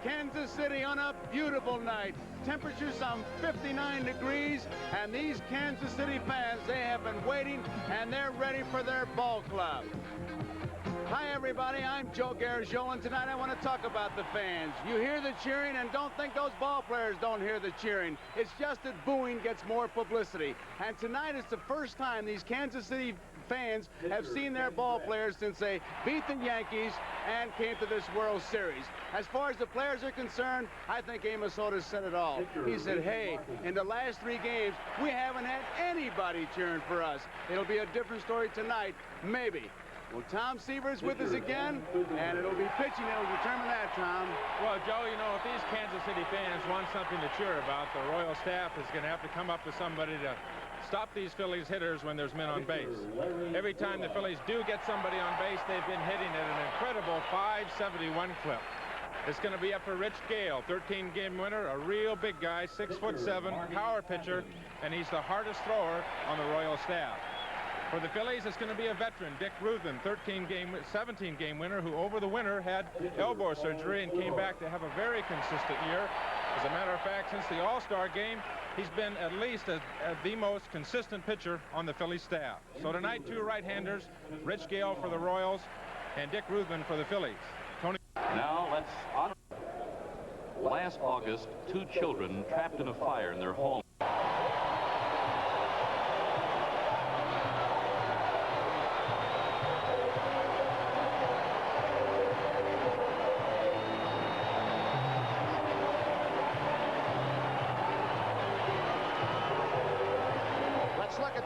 Kansas City on a beautiful night. Temperature some 59 degrees, and these Kansas City fans, they have been waiting, and they're ready for their ball club. Hi, everybody. I'm Joe Garagiola, and tonight I want to talk about the fans. You hear the cheering, and don't think those ball players don't hear the cheering. It's just that booing gets more publicity. And tonight is the first time these Kansas City fans have seen their ball players since they beat the Yankees and came to this World Series. As far as the players are concerned, I think Amos Otis said it all. He said, hey, in the last 3 games, we haven't had anybody cheering for us. It'll be a different story tonight, maybe. Well, Tom Seaver's with us again, and it'll be pitching that'll determine that, Tom. Well, Joe, you know, if these Kansas City fans want something to cheer about, the Royal staff is going to have to come up with somebody to stop these Phillies hitters when there's men on base. Every time the Phillies do get somebody on base, they've been hitting at an incredible 571 clip. It's going to be up for Rich Gale, 13-game winner, a real big guy, 6'7", power pitcher, and he's the hardest thrower on the Royal staff. For the Phillies, it's going to be a veteran, Dick Ruthen, 17-game winner, who over the winter had elbow surgery and came back to have a very consistent year. As a matter of fact, since the All-Star game, he's been at least the most consistent pitcher on the Phillies staff. So tonight, 2 right-handers, Rich Gale for the Royals and Dick Ruthen for the Phillies. Tony. Now let's honor. Last August, 2 children trapped in a fire in their home.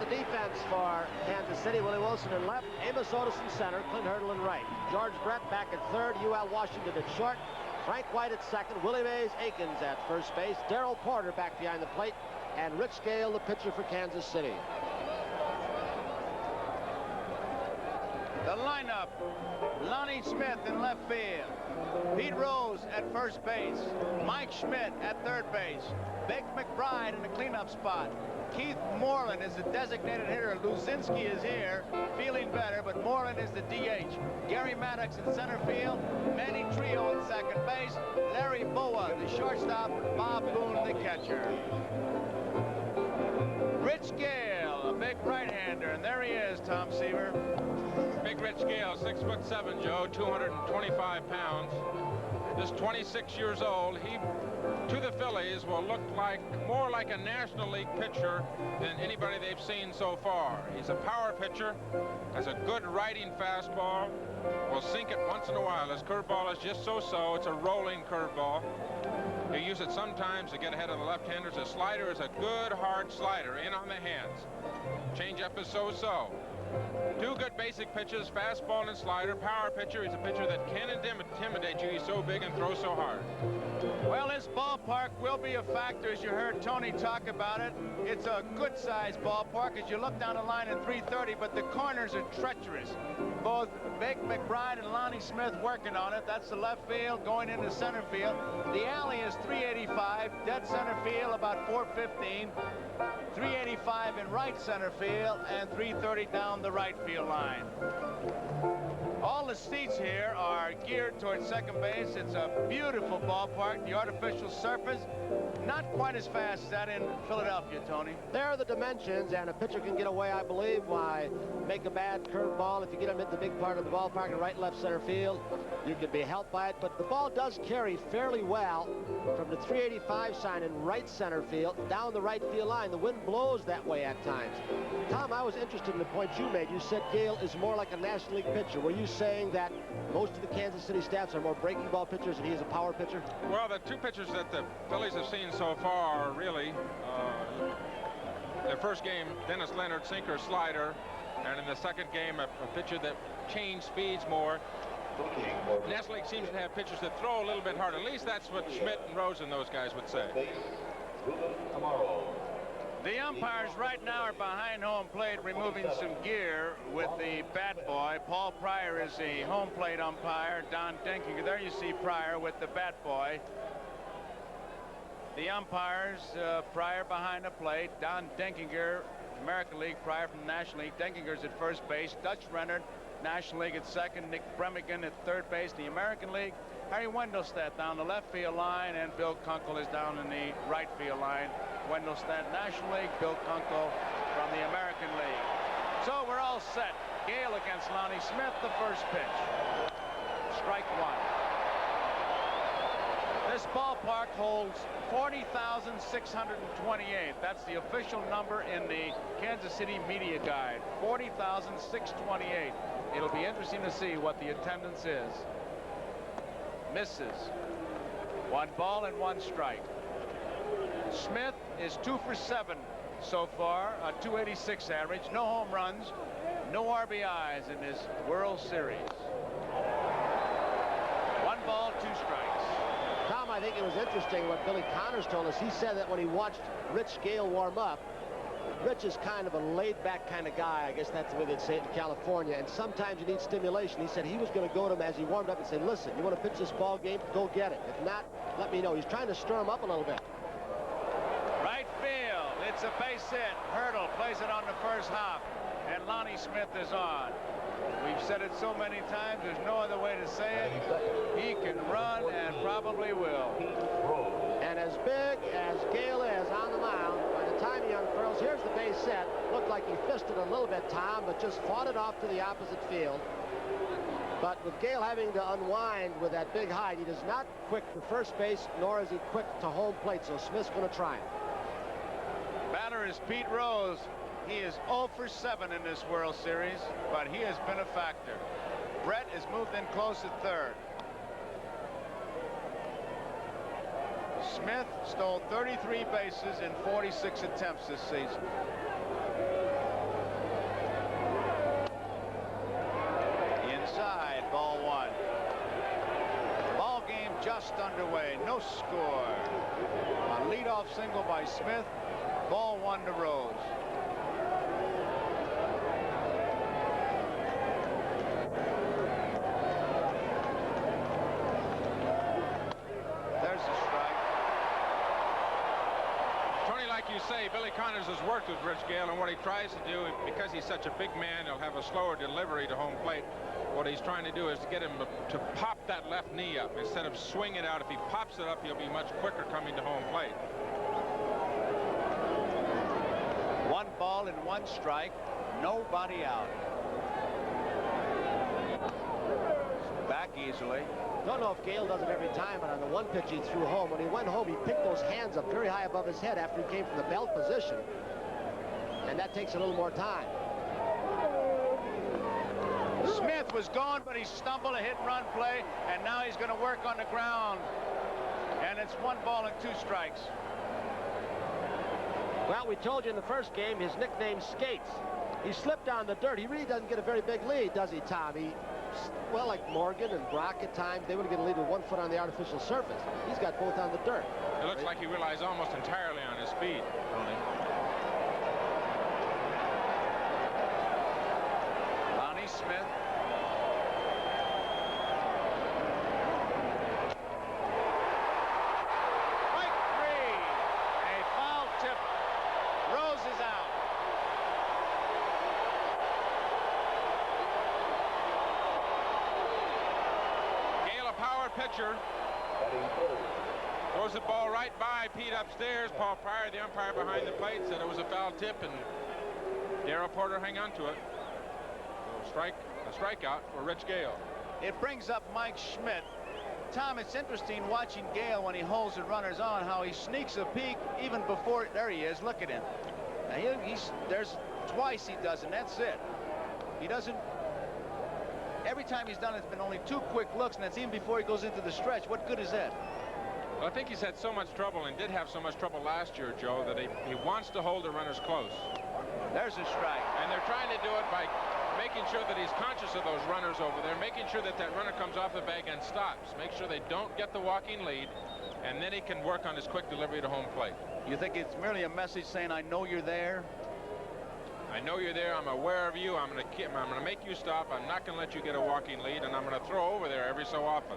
Defense for Kansas City. Willie Wilson in left, Amos Otis in center, Clint Hurdle in right. George Brett back at third, UL Washington at short, Frank White at second, Willie Mays Aikens at first base, Darrell Porter back behind the plate, and Rich Gale, the pitcher for Kansas City. The lineup: Lonnie Smith in left field, Pete Rose at first base, Mike Schmidt at third base, Vic McBride in the cleanup spot, Keith Moreland is the designated hitter. Luzinski is here, feeling better, but Moreland is the DH. Gary Maddox in center field, Manny Trio in second base, Larry Boa, the shortstop, Bob Boone, the catcher. Rich Gale, a big right-hander, and there he is, Tom Seaver. Big Rich Gale, 6'7", Joe, 225 pounds. Just 26 years old. He, to the Phillies, will look like more like a National League pitcher than anybody they've seen so far. He's a power pitcher, has a good riding fastball, will sink it once in a while. His curveball is just so-so. It's a rolling curveball. He'll use it sometimes to get ahead of the left-handers. His slider is a good, hard slider, in on the hands. Changeup is so-so. 2 good basic pitches, fastball and slider. Power pitcher. He's a pitcher that can intimidate you. He's so big and throws so hard. Well, this ballpark will be a factor, as you heard Tony talk about it. It's a good-sized ballpark as you look down the line at 330, but the corners are treacherous. Both Vic McBride and Lonnie Smith working on it. That's the left field going into center field. The alley is 385, dead center field about 415. 385 in right center field and 330 down the right field line. All the seats here are geared towards second base. It's a beautiful ballpark. The artificial surface, not quite as fast as that in Philadelphia, Tony. There are the dimensions, and a pitcher can get away, I believe, by make a bad curveball. If you get him at the big part of the ballpark in right and left center field, you can be helped by it. But the ball does carry fairly well from the 385 sign in right center field down the right field line. The wind blows that way at times. Tom, I was interested in the point you made. You said Gale is more like a National League pitcher. Were you saying that most of the Kansas City staffs are more breaking ball pitchers and he is a power pitcher? Well, the 2 pitchers that the Phillies have seen so far are really, the first game, Dennis Leonard, sinker, slider, and in the second game, a pitcher that changed speeds more. National League seems to have pitchers that throw a little bit harder. At least that's what Schmidt and Rose and those guys would say. The umpires right now are behind home plate removing some gear with the bat boy. Paul Pryor is the home plate umpire. Don Denkinger. There you see Pryor with the bat boy. The umpires, Pryor behind the plate. Don Denkinger, American League, Pryor from the National League. Denkinger's at first base. Dutch Renard, National League at second. Nick Bremigan at third base. The American League, Harry Wendelstedt down the left field line, and Bill Kunkel is down in the right field line. Wendelstedt, National League, Bill Kunkel from the American League. So we're all set. Gale against Lonnie Smith, the first pitch. Strike one. This ballpark holds 40,628. That's the official number in the Kansas City media guide. 40,628. It'll be interesting to see what the attendance is. Misses. 1 ball and 1 strike. Smith is 2 for 7 so far, a .286 average. No home runs, no RBIs in this World Series. 1 ball, 2 strikes. Tom, I think it was interesting what Billy Connors told us. He said that when he watched Rich Gale warm up, Rich is kind of a laid-back kind of guy. I guess that's the way they'd say it in California. And sometimes you need stimulation. He said he was going to go to him as he warmed up and say, listen, you want to pitch this ball game? Go get it. If not, let me know. He's trying to stir him up a little bit. Right field. It's a base hit. Hurdle plays it on the first hop. And Lonnie Smith is on. We've said it so many times, there's no other way to say it. He can run and probably will. And as big as Gale is on the mound, by the time he unfurls, here's the base set. Looked like he fisted a little bit, Tom, but just fought it off to the opposite field. But with Gale having to unwind with that big height, he is not quick to first base, nor is he quick to home plate, so Smith's going to try him. Batter is Pete Rose. He is 0 for 7 in this World Series, but he has been a factor. Brett is moved in close at third. Smith stole 33 bases in 46 attempts this season. Inside, ball 1. Ball game just underway. No score. A leadoff single by Smith. Ball 1 to Rose. You say Billy Connors has worked with Rich Gale, and what he tries to do, because he's such a big man, he'll have a slower delivery to home plate. What he's trying to do is to get him to pop that left knee up instead of swing it out. If he pops it up, he'll be much quicker coming to home plate. 1 ball and 1 strike, nobody out. Back easily. Don't know if Gale does it every time, but on the one pitch he threw home, when he went home, he picked those hands up very high above his head after he came from the belt position. And that takes a little more time. Smith was gone, but he stumbled a hit-and-run play, and now he's going to work on the ground. And it's 1 ball and 2 strikes. Well, we told you in the first game his nickname Skates. He slipped on the dirt. He really doesn't get a very big lead, does he, Tom? Well, like Morgan and Brock at times, they would get a lead with 1 foot on the artificial surface. He's got both on the dirt. It looks like he relies almost entirely on his speed, Tony. Lonnie Smith. Strike 3. A foul tip. Rose is out. Pitcher throws the ball right by Pete upstairs. Paul Pryor, the umpire behind the plate, said it was a foul tip, and Darrell Porter hung on to it. So a strikeout for Rich Gale. It brings up Mike Schmidt. Tom, it's interesting watching Gale when he holds the runners on, how he sneaks a peek even before. There he is. Look at him. Now there's twice he does, and that's it. He doesn't. Every time he's done it, it's been only 2 quick looks, and that's even before he goes into the stretch. What good is that? Well, I think he's had so much trouble, and did have so much trouble last year, Joe, that he wants to hold the runners close. There's a strike. And they're trying to do it by making sure that he's conscious of those runners over there, making sure that that runner comes off the bag and stops. Make sure they don't get the walking lead, and then he can work on his quick delivery to home plate. You think it's merely a message saying, I know you're there? I know you're there. I'm aware of you. I'm going to make you stop. I'm not going to let you get a walking lead, and I'm going to throw over there every so often.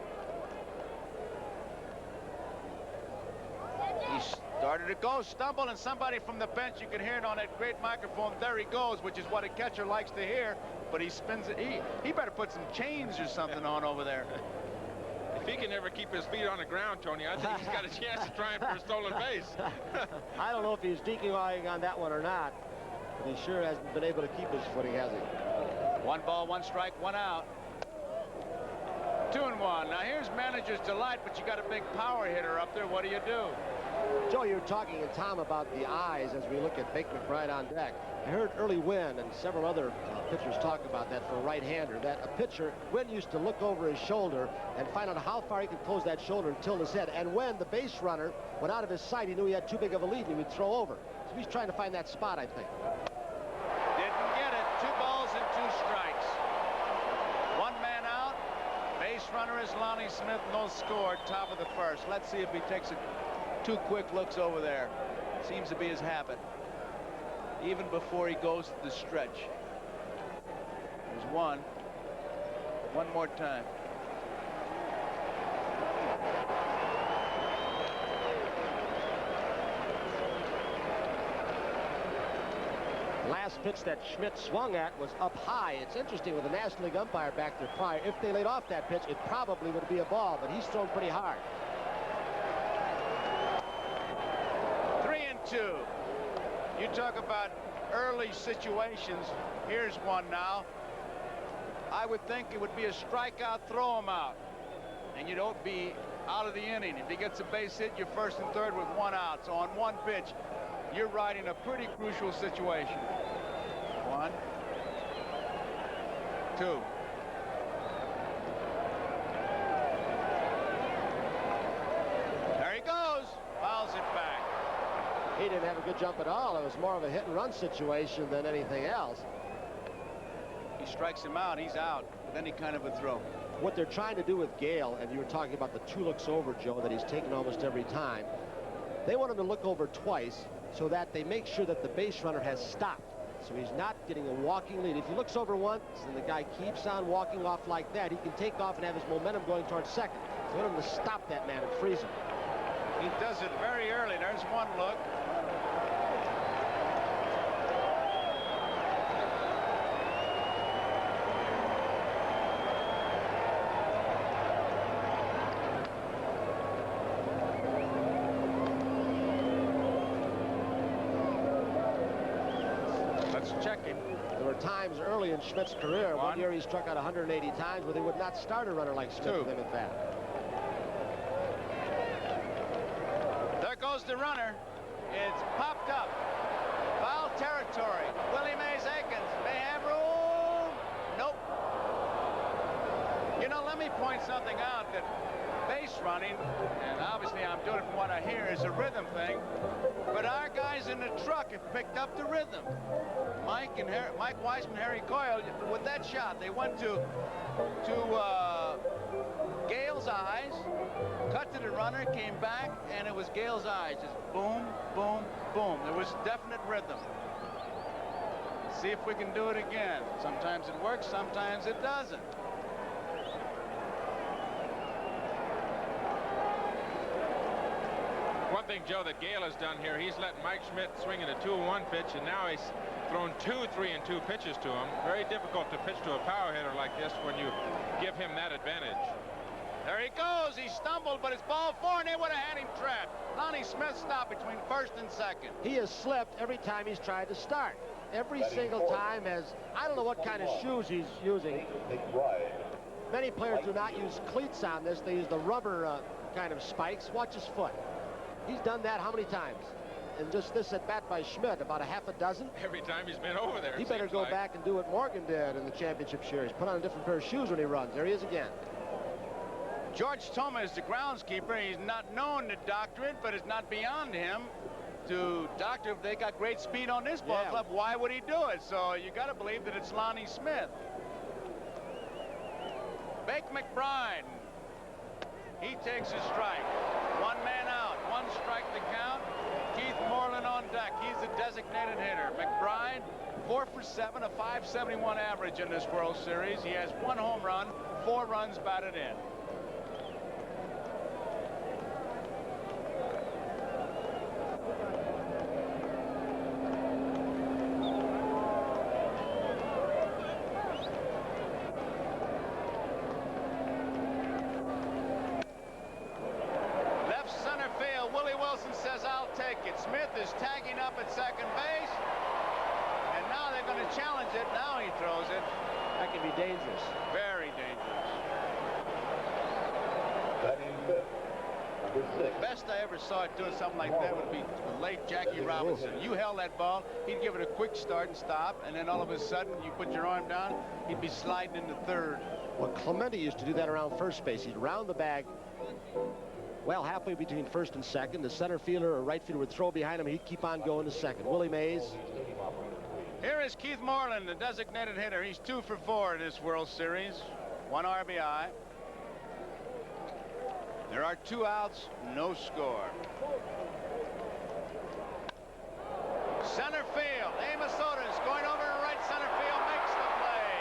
He started to go, stumble, and somebody from the bench, you can hear it on that great microphone, there he goes, which is what a catcher likes to hear, but he spins it. He better put some chains or something on over there. If he can ever keep his feet on the ground, Tony, I think he's got a chance of trying for a stolen base. I don't know if he's decoying on that one or not, but he sure hasn't been able to keep his footing, has he? 1 ball, 1 strike, 1 out. 2-1. Now here's manager's delight, but you got a big power hitter up there. What do you do? Joe, you're talking to Tom about the eyes as we look at Bake McBride on deck. I heard Early Wynn and several other pitchers talk about that for a right-hander, that a pitcher, Wynn used to look over his shoulder and find out how far he could close that shoulder and tilt his head. And when the base runner went out of his sight, he knew he had too big of a lead and he would throw over. So he's trying to find that spot, I think. Didn't get it. 2 balls and 2 strikes. 1 man out. Base runner is Lonnie Smith. No score. Top of the first. Let's see if he takes 2 quick looks over there. Seems to be his habit. Even before he goes to the stretch. There's 1. 1 more time. Last pitch that Schmidt swung at was up high. It's interesting with the National League umpire back there prior. If they laid off that pitch, it probably would be a ball, but he's thrown pretty hard. 3-2. You talk about early situations. Here's one now. I would think it would be a strikeout, throw him out. And you don't be out of the inning. If he gets a base hit, you're first and third with 1 out. So on 1 pitch, you're riding a pretty crucial situation. 1, 2. There he goes. Fouls it back. He didn't have a good jump at all. It was more of a hit-and-run situation than anything else. He strikes him out. He's out with any kind of a throw. What they're trying to do with Gale, and you were talking about the 2 looks over, Joe, that he's taken almost every time. They want him to look over twice so that they make sure that the base runner has stopped. So he's not getting a walking lead. If he looks over once and the guy keeps on walking off like that, he can take off and have his momentum going towards second. They want him to stop that man and freeze him. He does it very early. There's 1 look. Check him. There were times early in Schmidt's career, 1 year he struck out 180 times, where they would not start a runner like Schmidt with him at bat. There goes the runner. It's popped up. Foul territory. Willie Mays Aikens may have room. Nope. You know, let me point something out, that base running, and obviously I'm doing it from what I hear, is a rhythm thing, but our guys in the truck have picked up the rhythm. Mike Weisman, Harry Coyle, with that shot, they went to Gale's eyes, cut to the runner, came back, and it was Gale's eyes. Just boom, boom, boom. There was definite rhythm. See if we can do it again. Sometimes it works, sometimes it doesn't. One thing, Joe, that Gale has done here, he's let Mike Schmidt swing at a 2-1 pitch, and now he's thrown 2 3-2 pitches to him. Very difficult to pitch to a power hitter like this when you give him that advantage. There he goes. He stumbled, but it's ball 4, and they would have had him trapped. Lonnie Smith stopped between first and second. He has slipped every time he's tried to start. Every single time has, I don't know what kind of shoes he's using. Many players do not use cleats on this. They use the rubber kind of spikes. Watch his foot. He's done that how many times? And just this at bat by Schmidt, about a half a dozen. Every time he's been over there. He better go back and do what Morgan did in the championship series. Put on a different pair of shoes when he runs. There he is again. George Thoma is the groundskeeper. He's not known to doctor it, but it's not beyond him to doctor. If they got great speed on this ball club, why would he do it? So you got to believe that it's Lonnie Smith. Bake McBride. He takes his strike. 1 man out, 1 strike to count. Keith Moreland on deck. He's the designated hitter. McBride, 4 for 7, a .571 average in this World Series. He has 1 home run, 4 runs batted in. Wilson says, "I'll take it." Smith is tagging up at second base. And now they're going to challenge it. Now he throws it. That can be dangerous. Very dangerous. The best I ever saw it doing something like that would be the late Jackie Robinson. You held that ball, he'd give it a quick start and stop, and then all of a sudden you put your arm down, he'd be sliding into third. Well, Clemente used to do that around first base. He'd round the bag, well, halfway between first and second. The center fielder or right fielder would throw behind him. He'd keep on going to second. Willie Mays. Here is Keith Moreland, the designated hitter. He's 2 for 4 in this World Series. 1 RBI. There are 2 outs, no score. Center field. Amos Otis going over to right center field, makes the play.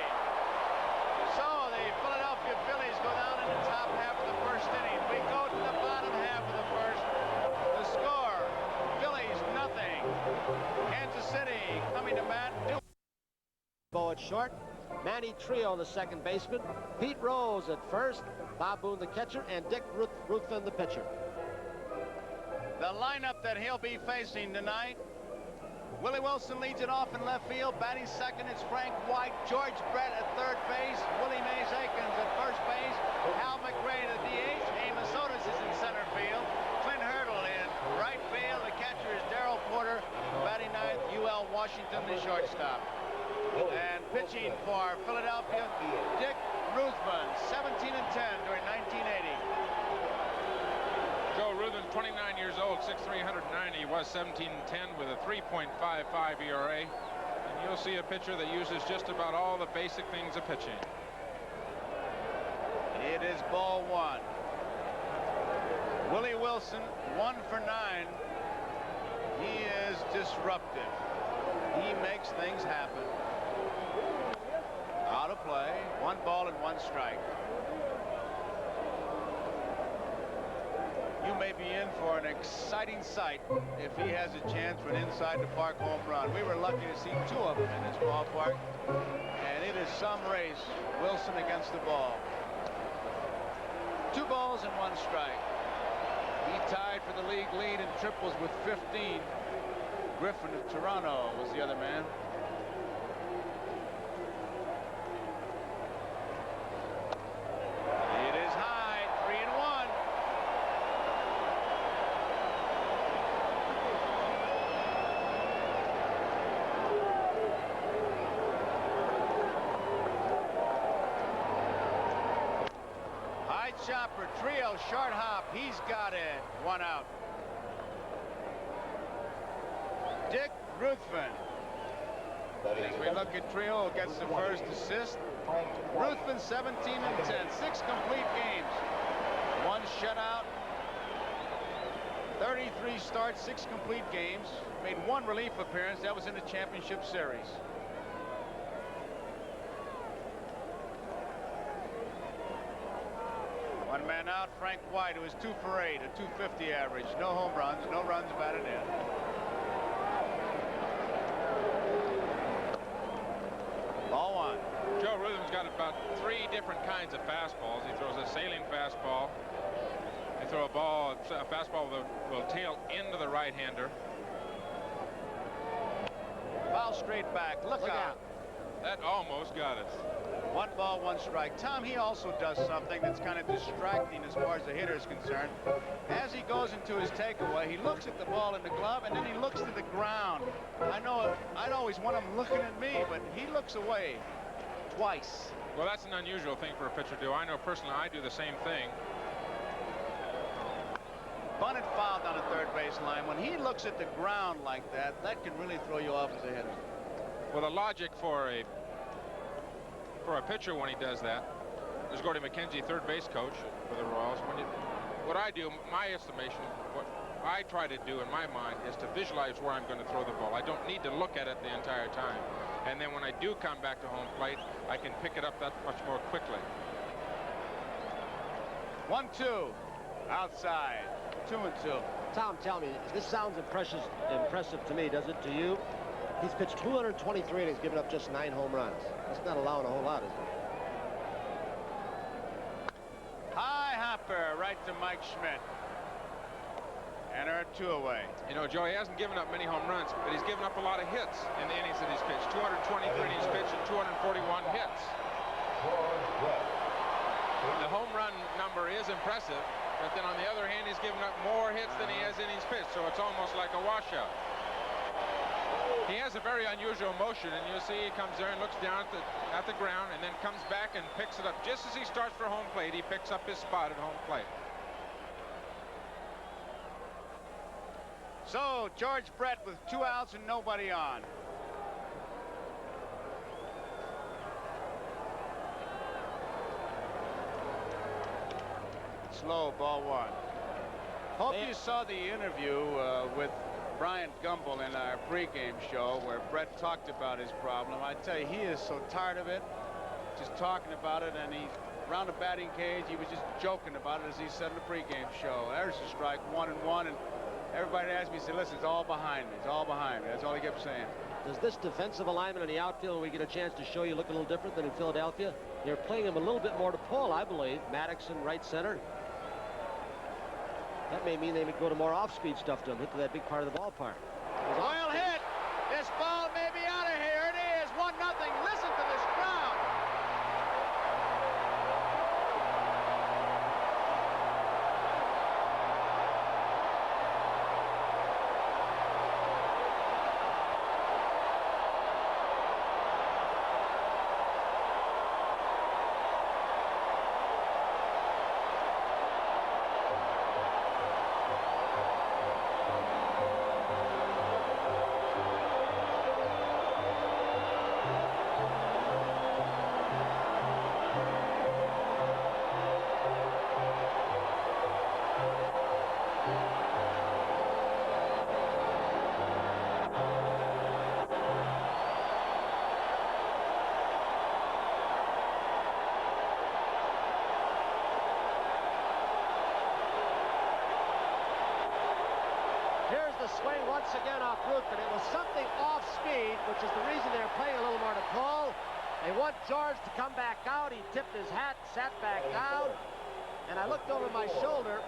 So the Philadelphia Phillies go down in the top half of the first inning. We go to the bottom half of the first. The score, Phillies nothing. Kansas City coming to bat. Bo at short. Manny Trio, the second baseman. Pete Rose at first. Bob Boone, the catcher, and Dick Ruthven, the pitcher. The lineup that he'll be facing tonight. Willie Wilson leads it off in left field. Batting second, it's Frank White. George Brett at third base. Willie Mays Aikens at first base. Hal McRae, the DH. Amos Otis is in center field. Clint Hurdle in right field. The catcher is Darrell Porter. Batting ninth, UL Washington, the shortstop. And pitching for Philadelphia, Dick Ruthven, 17 and 10 during 1980. Joe Ruthven, 29 years old, 6'3", 190. He was 17 and 10 with a 3.55 ERA. And you'll see a pitcher that uses just about all the basic things of pitching. It is ball 1. Willie Wilson, 1 for 9. He is disruptive. He makes things happen. Out of play, 1 ball and 1 strike. You may be in for an exciting sight if he has a chance for an inside the park home run. We were lucky to see 2 of them in this ballpark, and it is some race. Wilson against the ball. 2 balls and 1 strike. He tied for the league lead in triples with 15. Griffin of Toronto was the other man. It is high, 3-1. High chopper, Trio, short hop. He's got it. 1 out. Dick Ruthven. As we look at Trio, who gets the first assist. Ruthven, 17 and 10. 6 complete games. 1 shutout. 33 starts, 6 complete games. Made 1 relief appearance. That was in the championship series. One man out, Frank White, who is 2 for 8, a .250 average. No home runs, no runs batted in. Ball 1. Joe Ruthven's got about 3 different kinds of fastballs. He throws a sailing fastball. He throw a fastball that will tail into the right-hander. Foul straight back. Look out. That almost got us. 1 ball, 1 strike. Tom, he also does something that's kind of distracting as far as the hitter is concerned. As he goes into his takeaway, he looks at the ball in the glove, and then he looks to the ground. I know I'd always want him looking at me, but he looks away twice. Well, that's an unusual thing for a pitcher to do. I know personally I do the same thing. Bunted fouled on the third base line. When he looks at the ground like that, that can really throw you off as a hitter. Well, the logic for a pitcher when he does that is Gordy McKenzie, third base coach for the Royals. What I do, my estimation, what I try to do in my mind is to visualize where I'm going to throw the ball. I don't need to look at it the entire time. And then when I do come back to home plate, I can pick it up that much more quickly. 1-2 outside. 2-2. Tom, tell me, this sounds impressive to me, does it to you? He's pitched 223 and he's given up just 9 home runs. That's not allowing a whole lot, is it? High hopper right to Mike Schmidt. And at 2 away. You know, Joe, he hasn't given up many home runs, but he's given up a lot of hits in the innings that he's pitched. 223 innings pitched and 241 hits. The home run number is impressive, but then on the other hand, he's given up more hits than he has innings pitched, so it's almost like a washout. He has a very unusual motion, and you'll see he comes there and looks down at the ground and then comes back and picks it up. Just as he starts for home plate, he picks up his spot at home plate. So George Brett with 2 outs and nobody on. Slow, ball 1. Hope you saw the interview with Brian Gumbel in our pregame show where Brett talked about his problem. I tell you, he is so tired of it, just talking about it, and he around the batting cage, he was just joking about it, as he said in the pregame show. There's a strike, 1-1, and everybody asked me, he said, listen, it's all behind me. It's all behind me. That's all he kept saying. Does this defensive alignment in the outfield, when we get a chance to show you, look a little different than in Philadelphia? You're playing him a little bit more to pull, I believe. Maddox in right center. That may mean they would go to more off-speed stuff to him, hit to that big part of the ballpark. Well hit. This ball may be out of here. It is 1-0. Listen to this crowd. Swing once again off Ruth, but it was something off speed, which is the reason they're playing a little more to pull. They want George to come back out. He tipped his hat, sat back down, and I looked over my shoulder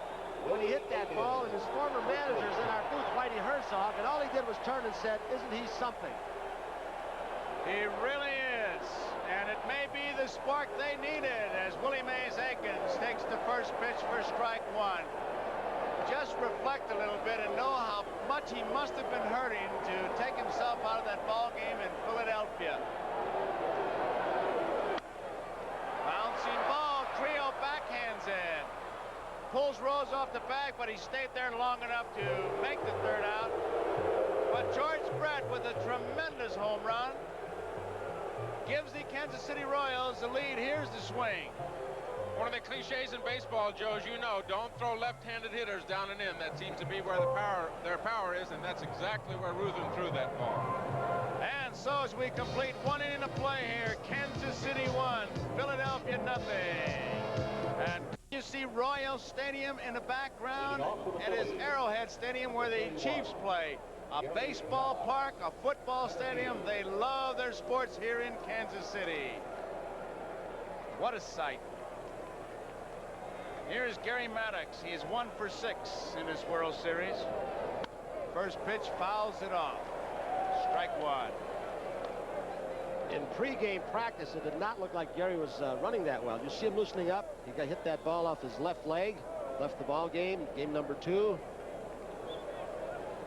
when he hit that ball, and his former manager's in our booth, Whitey Herzog, and all he did was turn and said, "Isn't he something?" He really is, and it may be the spark they needed as Willie Mays Aikens takes the first pitch for strike 1. Just reflect a little bit and know how much he must have been hurting to take himself out of that ball game in Philadelphia. Bouncing ball, Trio backhands in. Pulls Rose off the bag, but he stayed there long enough to make the 3rd out. But George Brett with a tremendous home run gives the Kansas City Royals the lead. Here's the swing. One of the cliches in baseball, Joe, as you know, don't throw left-handed hitters down and in. That seems to be where their power is, and that's exactly where Ruthen threw that ball. And so as we complete 1 inning of play here, Kansas City 1, Philadelphia 0. And you see Royal Stadium in the background. It is Arrowhead Stadium where the Chiefs play. A baseball park, a football stadium. They love their sports here in Kansas City. What a sight. Here's Gary Maddox. He is 1 for 6 in this World Series. First pitch fouls it off. Strike 1. In pregame practice, it did not look like Gary was running that well. You see him loosening up. He got hit that ball off his left leg. Left the ball game number 2.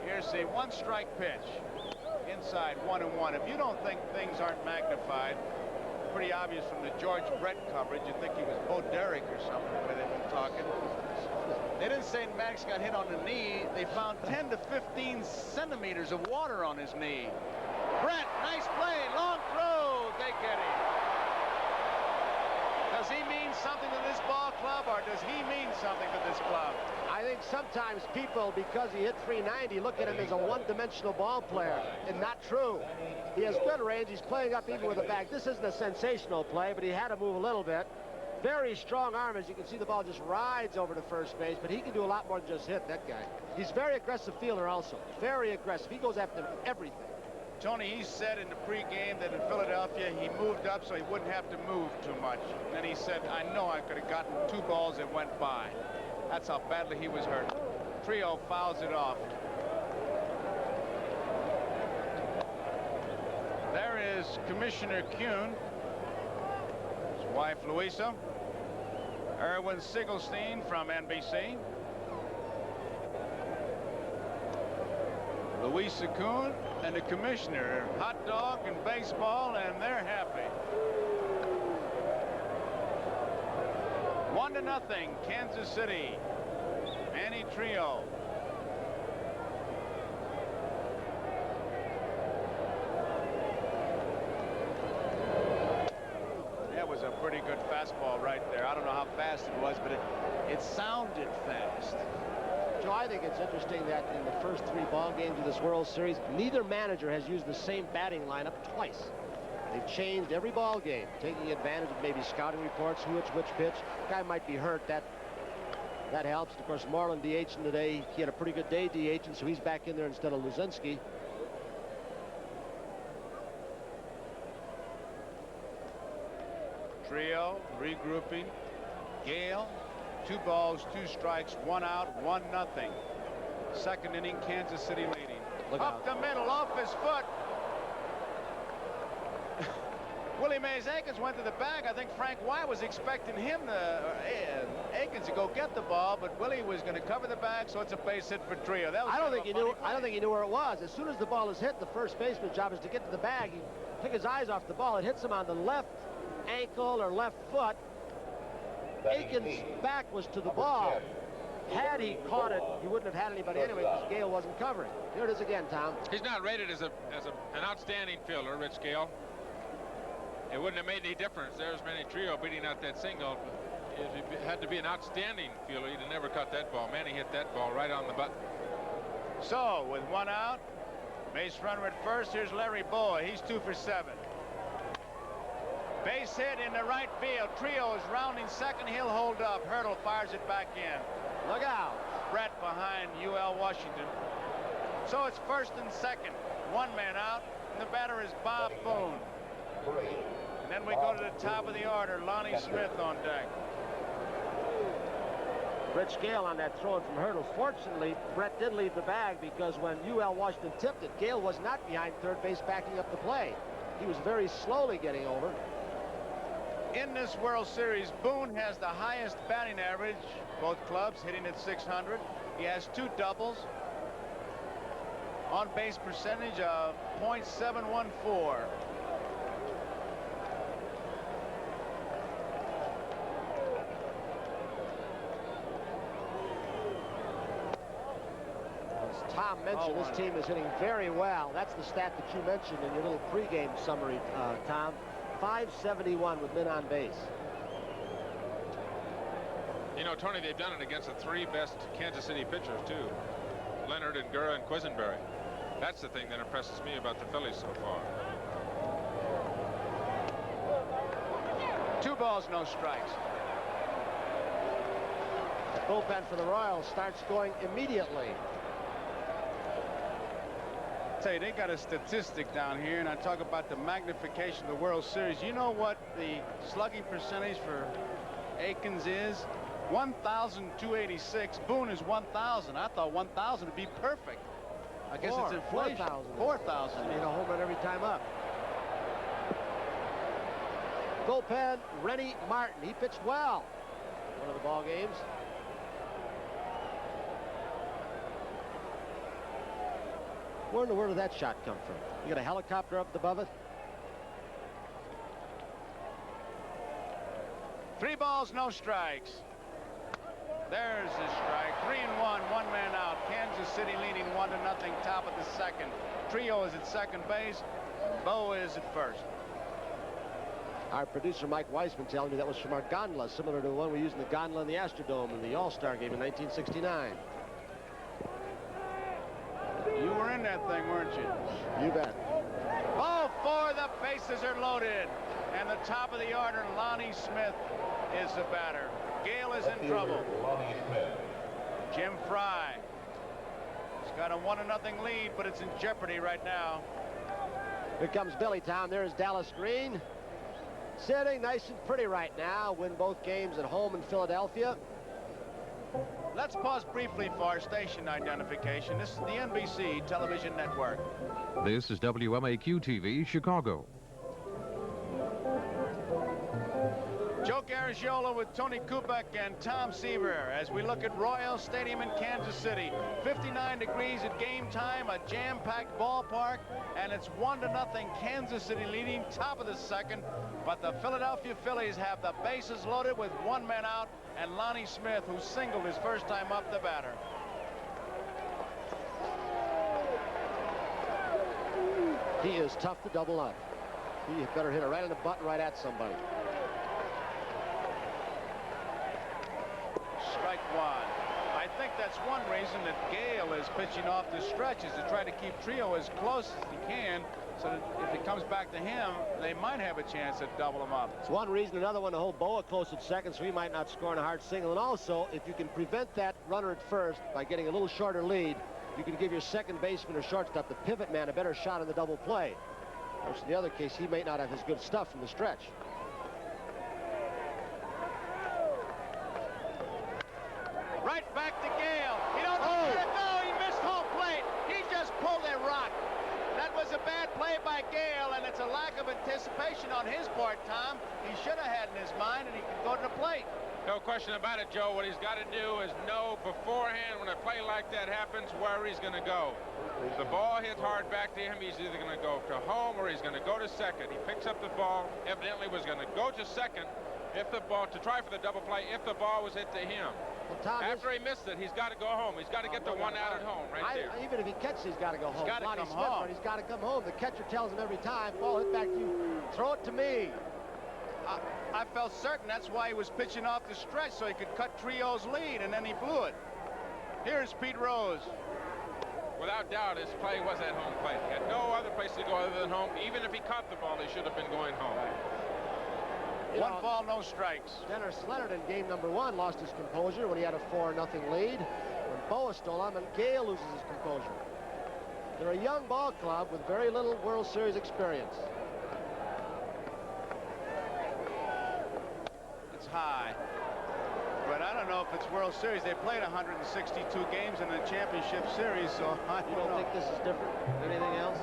Here's a 1-strike pitch. Inside 1-1. If you don't think things aren't magnified, pretty obvious from the George Brett coverage. You'd think he was Bo Derek or something the way they've been talking. They didn't say Maddox got hit on the knee. They found 10 to 15 centimeters of water on his knee. Brett, nice play, long throw. They get him. Does he mean something to this ball club, or does he mean something to this club? I think sometimes people, because he hit 390, look at him as a one-dimensional ball player, and not true. He has good range. He's playing up even with a bag. This isn't a sensational play, but he had to move a little bit. Very strong arm. As you can see, the ball just rides over to first base, but he can do a lot more than just hit, that guy. He's a very aggressive fielder also. Very aggressive. He goes after everything. Tony, he said in the pregame that in Philadelphia he moved up so he wouldn't have to move too much. And he said, I know I could have gotten 2 balls that went by. That's how badly he was hurt. Trio fouls it off. There is Commissioner Kuhn, his wife Louisa, Erwin Siegelstein from NBC, Louisa Kuhn, and the commissioner. Hot dog and baseball, and they're happy. 1-0, Kansas City. Manny Trio. That was a pretty good fastball right there. I don't know how fast it was, but it sounded fast. Joe, I think it's interesting that in the first 3 ball games of this World Series, neither manager has used the same batting lineup twice. They've changed every ball game, taking advantage of maybe scouting reports, which pitch. Guy might be hurt. That helps. Of course, Marlin DHing today. He had a pretty good day DHing, so he's back in there instead of Luzinski. Trio regrouping. Gale, 2 balls, 2 strikes, 1 out, 1-0. Second inning, Kansas City leading. Look Up out. the middle, off his foot. Willie Mays Aikens went to the bag. I think Frank White was expecting him Aikens to go get the ball, but Willie was going to cover the bag, so it's a base hit for Trio. That was I don't think he knew where it was. As soon as the ball is hit, the first baseman's job is to get to the bag. He took his eyes off the ball. It hits him on the left ankle or left foot. Aikens' back was to the ball. Had he caught it, he wouldn't have had anybody anyway because Gale wasn't covering. Here it is again, Tom. He's not rated as an outstanding fielder, Rich Gale. It wouldn't have made any difference. There's Manny Trio beating out that single. If he had to be an outstanding fielder, he'd have never caught that ball. Manny hit that ball right on the button. So, with 1 out, base runner at first. Here's Larry Boa. He's 2 for 7. Base hit in the right field. Trio is rounding second. He'll hold up. Hurdle fires it back in. Look out. Brett behind UL Washington. So it's first and second. 1 man out. And the batter is Bob Boone. And then we go to the top of the order. Lonnie Smith on deck. Rich Gale on that throw from Hurdle. Fortunately, Brett did leave the bag because when UL Washington tipped it, Gale was not behind third base backing up the play. He was very slowly getting over. In this World Series, Boone has the highest batting average, both clubs hitting at 600. He has 2 doubles. On base percentage of .714. As Tom mentioned, this team is hitting very well. That's the stat that you mentioned in your little pregame summary, Tom. 571 with men on base. You know, Tony, they've done it against the 3 best Kansas City pitchers, too. Leonard and Gura and Quisenberry. That's the thing that impresses me about the Phillies so far. 2 balls, no strikes. The bullpen for the Royals starts going immediately. Tell you, they got a statistic down here, and I talk about the magnification of the World Series. You know what the slugging percentage for Aikens is? 1,286. Boone is 1,000. I thought 1,000 would be perfect. I guess it's inflation. 4,000. 4,000. I mean, a home run every time up. Bullpen, Rennie Martin. He pitched well. One of the ball games. Where in the world did that shot come from? You got a helicopter up above it? 3 balls, no strikes. There's the strike. 3-1, 1 man out. Kansas City leading 1-0, top of the second. Trio is at second base. Bo is at first. Our producer Mike Weisman telling me that was from our gondola, similar to the one we used in the gondola in the Astrodome in the All-Star game in 1969. You were in that thing, weren't you? You bet. Ball 4, the bases are loaded. And the top of the order, Lonnie Smith is the batter. Gale is in trouble. Jim Fry. He's got a 1-0 lead, but it's in jeopardy right now. Here comes Billy Town. There's Dallas Green. Sitting nice and pretty right now. Win both games at home in Philadelphia. Let's pause briefly for our station identification. This is the NBC television network. This is WMAQ-TV, Chicago. Joe Garagiola with Tony Kubek and Tom Seaver as we look at Royal Stadium in Kansas City. 59 degrees at game time, a jam-packed ballpark, and it's 1-0 Kansas City leading, top of the second. But the Philadelphia Phillies have the bases loaded with 1 man out, and Lonnie Smith, who singled his first time up, the batter. He is tough to double up. He better hit it right in the butt, right at somebody. Strike one. I think that's one reason that Gale is pitching off the stretch, is to try to keep Trio as close as he can, so that if it comes back to him, they might have a chance to double him up. It's one reason. Another one to hold Boa close at second, so he might not score on a hard single. And also, if you can prevent that runner at first by getting a little shorter lead, you can give your second baseman or shortstop, the pivot man, a better shot on the double play. Of course, in the other case, he may not have his good stuff from the stretch. Right back to Gale. He don't know where to go. He missed home plate. He just pulled a rock. That was a bad play by Gale, and it's a lack of anticipation on his part, Tom. He should have had in his mind, and he can go to the plate. No question about it, Joe. What he's got to do is know beforehand when a play like that happens where he's going to go. If the ball hits hard back to him, he's either going to go to home or he's going to go to second. He picks up the ball, evidently was going to go to second if the ball, to try for the double play, if the ball was hit to him. Well, Tom, after he missed it, he's got to go home. He's got to get the one out at home right there. Even if he catches, he's got to go home. He's got to come home. He's got to come home. The catcher tells him every time, ball hit back to you, throw it to me. I felt certain that's why he was pitching off the stretch, so he could cut Trio's lead, and then he blew it. Here's Pete Rose. Without doubt, his play was at home plate. He had no other place to go other than home. Even if he caught the ball, he should have been going home. One ball, no strikes. Dennis Leonard in game number 1 lost his composure when he had a 4-0 lead. When Boa stole him, and Gale loses his composure. They're a young ball club with very little World Series experience. It's high. But I don't know if it's World Series. They played 162 games in the championship series, so I don't think this is different than anything else?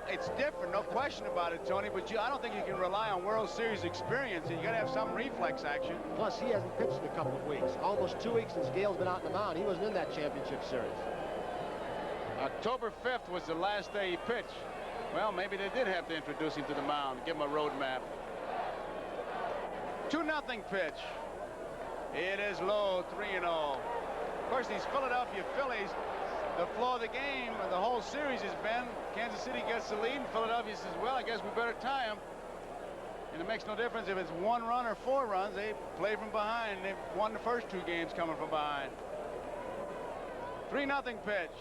It's different, no question about it, Tony, but I don't think you can rely on World Series experience. You got to have some reflex action. Plus, he hasn't pitched in a couple of weeks. Almost 2 weeks since Gale's been out in the mound. He wasn't in that championship series. October 5th was the last day he pitched. Well, maybe they did have to introduce him to the mound, give him a road map. 2-0 pitch. It is low, 3-0. Of course, these Philadelphia Phillies, the flow of the game, the whole series has been Kansas City gets the lead, and Philadelphia says, well, I guess we better tie them. And it makes no difference if it's 1 run or 4 runs. They play from behind. They've won the first 2 games coming from behind. 3-0 pitch.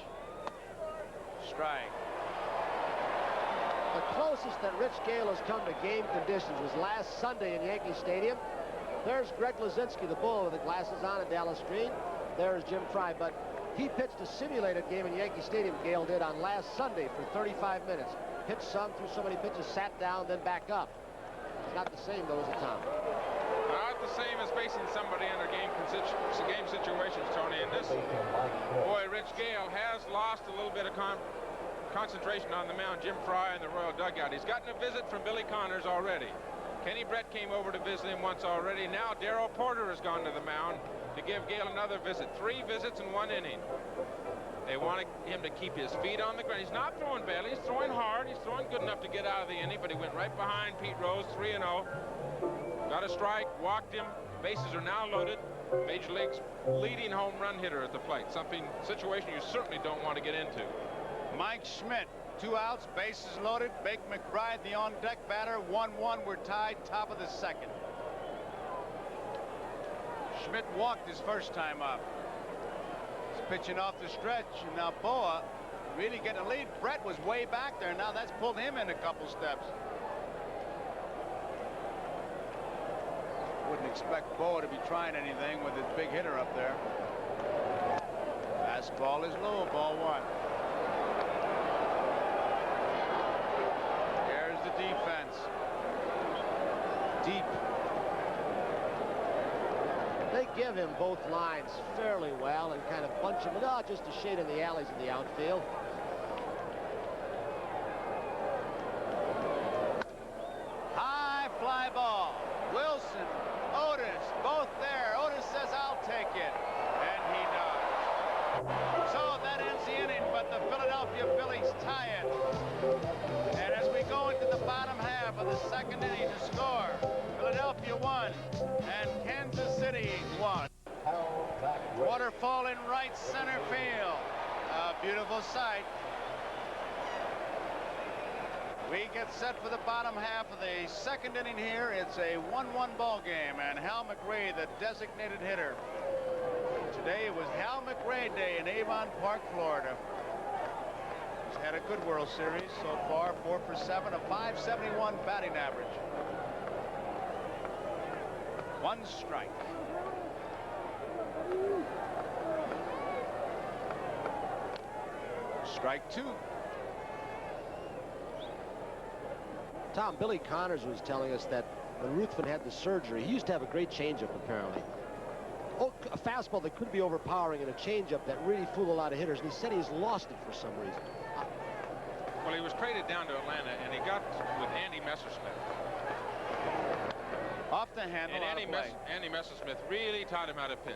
Strike. The closest that Rich Gale has come to game conditions was last Sunday in Yankee Stadium. There's Greg Lazinski, the bull with the glasses on at Dallas Green. There's Jim Fry, but he pitched a simulated game in Yankee Stadium, Gale did, on last Sunday for 35 minutes. Pitched some, threw so many pitches, sat down, then back up. It's not the same, though, is it, Tom? Not the same as facing somebody under game situations, Tony. And this boy, Rich Gale, has lost a little bit of concentration on the mound. Jim Fry in the Royal dugout. He's gotten a visit from Billy Connors already. Kenny Brett came over to visit him once already. Now Darrell Porter has gone to the mound to give Gale another visit. 3 visits in 1 inning. They wanted him to keep his feet on the ground. He's not throwing badly. He's throwing hard. He's throwing good enough to get out of the inning, but he went right behind Pete Rose, 3-0. Got a strike, walked him. Bases are now loaded. Major League's leading home run hitter at the plate. Situation you certainly don't want to get into. Mike Schmidt, 2 outs, bases loaded. Bake McBride, the on-deck batter. 1-1. We're tied, top of the second. Schmidt walked his first time up. He's pitching off the stretch, and now Boa really getting a lead. Brett was way back there. Now that's pulled him in a couple steps. Wouldn't expect Boa to be trying anything with his big hitter up there. Fastball is low, ball 1. There's the defense. Deep. They give him both lines fairly well and kind of bunch him, just a shade in the alleys in the outfield. High fly ball. Wilson, Otis, both there. Otis says, I'll take it. And he does. So that ends the inning, but the Philadelphia Phillies tie it. And as we go into the bottom half of the second inning to score, Philadelphia 1 and Kansas City 1. Waterfall in right center field. A beautiful sight. We get set for the bottom half of the second inning here. It's a 1-1 ball game, and Hal McRae, the designated hitter. Today it was Hal McRae Day in Avon Park, Florida. He's had a good World Series so far, 4 for 7, a .571 batting average. 1 strike. Strike 2. Tom, Billy Connors was telling us that when Ruthven had the surgery, he used to have a great changeup, apparently. Oh, a fastball that could be overpowering and a changeup that really fooled a lot of hitters, and he said he's lost it for some reason. Well, he was traded down to Atlanta, and he got with Andy Messersmith. Off the handle, and Andy Andy Messersmith really taught him how to pitch.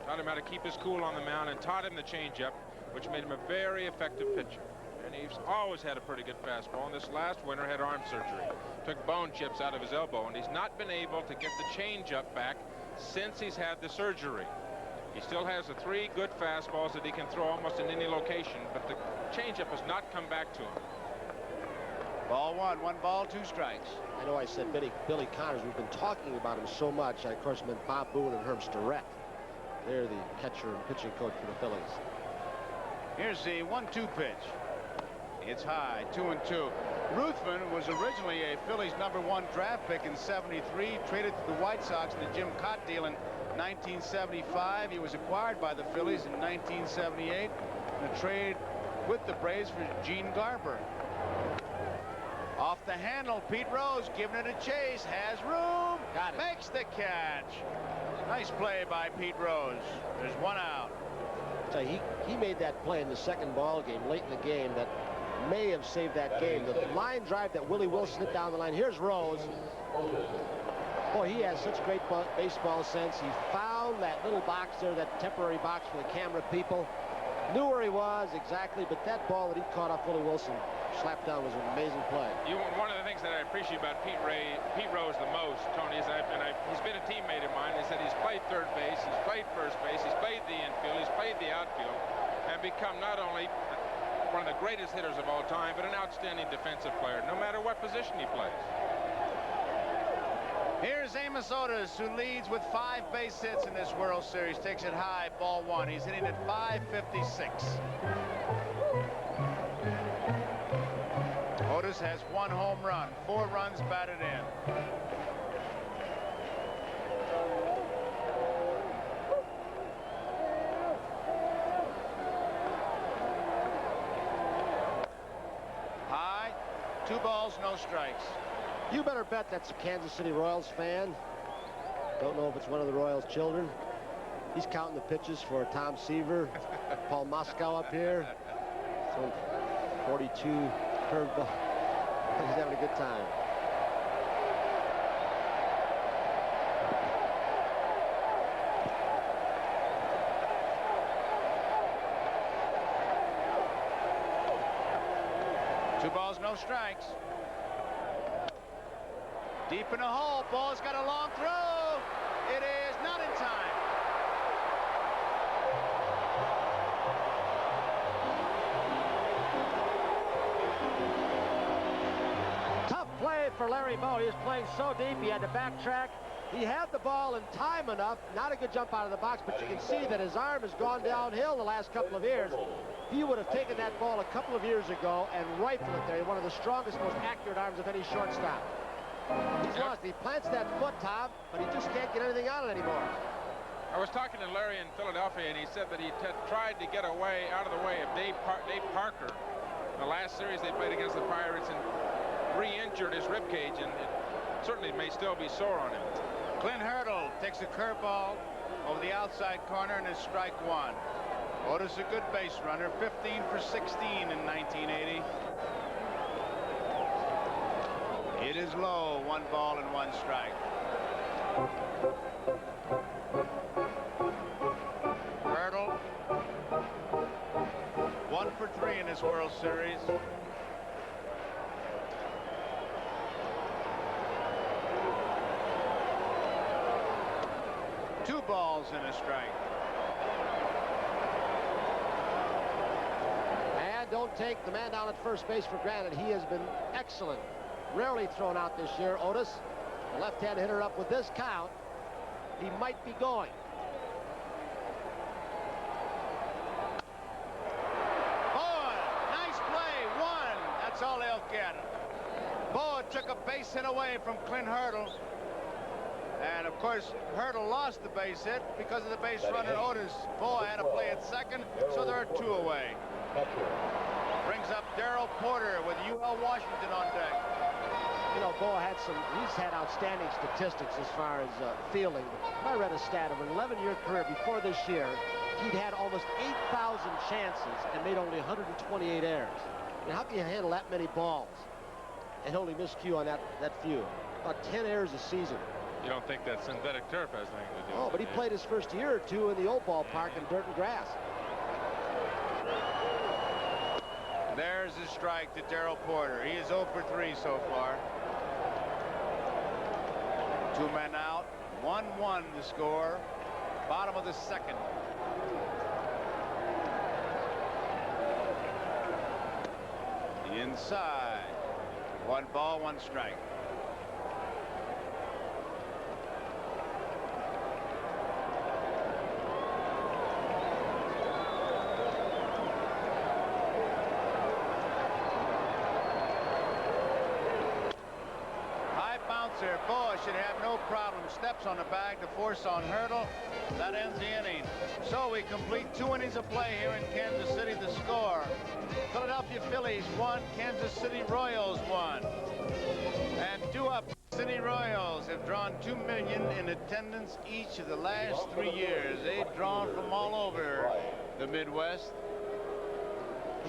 Taught him how to keep his cool on the mound and taught him the changeup, which made him a very effective pitcher. And he's always had a pretty good fastball, and this last winter had arm surgery. Took bone chips out of his elbow, and he's not been able to get the changeup back since he's had the surgery. He still has the 3 good fastballs that he can throw almost in any location, but the changeup has not come back to him. Ball 1, 1 ball, 2 strikes. I know I said Billy Connors. We've been talking about him so much. I, of course, meant Bob Boone and Herm Starrett. They're the catcher and pitching coach for the Phillies. Here's the 1-2 pitch. It's high, 2-2. Ruthven was originally a Phillies #1 draft pick in '73, traded to the White Sox in the Jim Cott deal in 1975. He was acquired by the Phillies in 1978 in a trade with the Braves for Gene Garber. Off the handle, Pete Rose giving it a chase, has room, Got it. Makes the catch. Nice play by Pete Rose. There's 1 out. So he made that play in the second ball game, late in the game, that may have saved that game. The line drive that Willie Wilson hit down the line. Here's Rose. Boy, he has such great baseball sense. He found that little box there, that temporary box for the camera people. Knew where he was exactly, but that ball that he caught off Willie Wilson slapped down was an amazing play. One of the things that I appreciate about Pete Rose the most, Tony, is he's been a teammate of mine. He said he's played third base, he's played first base, he's played the infield, he's played the outfield, and become not only one of the greatest hitters of all time, but an outstanding defensive player, no matter what position he plays. Here's Amos Otis, who leads with 5 base hits in this World Series. Takes it high, ball 1. He's hitting at .556. Otis has 1 home run, 4 runs batted in. High, 2 balls, no strikes. You better bet that's a Kansas City Royals fan. Don't know if it's one of the Royals' children. He's counting the pitches for Tom Seaver, Paul Moskow up here. So 42 curveball. He's having a good time. Two balls, no strikes. Deep in the hole, ball's got a long throw. It is not in time. Tough play for Larry Moe. He was playing so deep, he had to backtrack. He had the ball in time enough. Not a good jump out of the box, but you can see that his arm has gone downhill the last couple of years. He would have taken that ball a couple of years ago and rifled it there. One of the strongest, most accurate arms of any shortstop. He's lost. He plants that foot, Tom, but he just can't get anything on it anymore. I was talking to Larry in Philadelphia, and he said that he tried to get away out of the way of Dave Parker. The last series they played against the Pirates, and re-injured his ribcage, and it certainly may still be sore on him. Clint Hurdle takes a curveball over the outside corner, and is strike one. Otis a good base runner, 15 for 16 in 1980. It is low, 1 ball and 1 strike. Hurdle, 1 for 3 in this World Series. Two balls and a strike. And don't take the man down at first base for granted. He has been excellent. Rarely thrown out this year, Otis. The left-hand hitter up with this count. He might be going. Boa, nice play, 1. That's all they'll get. Boa took a base hit away from Clint Hurdle. And of course, Hurdle lost the base hit because of the base runner Otis. Boa had to play at second, so there are 2 away. Brings up Darrell Porter with UL Washington on deck. You know, Boa he's had outstanding statistics as far as fielding. I read a stat of an 11-year career before this year. He'd had almost 8,000 chances and made only 128 errors. I mean, how can you handle that many balls and only miscue on that few? About 10 errors a season. You don't think that synthetic turf has anything to do with it? Oh, but he played his first year or 2 in the old ballpark in dirt and grass. There's a strike to Darrell Porter. He is 0 for 3 so far. 2 men out. 1-1 the score. Bottom of the second. Inside. 1 ball, 1 strike. There, Boa should have no problem. Steps on the bag to force on Hurdle. That ends the inning. So we complete 2 innings of play here in Kansas City. The score: Philadelphia Phillies 1, Kansas City Royals 1. And 2 up. City Royals have drawn 2 million in attendance each of the last 3 years. They've drawn from all over the Midwest.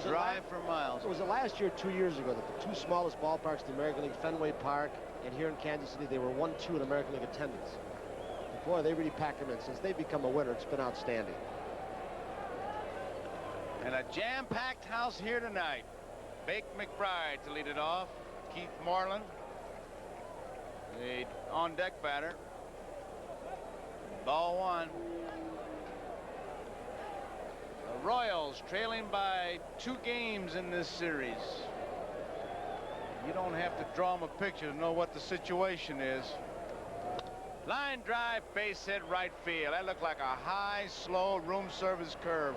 Drive for miles. It was the last year, 2 years ago, that the 2 smallest ballparks in the American League, Fenway Park and here in Kansas City, they were 1-2 in American League attendance. And boy, they really packed them in. Since they've become a winner, it's been outstanding. And a jam-packed house here tonight. Bake McBride to lead it off. Keith Moreland, the on-deck batter. Ball 1. The Royals trailing by 2 games in this series. You don't have to draw them a picture to know what the situation is. Line drive, base hit, right field. That looked like a high, slow room service curve.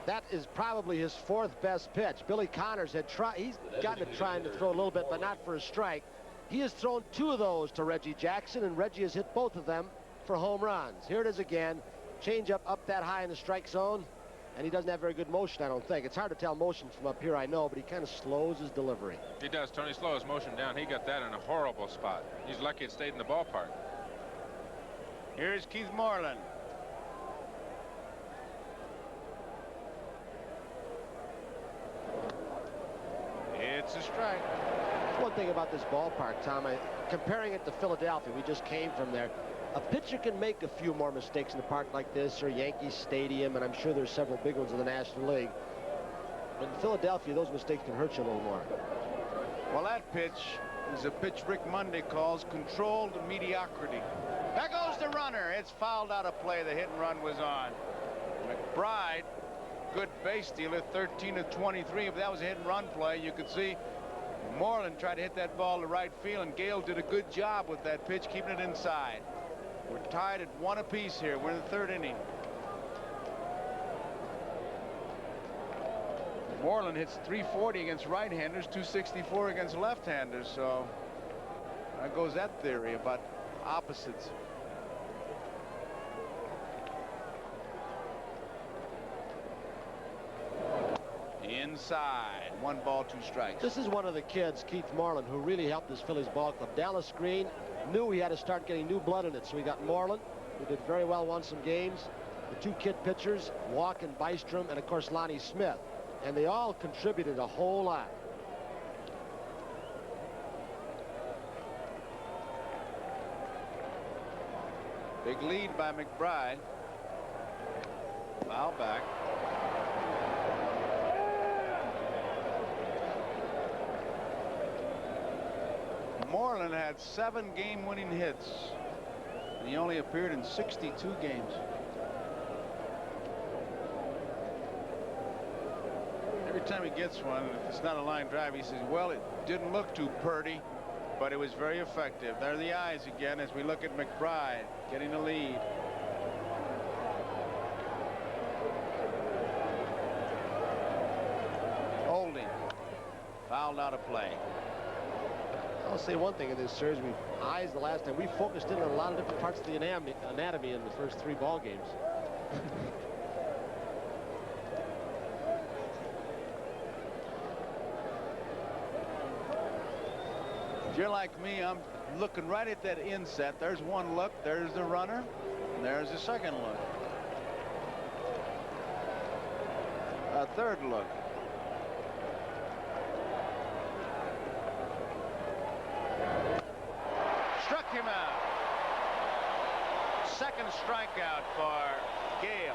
That is probably his 4th best pitch. Billy Connors he's gotten to trying to throw a little bit, but not for a strike. He has thrown 2 of those to Reggie Jackson, and Reggie has hit both of them for home runs. Here it is again. Change up that high in the strike zone. And he doesn't have very good motion, I don't think. It's hard to tell motion from up here, I know, but he kind of slows his delivery. He does, Tony. Slow his motion down. He got that in a horrible spot. He's lucky it stayed in the ballpark. Here's Keith Moreland. It's a strike. One thing about this ballpark, Tom, comparing it to Philadelphia, we just came from there. A pitcher can make a few more mistakes in a park like this or Yankee Stadium, and I'm sure there's several big ones in the National League. But in Philadelphia, those mistakes can hurt you a little more. Well, that pitch is a pitch Rick Monday calls controlled mediocrity. There goes the runner. It's fouled out of play. The hit and run was on. McBride, good base stealer, 13 of 23. If that was a hit and run play, you could see Moreland tried to hit that ball to right field, and Gale did a good job with that pitch, keeping it inside. We're tied at 1 apiece here. We're in the 3rd inning. Moreland hits .340 against right-handers, .264 against left-handers, so there goes that theory about opposites. Inside. 1 ball, 2 strikes. This is one of the kids, Keith Moreland, who really helped this Phillies ball club. Dallas Green, knew he had to start getting new blood in it. So he got Moreland, who did very well, won some games. The 2 kid pitchers, Walken, Bystrom, and of course Lonnie Smith. And they all contributed a whole lot. Big lead by McBride. Foul back. Moreland had 7 game-winning hits. And he only appeared in 62 games. Every time he gets one, if it's not a line drive, he says, well, it didn't look too purty, but it was very effective. There are the eyes again as we look at McBride getting the lead. Holding. Fouled out of play. I'll say one thing in this series. Eyes the last time. We focused in on a lot of different parts of the anatomy in the first 3 ball games. If you're like me, I'm looking right at that inset. There's one look, there's the runner, and there's the second look. A third look. Struck him out. Second strikeout for Gale.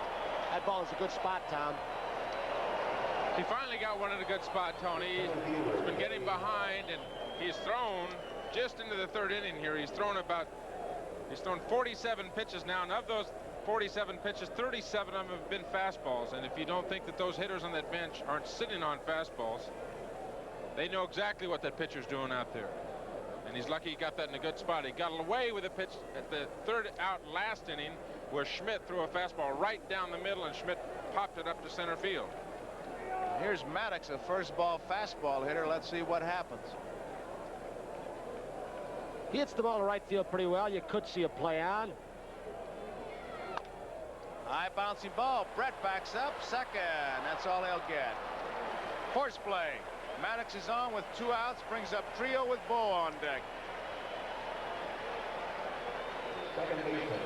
That ball is a good spot, Tom. He finally got one in a good spot, Tony. He's been getting behind, and he's thrown just into the 3rd inning here. He's thrown 47 pitches now, and of those 47 pitches, 37 of them have been fastballs. And if you don't think that those hitters on that bench aren't sitting on fastballs, they know exactly what that pitcher's doing out there. And he's lucky he got that in a good spot. He got away with a pitch at the 3rd out last inning where Schmidt threw a fastball right down the middle, and Schmidt popped it up to center field. Here's Maddox, a first ball fastball hitter. Let's see what happens. He hits the ball to right field pretty well. You could see a play on. High bouncing ball. Brett backs up. Second. That's all he'll get. Horse play. Maddox is on with 2 outs. Brings up trio with Bo on deck.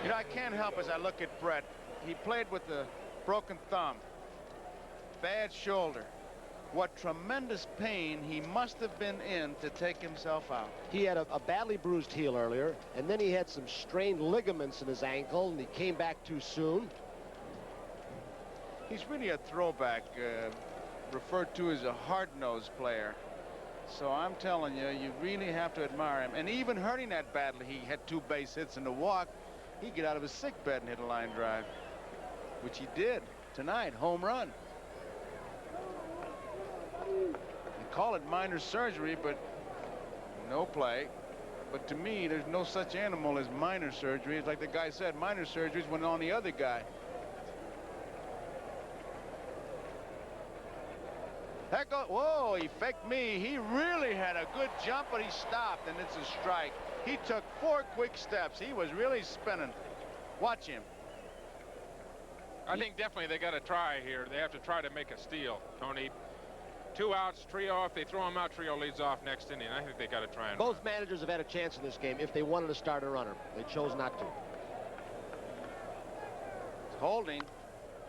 You know, I can't help as I look at Brett. He played with a broken thumb. Bad shoulder. What tremendous pain he must have been in to take himself out. He had a badly bruised heel earlier, and then he had some strained ligaments in his ankle, and he came back too soon. He's really a throwback, referred to as a hard-nosed player. So I'm telling you, you really have to admire him. And even hurting that badly, he had 2 base hits and a walk. He'd get out of his sick bed and hit a line drive, which he did tonight. Home run. They call it minor surgery, but no play. But to me, there's no such animal as minor surgery. It's like the guy said, minor surgery is when on the other guy. That go, whoa, he faked me. He really had a good jump, but he stopped, and it's a strike. He took 4 quick steps. He was really spinning. Watch him. I think definitely they got to try here. They have to try to make a steal, Tony. 2 outs, trio. If they throw him out, trio leads off next inning. I think they got to try and both managers have had a chance in this game if they wanted to start a runner. They chose not to. Holding.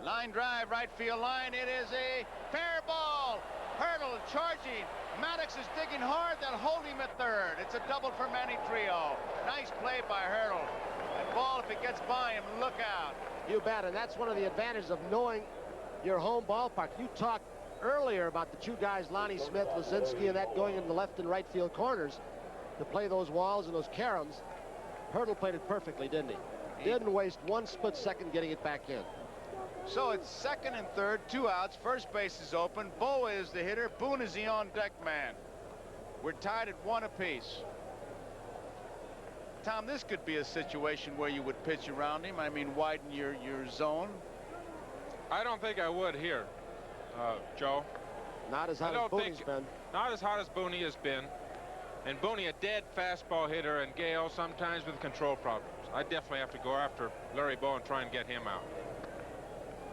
Line drive, right field line. It is a fair ball. Hurdle charging. Maddox is digging hard. They'll hold him at 3rd. It's a double for Manny Trio. Nice play by Hurdle. That ball, if it gets by him, look out. You bet, and that's one of the advantages of knowing your home ballpark. You talked earlier about the 2 guys, Lonnie Smith, Lazinski, and that going in the left and right field corners to play those walls and those caroms. Hurdle played it perfectly, didn't he? Didn't waste 1 split second getting it back in. So it's 2nd and 3rd, 2 outs. First base is open. Bo is the hitter. Boone is the on-deck man. We're tied at 1 apiece. Tom, this could be a situation where you would pitch around him. I mean, widen your zone. I don't think I would here, Joe. Not as hot as Boone's been. Not as hot as Booney has been. And Booney, a dead fastball hitter, and Gale sometimes with control problems. I definitely have to go after Larry Bow and try and get him out.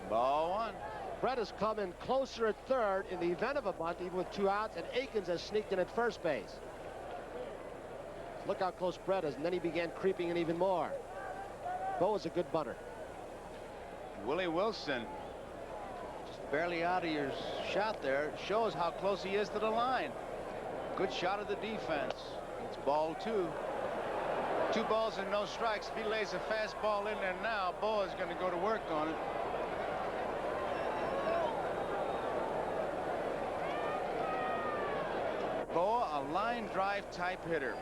Ball 1. Brett has come in closer at 3rd in the event of a bunt, even with 2 outs, and Akins has sneaked in at first base. Look how close Brett is, and then he began creeping in even more. Bo was a good bunter. Willie Wilson just barely out of your shot there. Shows how close he is to the line. Good shot of the defense. It's ball 2. 2 balls and no strikes. If he lays a fastball in there now, Bo is going to go to work on it. Bo, a line drive type hitter.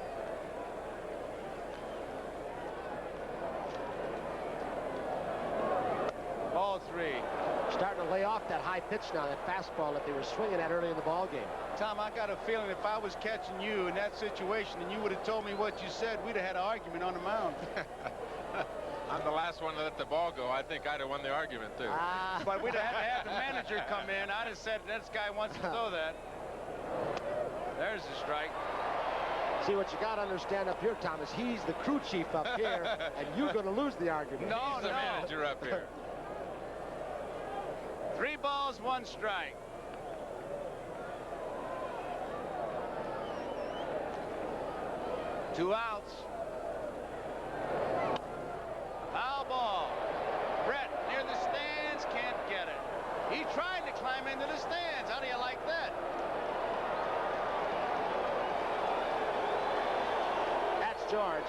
Ball 3. Starting to lay off that high pitch now, that fastball that they were swinging at early in the ball game. Tom, I got a feeling if I was catching you in that situation and you would have told me what you said, we'd have had an argument on the mound. I'm the last one to let the ball go. I think I'd have won the argument, too. But we'd have had to have the manager come in. I'd have said, this guy wants to throw that. There's the strike. See, what you got to understand up here, Thomas, he's the crew chief up here, and you're going to lose the argument. No, He's the manager up here. 3 balls, 1 strike. Two outs. Foul ball. Brett near the stands, can't get it. He tried to climb into the stands. How do you like that? That's George.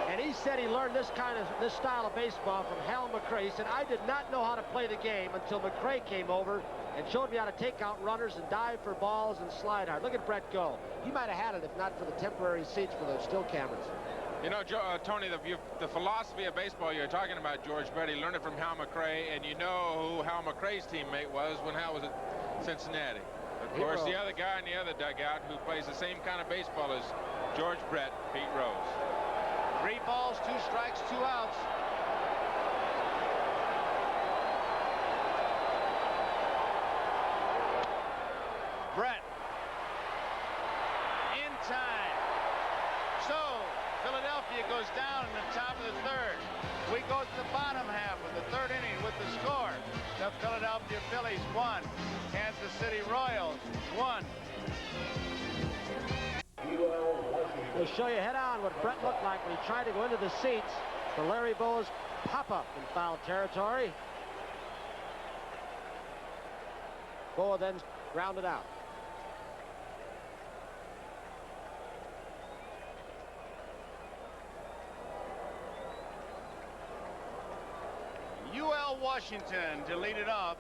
And he said he learned this style of baseball from Hal McRae. He said, I did not know how to play the game until McRae came over and showed me how to take out runners and dive for balls and slide hard. Look at Brett go. He might have had it if not for the temporary seats for those still cameras. You know, Tony, the philosophy of baseball you're talking about, George Brett, he learned it from Hal McRae, and you know who Hal McRae's teammate was when Hal was at Cincinnati. Of course, the other guy in the other dugout who plays the same kind of baseball as George Brett, Pete Rose. 3 balls, 2 strikes, 2 outs. Brett in time. So Philadelphia goes down in the top of the 3rd. We go to the bottom half of the 3rd inning with the score. The Philadelphia Phillies 1, Kansas City Royals 1. We'll show you head-on what Brett looked like when he tried to go into the seats for Larry Bo's pop-up in foul territory. Bo then grounded out. UL Washington to lead it off.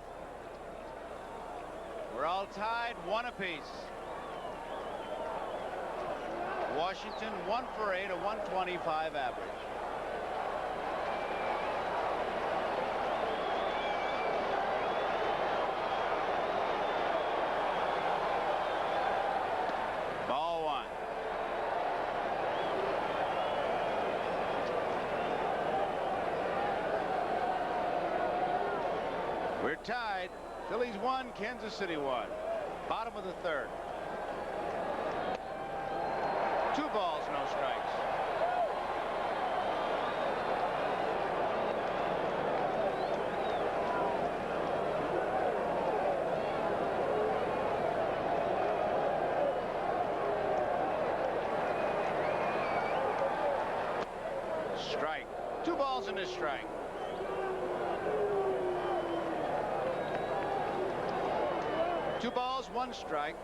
We're all tied, 1 apiece. Washington 1 for 8, a 125 average. Ball 1. We're tied. Phillies 1, Kansas City 1. Bottom of the 3rd. 2 balls, no strikes. Strike. 2 balls and a strike. Two balls, 1 strike.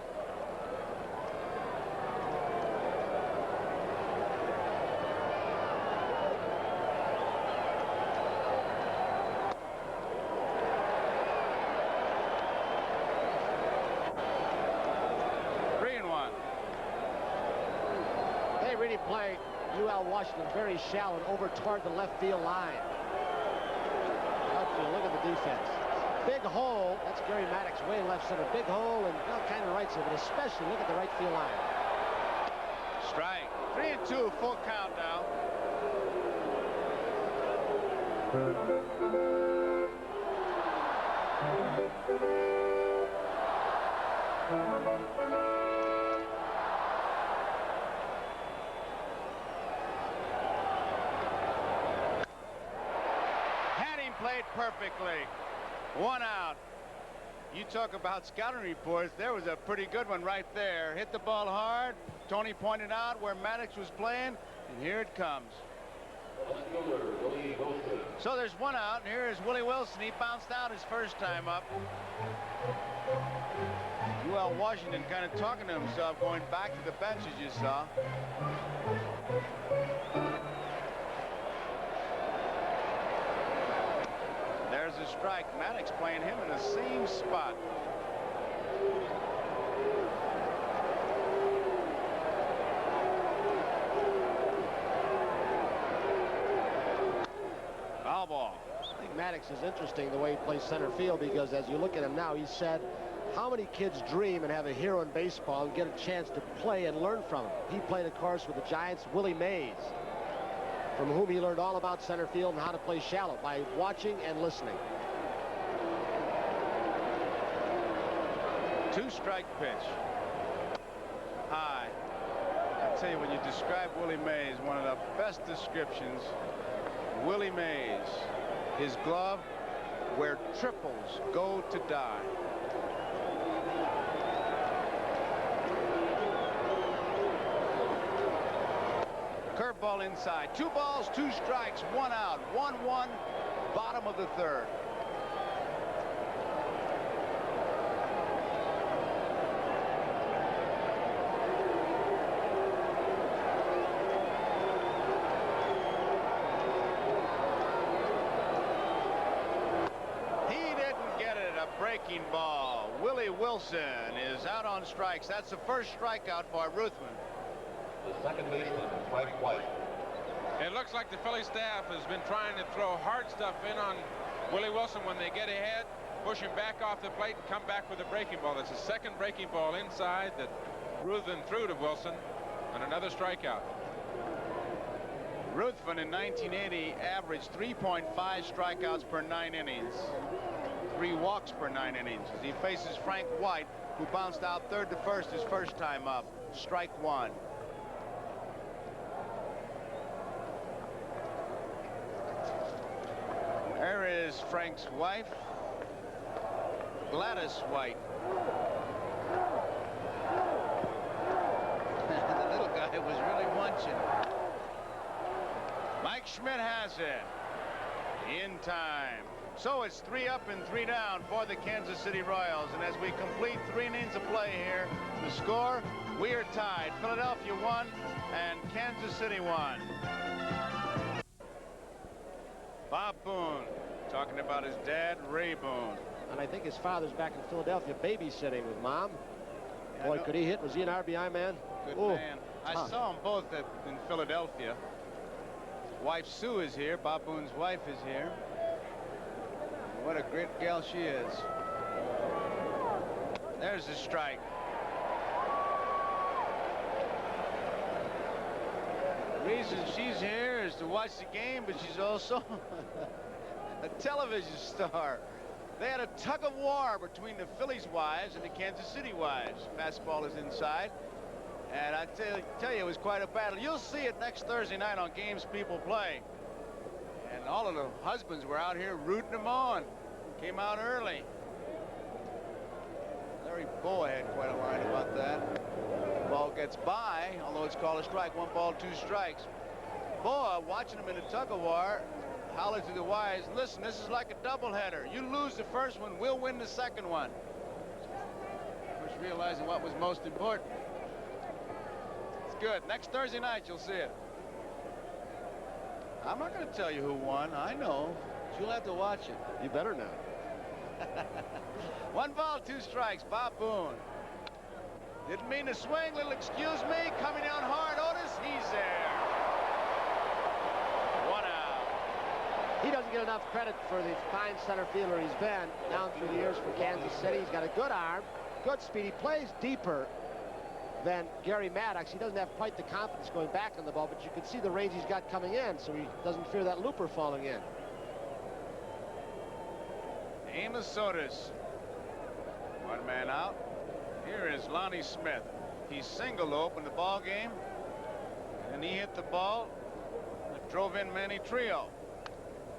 Really play UL Washington very shallow and over toward the left field line. Outfield, look at the defense. Big hole. That's Gary Maddox way left center. Big hole and all kind of right center, but especially look at the right field line. Strike. 3-2, full count now. Played perfectly. 1 out. You talk about scouting reports. There was a pretty good one right there. Hit the ball hard. Tony pointed out where Maddox was playing, and here it comes. So there's one out, and here is Willie Wilson. He bounced out his first time up. UL Washington kind of talking to himself, going back to the bench, as you saw. There's a strike. Maddox playing him in the same spot. Foul ball. I think Maddox is interesting the way he plays center field, because as you look at him now, he said, how many kids dream and have a hero in baseball and get a chance to play and learn from him? He played, of course, with the Giants' Willie Mays, from whom he learned all about center field and how to play shallow by watching and listening. Two-strike pitch. High. I tell you, when you describe Willie Mays, one of the best descriptions. Willie Mays, his glove where triples go to die. Curveball inside. 2 balls, 2 strikes, 1 out. 1-1, bottom of the third. Breaking ball. Willie Wilson is out on strikes. That's the first strikeout for Ruthven. The second baseman, Frank White. It looks like the Philly staff has been trying to throw hard stuff in on Willie Wilson when they get ahead, push him back off the plate, and come back with a breaking ball. That's the second breaking ball inside that Ruthven threw to Wilson, and another strikeout. Ruthven in 1980 averaged 3.5 strikeouts per 9 innings. 3 walks per 9 innings as he faces Frank White, who bounced out third to first his first time up. Strike 1. There is Frank's wife, Gladys White. The little guy was really munching. Mike Schmidt has it in time. So it's 3 up and 3 down for the Kansas City Royals. And as we complete 3 innings of play here, the score, we are tied. Philadelphia 1 and Kansas City 1. Bob Boone talking about his dad, Ray Boone. And I think his father's back in Philadelphia babysitting with Mom. Yeah, boy, could he hit. Was he an RBI man? Good Ooh, man. I saw them both in Philadelphia. Wife Sue is here. Bob Boone's wife is here. What a great gal she is. There's the strike. The reason she's here is to watch the game, but she's also a television star. They had a tug of war between the Phillies wives and the Kansas City wives. Fastball is inside. And I tell you, it was quite a battle. You'll see it next Thursday night on Games People Play. And all of the husbands were out here rooting them on. Came out early. Larry Boa had quite a line about that. Ball gets by, although it's called a strike. 1 ball, 2 strikes. Boa, watching him in a tug-of-war, hollered to the wives, listen, this is like a doubleheader. You lose the first one, we'll win the second one. Of course, realizing what was most important. It's good. Next Thursday night, you'll see it. I'm not going to tell you who won. I know. But you'll have to watch it. You better know. 1 ball, 2 strikes. Bob Boone. Didn't mean to swing. Little excuse me. Coming down hard. Otis, he's there. 1 out. He doesn't get enough credit for the fine center fielder he's been down through the years for Kansas City. He's got a good arm, good speed. He plays deeper than Gary Maddox. He doesn't have quite the confidence going back on the ball, but you can see the range he's got coming in, so he doesn't fear that looper falling in. Amos Otis. 1 man out. Here is Lonnie Smith. He singled to open the ball game, and he hit the ball that drove in Manny Trio.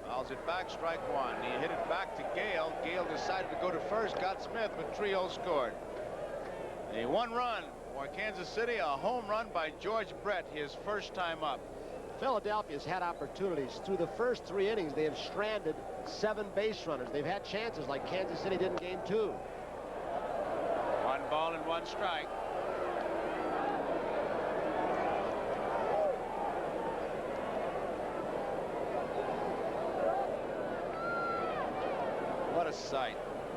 Fouls it back, strike 1. He hit it back to Gale. Gale to second. decided to go to first, got Smith, but Trio scored. A 1-run for Kansas City, a home run by George Brett, his first time up. Philadelphia's had opportunities. Through the first 3 innings, they have stranded 7 base runners. They've had chances like Kansas City did in game 2. 1 ball and 1 strike. What a sight.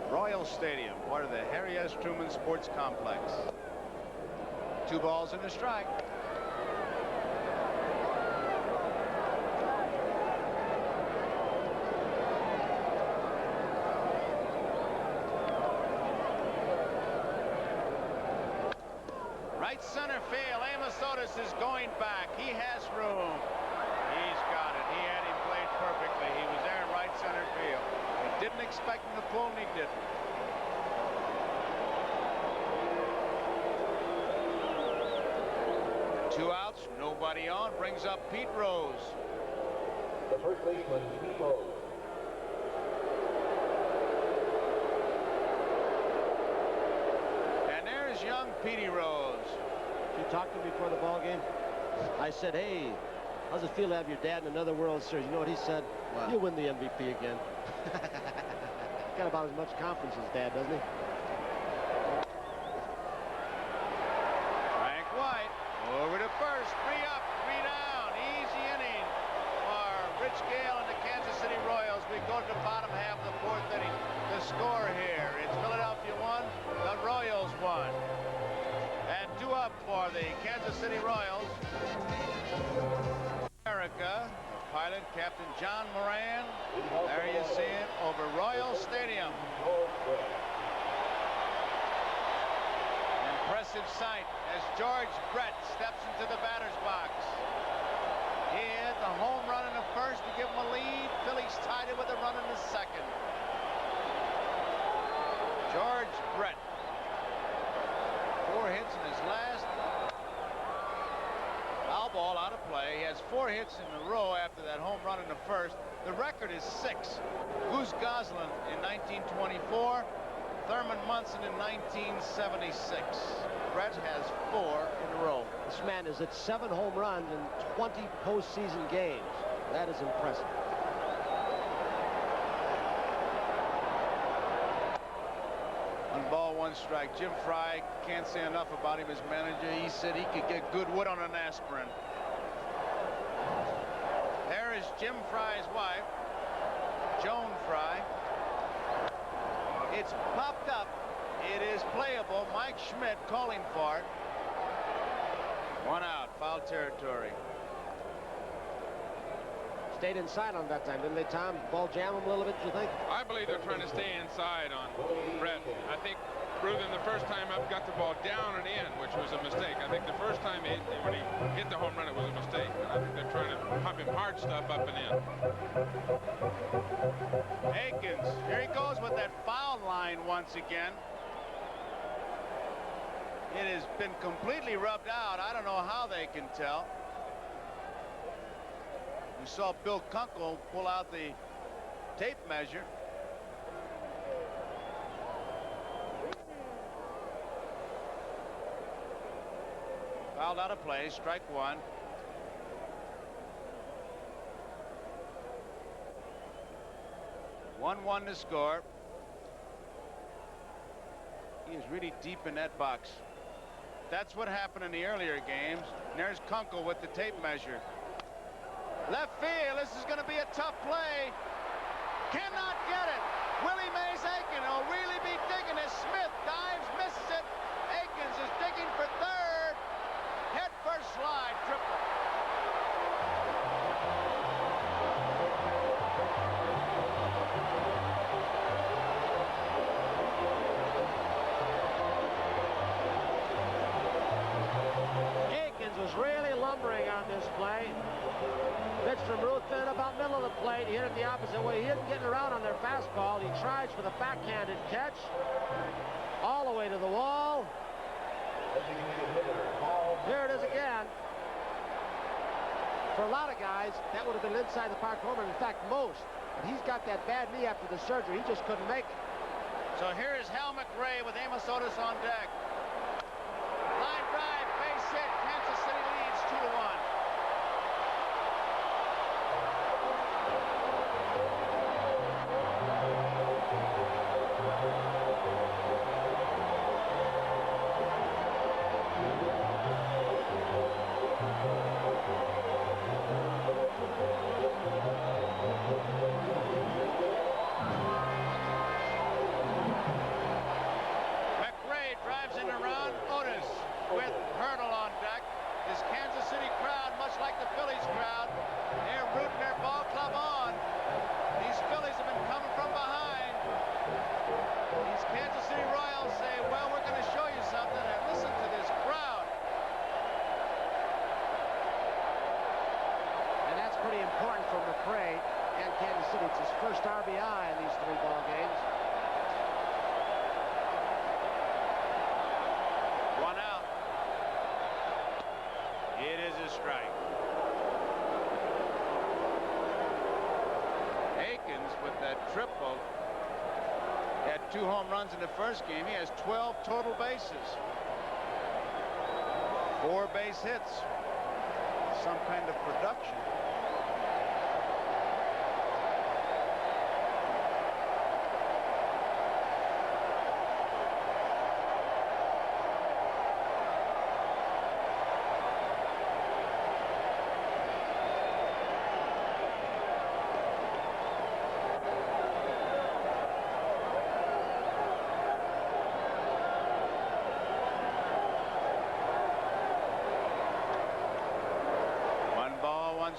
Royal Stadium, part of the Harry S. Truman Sports Complex. 2 balls and a strike. Right center field. Amos Otis is going back. He has room. He's got it. He had him played perfectly. He was there in right center field. He didn't expect him to pull, and he didn't. Two outs, nobody on. Brings up Pete Rose. The first baseman, Pete Rose. And there's young Petey Rose. You talked to him before the ball game. I said, hey, how's it feel to have your dad in another World Series? You know what he said? Wow. You'll win the MVP again. Got about as much confidence as Dad, doesn't he? Frank White over to first. 3 up, 3 down. Easy inning for Rich Gale and the Kansas City Royals. We go to the bottom half of the 4th inning. The score here, it's Philadelphia 1, the Royals 1. And 2 up for the Kansas City Royals. America, pilot Captain John Moran. There you see it over Royal Stadium. Impressive sight as George Brett steps into the batter's box. He hit the home run in the first to give him a lead. Phillies tied it with a run in the second. George Brett. 4 hits in his last. Foul ball out of play. He has 4 hits in a row after that home run in the first. The record is 6. Goose Goslin in 1924. Thurman Munson in 1976. Brett has 4 in a row. This man is at 7 home runs in 20 postseason games. That is impressive. One ball, 1 strike. Jim Fry, can't say enough about him as manager. He said he could get good wood on an aspirin. There is Jim Fry's wife, Joan Fry. It's popped up. It is playable. Mike Schmidt calling for it. 1 out, foul territory. Stayed inside on that time, didn't they, Tom? Ball jam him a little bit, do you think? I believe they're trying to stay inside on Brett. I think Ruthen the first time up got the ball down and in, which was a mistake. I think the first time when he hit the home run, it was a mistake. And I think they're trying to pump him hard stuff up and in. Aikens, here he goes with that foul line once again. It has been completely rubbed out. I don't know how they can tell. We saw Bill Kunkel pull out the tape measure. Fouled out of play, strike 1. One to score. He is really deep in that box. That's what happened in the earlier games. And there's Kunkel with the tape measure. Left field, this is going to be a tough play. Cannot get it. Willie Mays Aikens will really be digging as Smith dives, misses it. Aikens is digging for third. Head first slide, triple. Aikens was really lumbering on this play. Pitch from Ruthven about middle of the plate. He hit it the opposite way. He isn't getting around on their fastball. He tries for the backhanded catch. All the way to the wall. Here it is again. For a lot of guys, that would have been inside the park home run. In fact, most. But he's got that bad knee after the surgery. He just couldn't make it. So here is Hal McRae with Amos Otis on deck. Line drive, base hit. Kansas City leads 2-1. Like the Phillies crowd, they're rooting their ball club on. These Phillies have been coming from behind. These Kansas City Royals say, well, we're going to show you something, and listen to this crowd. And that's pretty important for McRae and Kansas City. It's his first RBI in these 3 ball games. 1 out. It is a strike. With that triple, he had 2 home runs in the first game. He has 12 total bases, 4 base hits, some kind of production.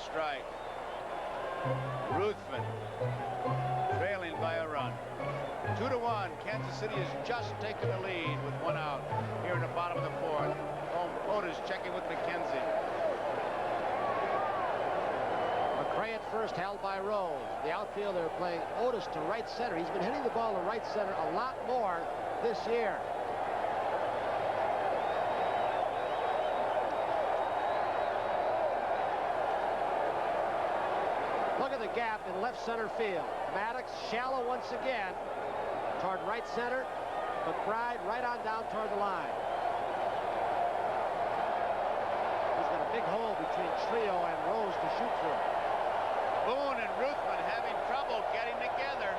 Strike. Ruthven trailing by a run. 2-1. Kansas City has just taken the lead with 1 out here in the bottom of the 4th. Otis checking with McKenzie. McRae at first, held by Rose. The outfield, they're playing Otis to right center. He's been hitting the ball to right center a lot more this year. Look at the gap in left center field. Maddox shallow once again toward right center. McBride right on down toward the line. He's got a big hole between Trio and Rose to shoot through. Boone and Ruthven having trouble getting together.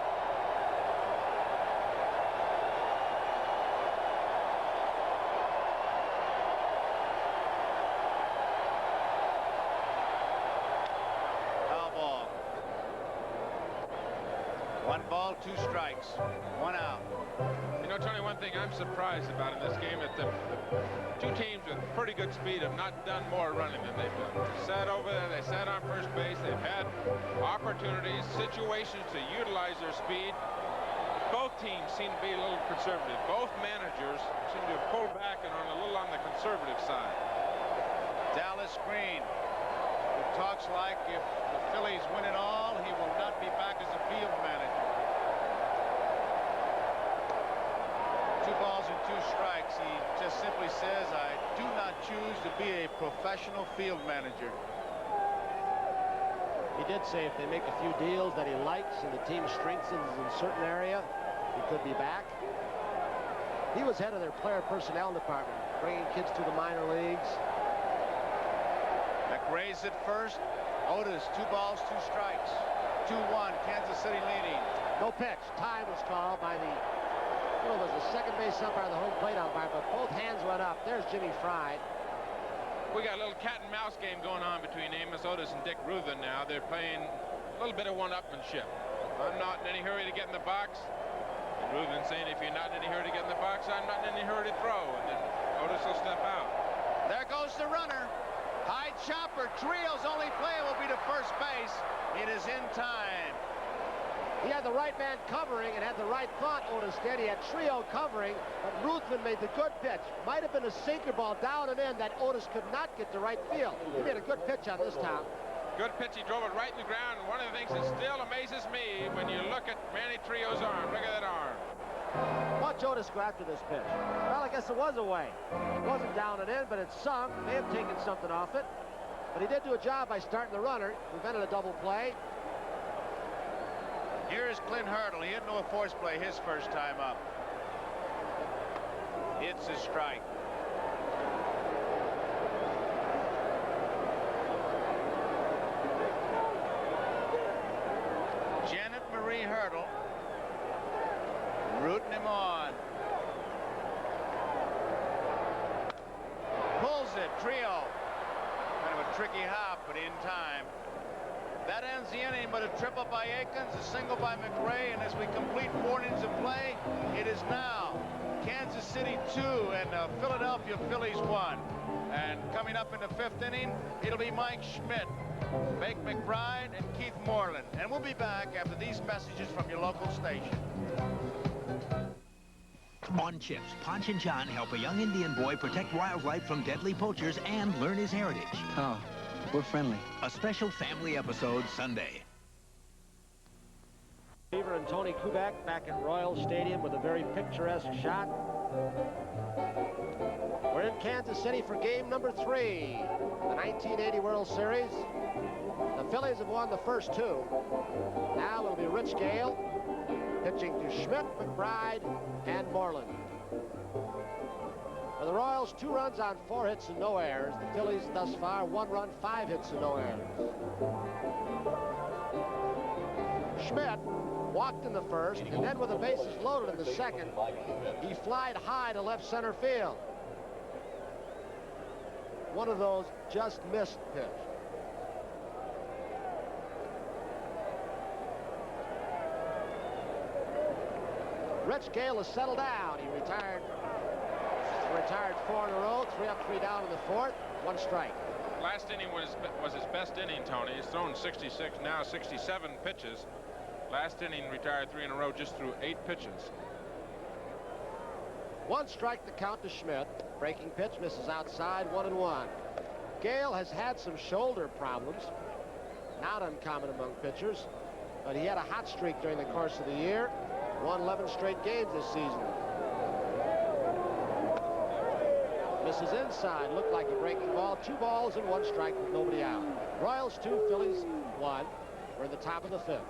One ball, 2 strikes, 1 out. You know, Tony, one thing I'm surprised about in this game is the 2 teams with pretty good speed have not done more running than they've done. They sat over there, they sat on first base, they've had opportunities, situations to utilize their speed. Both teams seem to be a little conservative. Both managers seem to have pulled back and are a little on the conservative side. Dallas Green, who talks like if the Phillies win it all, he will not be back as a field manager. 2 balls and 2 strikes. He just simply says, I do not choose to be a professional field manager. He did say if they make a few deals that he likes and the team strengthens in a certain area, he could be back. He was head of their player personnel department, bringing kids to the minor leagues. McRae's at first. Otis, 2 balls, 2 strikes. 2-1, Kansas City leading. No pitch. Time was called by the, well, there's a second base umpire, the home plate umpire, but both hands went up. There's Jimmy Fried. We got a little cat and mouse game going on between Amos Otis and Dick Ruthven now. They're playing a little bit of one-upmanship. I'm not in any hurry to get in the box. And Ruthven saying, if you're not in any hurry to get in the box, I'm not in any hurry to throw. And then Otis will step out. There goes the runner. High chopper. Trio's only play will be to first base. It is in time. He had the right man covering and had the right thought, Otis did. He had Trio covering, but Ruthven made the good pitch. Might have been a sinker ball down and in that Otis could not get to right field. He made a good pitch on this time. Good pitch. He drove it right in the ground. And one of the things that still amazes me when you look at Manny Trio's arm. Look at that arm. Watch Otis go after this pitch. Well, I guess it was away. It wasn't down and in, but it sunk. May have taken something off it. But he did do a job by starting the runner. Prevented a double play. Here's Clint Hurdle. He didn't know a force play his first time up. It's a strike. Janet Marie Hurdle rooting him on. Pulls it, trio. Kind of a tricky hop, but in time. That ends the inning, but a triple by Aikens, a single by McRae, and as we complete 4 innings of play, it is now Kansas City 2 and Philadelphia Phillies 1. And coming up in the 5th inning, it'll be Mike Schmidt, Bake McBride, and Keith Moreland. And we'll be back after these messages from your local station. On Chips, Ponch and John help a young Indian boy protect wildlife from deadly poachers and learn his heritage. Oh, we're friendly. A special family episode Sunday. Beaver and Tony Kubek back in Royal Stadium with a very picturesque shot. We're in Kansas City for game number 3, the 1980 World Series. The Phillies have won the first 2. Now it'll be Rich Gale pitching to Schmidt, McBride, and Moreland. For the Royals, 2 runs on 4 hits and no errors. The Phillies thus far, 1 run, 5 hits and no errors. Schmidt walked in the first, and then with the bases loaded in the second, he flied high to left center field. One of those just missed pitch. Rich Gale has settled down. He retired 4 in a row, 3 up, 3 down in the 4th, 1 strike. Last inning was his best inning, Tony. He's thrown 66, now 67 pitches. Last inning retired 3 in a row, just threw 8 pitches. 1 strike to count to Schmidt. Breaking pitch misses outside, 1-1. Gale has had some shoulder problems, not uncommon among pitchers, but he had a hot streak during the course of the year. Won 11 straight games this season. Misses inside, looked like a breaking ball. 2 balls and 1 strike with nobody out. Royals 2, Phillies 1. We're in the top of the 5th.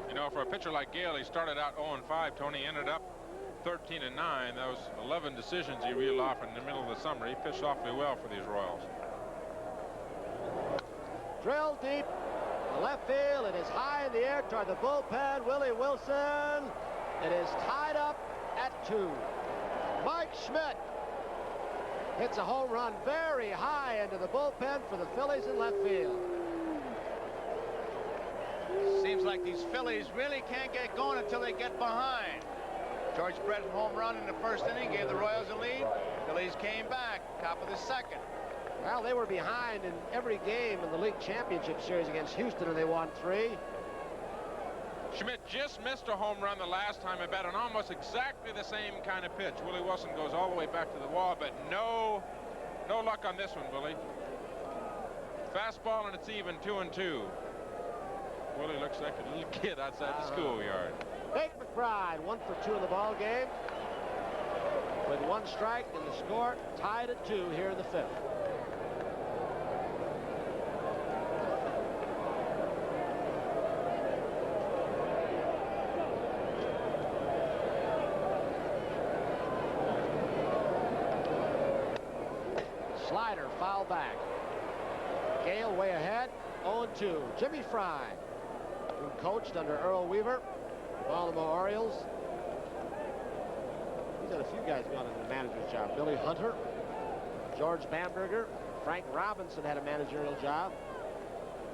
You know, for a pitcher like Gale, he started out 0-5. Tony ended up 13-9. Those 11 decisions he reeled off in the middle of the summer. He pitched awfully well for these Royals. Drilled deep to left field. It is high in the air toward the bullpen. Willie Wilson. It is tied up at 2. Mike Schmidt hits a home run very high into the bullpen for the Phillies in left field. Seems like these Phillies really can't get going until they get behind. George Brett's home run in the 1st inning gave the Royals a lead. Phillies came back, top of the 2nd. Well, they were behind in every game in the league championship series against Houston, and they won 3. Schmidt just missed a home run the last time at bat on almost exactly the same kind of pitch. Willie Wilson goes all the way back to the wall, but no luck on this one, Willie. Fastball, and it's even 2-2. Willie looks like a little kid outside the schoolyard. Bake McBride, 1 for 2 in the ball game. With 1 strike and the score tied at 2 here in the 5th. Slider foul back. Gale way ahead, 0-2. Jimmy Fry, who coached under Earl Weaver, Baltimore Orioles. He's had a few guys gone into the manager's job. Billy Hunter, George Bamberger, Frank Robinson had a managerial job.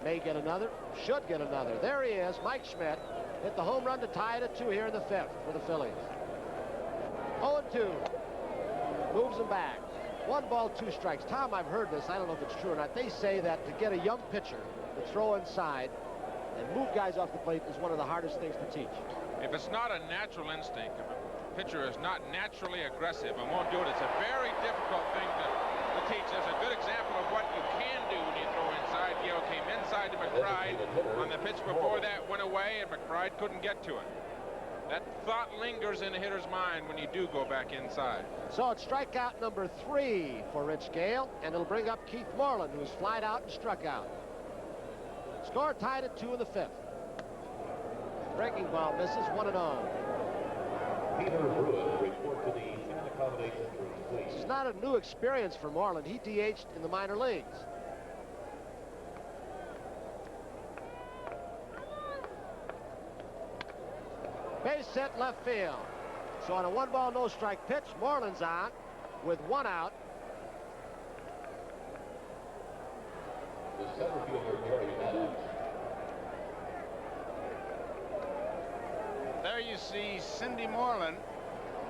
May get another, should get another. There he is, Mike Schmidt. Hit the home run to tie it at 2 here in the 5th for the Phillies. 0-2. Moves him back. 1 ball, 2 strikes. Tom, I've heard this. I don't know if it's true or not. They say that to get a young pitcher to throw inside and move guys off the plate is one of the hardest things to teach. If it's not a natural instinct, if a pitcher is not naturally aggressive and won't do it, it's a very difficult thing to teach. There's a good example of what you can do when you throw inside. Gale came inside to McBride. On the pitch before that went away, and McBride couldn't get to it. That thought lingers in a hitter's mind when you do go back inside. So it's strikeout number 3 for Rich Gale, and it'll bring up Keith Moreland, who's flied out and struck out. Score tied at 2 in the 5th. Breaking ball misses, 1-0. Peter Bruin, report to the fan accommodations room, please. It's not a new experience for Moreland. He DH'd in the minor leagues. Base hit left field. So on a 1-ball, no-strike pitch, Moreland's on with 1 out. The center fielder, Gary Maddox. There you see Cindy Moreland.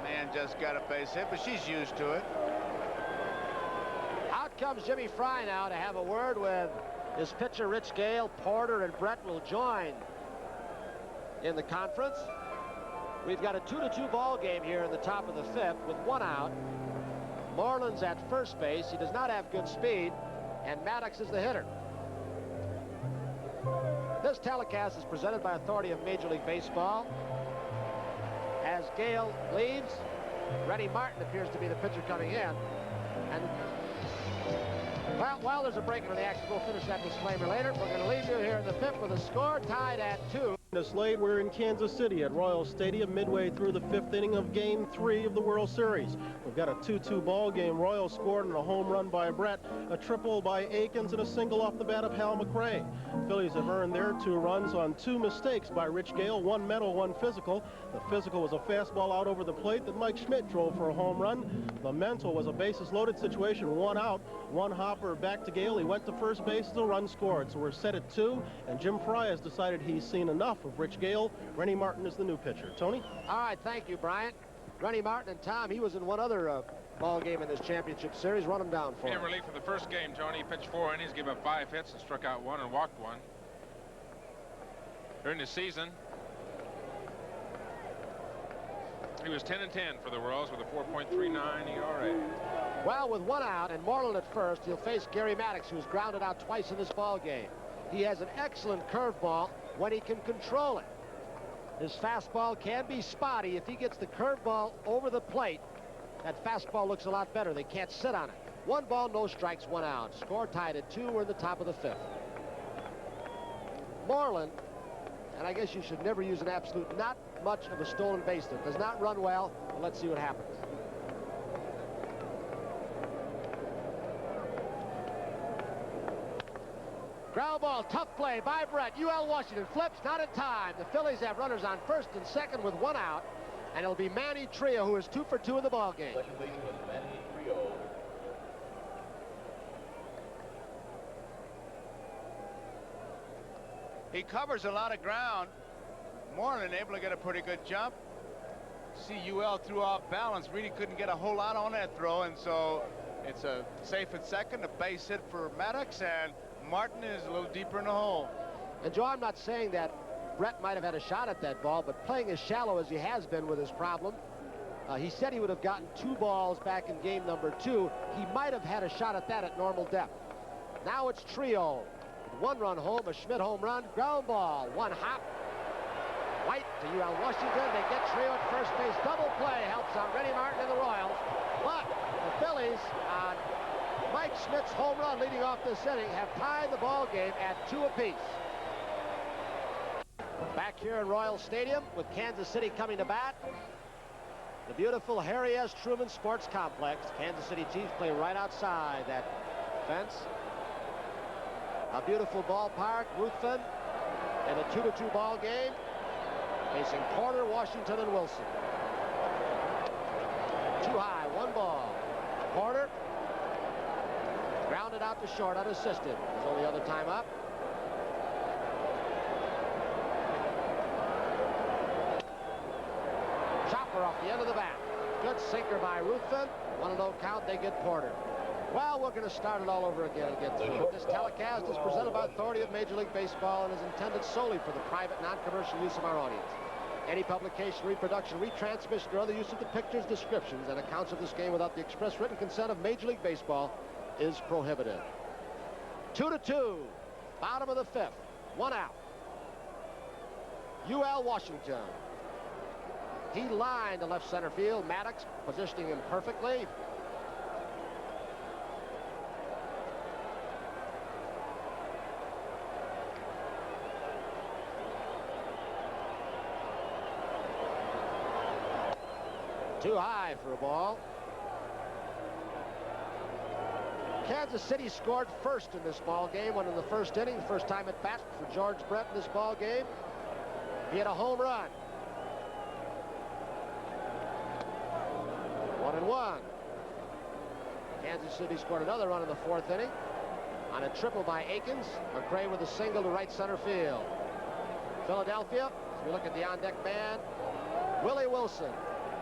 Man just got a base hit, but she's used to it. Out comes Jimmy Fry now to have a word with his pitcher, Rich Gale. Porter and Brett will join in the conference. We've got a 2-2 ball game here in the top of the 5th with 1 out. Moreland's at first base. He does not have good speed, and Maddox is the hitter. This telecast is presented by authority of Major League Baseball. As Gale leaves, Rennie Martin appears to be the pitcher coming in. And while there's a break in the action, we'll finish that disclaimer later. We're going to leave you here in the 5th with a score tied at 2. This late, we're in Kansas City at Royal Stadium, midway through the 5th inning of Game 3 of the World Series. We've got a 2-2 ball game. Royal scored on a home run by Brett, a triple by Akins, and a single off the bat of Hal McRae. Phillies have earned their 2 runs on 2 mistakes by Rich Gale, 1 mental, 1 physical. The physical was a fastball out over the plate that Mike Schmidt drove for a home run. The mental was a bases-loaded situation, 1 out, 1 hopper back to Gale. He went to first base, the run scored. So we're set at 2, and Jim Fry has decided he's seen enough of Rich Gale. Rennie Martin is the new pitcher. Tony? All right, thank you, Bryant. Rennie Martin and Tom, he was in one other ball game in this championship series. Run him down for In him. relief for the first game, Tony, he pitched 4 innings, gave up 5 hits, and struck out 1 and walked 1. During the season, he was 10-10 for the Royals with a 4.39 ERA. Well, with 1 out and Moreland at first, he'll face Gary Maddox, who's grounded out twice in this ball game. He has an excellent curveball when he can control it. His fastball can be spotty. If he gets the curveball over the plate, that fastball looks a lot better. They can't sit on it. 1 ball, no strikes, 1 out. Score tied at 2. We're in the top of the 5th. Moreland, and I guess you should never use an absolute, not much of a stolen base there. Does not run well, but let's see what happens. Ground ball, tough play by Brett. UL Washington flips, not in time. The Phillies have runners on first and second with 1 out, and it'll be Manny Trio, who is 2 for 2 in the ball game. Second baseman, Manny Trio. He covers a lot of ground. Moreland able to get a pretty good jump. See, UL threw off balance. Really couldn't get a whole lot on that throw, and so it's a safe at second, a base hit for Maddox, and Martin is a little deeper in the hole. And Joe, I'm not saying that Brett might have had a shot at that ball, but playing as shallow as he has been with his problem, he said he would have gotten 2 balls back in game number 2. He might have had a shot at that at normal depth. Now it's Trio. 1 run home, a Schmidt home run, ground ball, 1 hop. White to UL Washington. They get Trio at first base. Double play helps on Rennie Martin and the Royals. But the Phillies, on Mike Schmidt's home run leading off this inning, have tied the ball game at 2 apiece. Back here in Royal Stadium with Kansas City coming to bat. The beautiful Harry S. Truman Sports Complex. Kansas City Chiefs play right outside that fence. A beautiful ballpark, Ruthven, in a 2-2 ball game, facing Porter, Washington, and Wilson. Too high, 1 ball. Porter grounded out to short, unassisted. His only other time up. Chopper off the end of the bat. Good sinker by Ruthven. 1-0 count, they get Porter. Well, we're going to start it all over again and get through it. This telecast is presented by authority of Major League Baseball and is intended solely for the private, non-commercial use of our audience. Any publication, reproduction, retransmission, or other use of the pictures, descriptions, and accounts of this game without the express written consent of Major League Baseball is prohibited. 2-2, bottom of the 5th, 1 out. UL Washington. He lined the left center field. Maddox positioning him perfectly. Too high for a ball. Kansas City scored first in this ball game, when in the first inning, first time at bat for George Brett in this ball game. He had a home run. 1-1. Kansas City scored another run in the fourth inning on a triple by Akins. McRae with a single to right center field. Philadelphia, as we look at the on-deck man, Willie Wilson.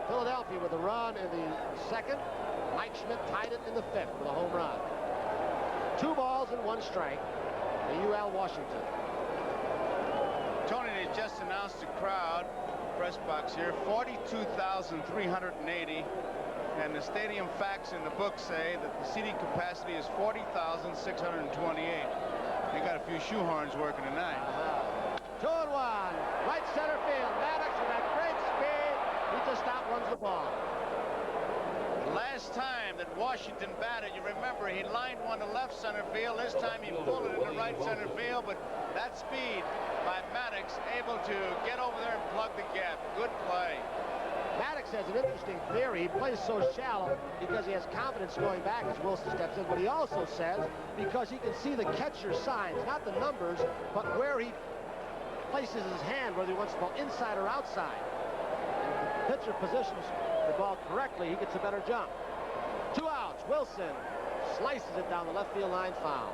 Philadelphia with a run in the second. Mike Schmidt tied it in the fifth with a home run. 2 balls and 1 strike to UL Washington. Tony, they just announced the crowd, press box here, 42,380. And the stadium facts in the book say that the seating capacity is 40,628. They got a few shoehorns working tonight. 2-1. Right center field. Maddox with that great speed. He just outruns the ball. The last time that Washington batted, you remember, he lined one to left center field. This time he pulled it into right center field, but that speed by Maddox able to get over there and plug the gap. Good play. Maddox has an interesting theory. He plays so shallow because he has confidence going back as Wilson steps in, but he also says because he can see the catcher's signs, not the numbers, but where he places his hand, whether he wants the ball inside or outside. And if the pitcher positions the ball correctly, he gets a better jump. 2 outs. Wilson slices it down the left field line, foul.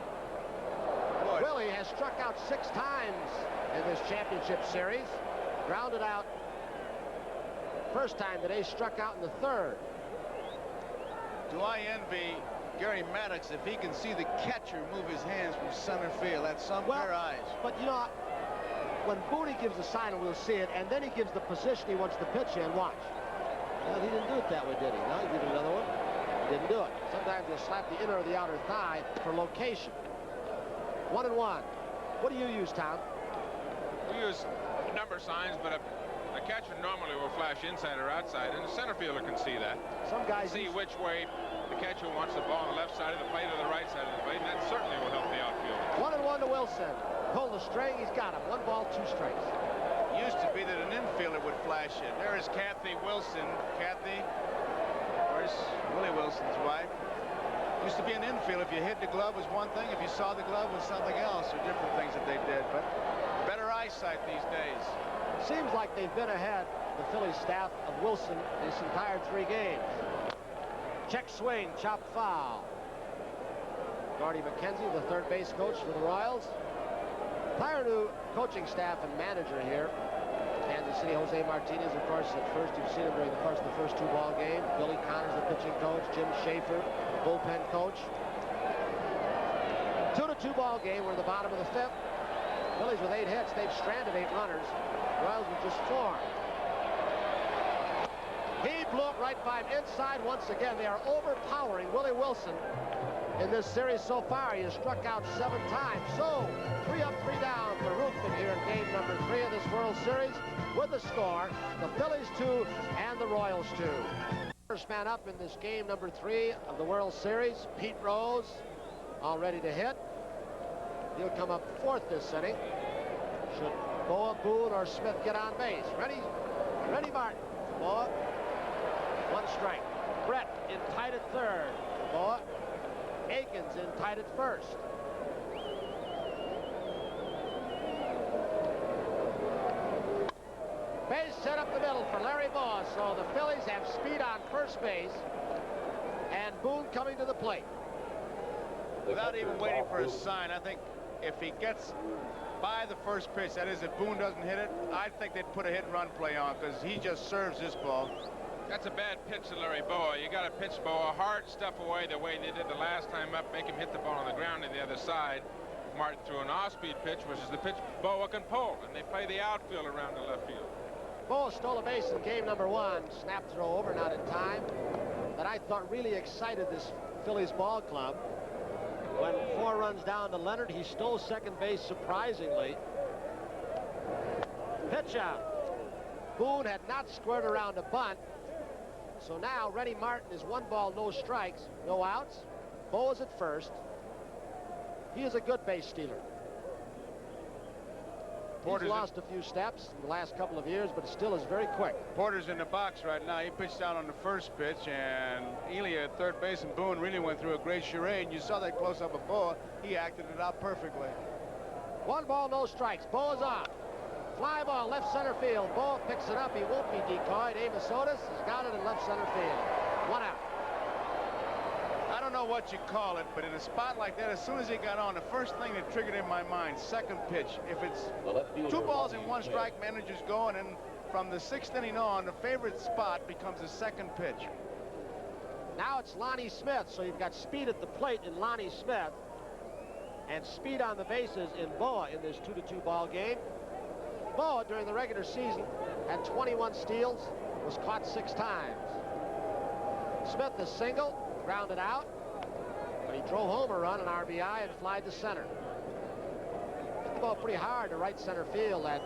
Willie has struck out 6 times in this championship series. Grounded out first time today, struck out in the third. Do I envy Gary Maddox if he can see the catcher move his hands from center field? That's some pair of eyes. But you know, when Booney gives the sign, we'll see it, and then he gives the position he wants to pitch in. Watch. Well, he didn't do it that way, did he? No, he did another one. He didn't do it. Sometimes he'll slap the inner or the outer thigh for location. 1-1. What do you use, Tom? We use number signs, but a catcher normally will flash inside or outside, and the center fielder can see that. Some guys see which way the catcher wants the ball, on the left side of the plate or the right side of the plate, and that certainly will help the outfield. 1-1 to Wilson. Pull the string, he's got him. 1 ball, 2 strikes. Used to be that an infielder would flash it. There is Kathy Wilson. Kathy, of course, Willie Wilson's wife. Used to be an infield. If you hit the glove was one thing. If you saw the glove was something else, or different things that they did. But better eyesight these days. Seems like they've been ahead, the Phillies staff, of Wilson this entire 3 games. Check swing, chop foul. Gordy McKenzie, the third base coach for the Royals. Entire new coaching staff and manager here. Kansas City, Jose Martinez, of course, at first. You've seen him during the course of the first 2 ball games. Billy Connors, the pitching coach. Jim Schaefer, the bullpen coach. 2-2 ball game. We're in the bottom of the 5th. Phillies with 8 hits. They've stranded 8 runners. Royals with just 4. He blew it right by him inside once again. They are overpowering Willie Wilson in this series so far. He has struck out 7 times. So 3 up, 3 down for Ruthven here in game number 3 of this World Series with the score, the Phillies 2 and the Royals 2. First man up in this game number 3 of the World Series, Pete Rose, all ready to hit. He'll come up 4th this inning. Should Boa, Boone, or Smith get on base? Ready, Martin. Boa, 1 strike. Brett in tight at 3rd. Boa. Akins in tight at 1st. Base set up the middle for Larry Boa. So the Phillies have speed on first base, and Boone coming to the plate. Without even waiting for a sign, I think if he gets by the first pitch, that is, if Boone doesn't hit it, I think they'd put a hit and run play on, because he just serves this ball. That's a bad pitch to Larry Boa. You got to pitch Boa hard stuff away the way they did the last time up, make him hit the ball on the ground on the other side. Martin threw an off-speed pitch, which is the pitch Boa can pull, and they play the outfield around the left field. Boa stole a base in game number 1. Snap throw over, not in time. That I thought really excited this Phillies ball club. When 4 runs down to Leonard, he stole second base surprisingly. Pitch out. Boone had not squared around a bunt. So now Reddy Martin is 1 ball, no strikes, no outs. Boa's at first. He is a good base stealer. He's lost a few steps in the last couple of years, but still is very quick. Porter's in the box right now. He pitched out on the first pitch, and Ely at third base, and Boone really went through a great charade. And you saw that close up of Boa. He acted it out perfectly. 1 ball, no strikes. Boa's off. Fly ball, left center field. Boa picks it up. He won't be decoyed. Amos Otis has got it in left center field. 1 out. I don't know what you call it, but in a spot like that, as soon as he got on, the first thing that triggered in my mind, second pitch. If it's 2 balls and 1 strike, managers go, and then from the 6th inning on, the favorite spot becomes the second pitch. Now it's Lonnie Smith, so you've got speed at the plate in Lonnie Smith and speed on the bases in Boa in this 2-2 ball game. Boa, during the regular season, had 21 steals, was caught 6 times. Smith is single, grounded out, but he drove home a run, an RBI, and flied to center. Hit the ball pretty hard to right center field that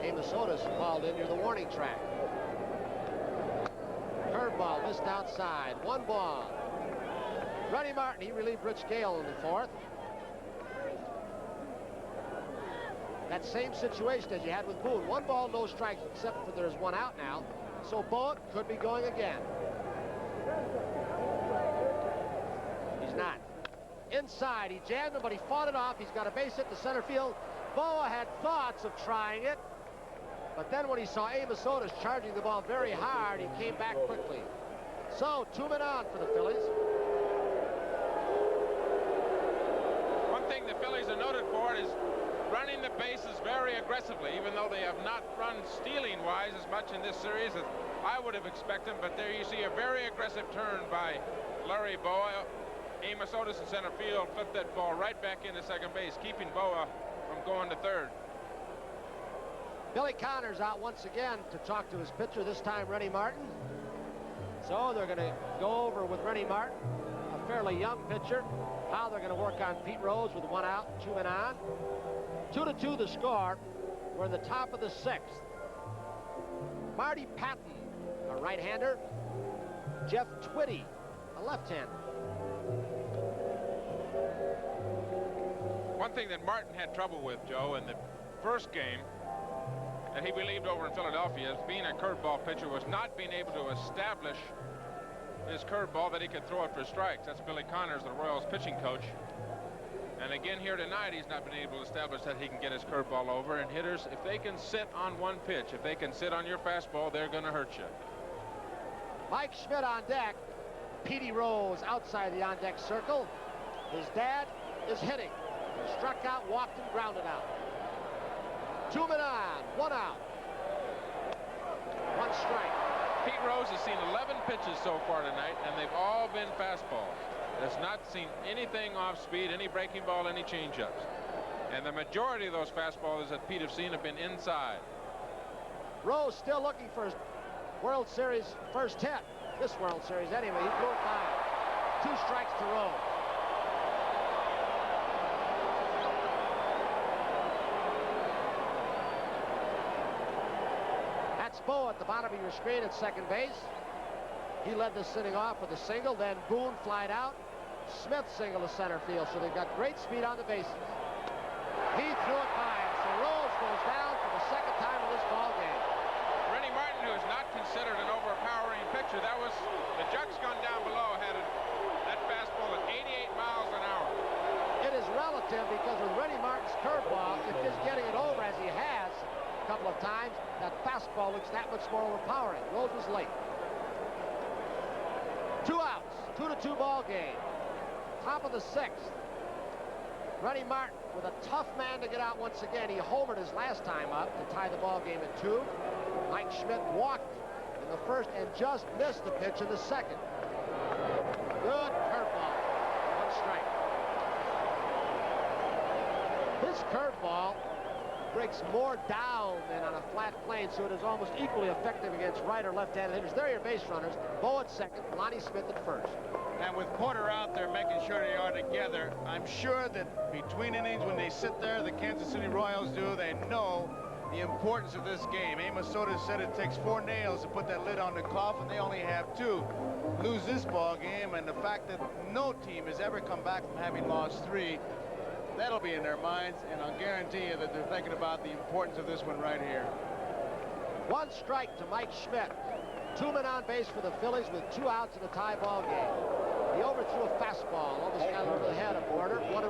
Amos Otis hauled in near the warning track. Curveball missed outside. 1 ball. Freddie Martin, he relieved Rich Gale in the 4th. That same situation as you had with Boone. 1 ball, no strikes, except for there's 1 out now. So Boa could be going again. He's not. Inside, he jammed him, but he fought it off. He's got a base hit to center field. Boa had thoughts of trying it, but then when he saw Amos Otis charging the ball very hard, he came back quickly. So 2 men on for the Phillies. One thing the Phillies are noted for is running the bases very aggressively, even though they have not run stealing-wise as much in this series as I would have expected. But there you see a very aggressive turn by Larry Boa. Amos Otis in center field flipped that ball right back into second base, keeping Boa from going to third. Billy Connors out once again to talk to his pitcher, this time Rennie Martin. So they're going to go over with Rennie Martin, a fairly young pitcher, how they're going to work on Pete Rose with 1 out, 2 men on. 2-2 the score. We're in the top of the 6th. Marty Patton, a right-hander. Jeff Twitty, a left-hander. One thing that Martin had trouble with, Joe, in the first game that he relieved over in Philadelphia, as being a curveball pitcher, was not being able to establish his curveball that he could throw it for strikes. That's Billy Connors, the Royals pitching coach. And again here tonight, he's not been able to establish that he can get his curveball over. And hitters, if they can sit on 1 pitch, if they can sit on your fastball, they're going to hurt you. Mike Schmidt on deck. Petey Rose outside the on-deck circle. His dad is hitting. He struck out, walked, and grounded out. 2 men on, 1 out. 1 strike. Pete Rose has seen 11 pitches so far tonight, and they've all been fastballs. Has not seen anything off speed, any breaking ball, any changeups. And the majority of those fastballs that Pete have seen have been inside. Rose still looking for his World Series first hit. This World Series anyway. He blew it by. 2 strikes to Rose. That's Boa at the bottom of your screen at second base. He led this inning off with a single, then Boone flied out. Smith single to center field, so they've got great speed on the bases. He threw it by him, so Rose goes down for the 2nd time in this ball game. Rennie Martin, who is not considered an overpowering pitcher, that was the Juck's gun down below, had that fastball at 88 miles an hour. It is relative because with Rennie Martin's curveball, if he's getting it over as he has a couple of times, that fastball looks that much more overpowering. Rose was late. 2 outs, 2-2 ball game. Top of the 6th. Rennie Martin with a tough man to get out once again. He homered his last time up to tie the ball game at 2. Mike Schmidt walked in the 1st and just missed the pitch in the 2nd. Good curveball. 1 strike. His curveball breaks more down than on a flat plane, so it is almost equally effective against right or left-handed hitters. There are your base runners. Boa at 2nd, Lonnie Smith at 1st. And with Porter out there making sure they are together, I'm sure that between innings, when they sit there, the Kansas City Royals do, they know the importance of this game. Amos Otis said it takes 4 nails to put that lid on the coffin. They only have 2. Lose this ball game, and the fact that no team has ever come back from having lost 3 that'll be in their minds, and I'll guarantee you that they're thinking about the importance of this one right here. One strike to Mike Schmidt. 2 men on base for the Phillies with 2 outs in a tie ball game. He overthrew a fastball, almost got over the head of Border. 1-1.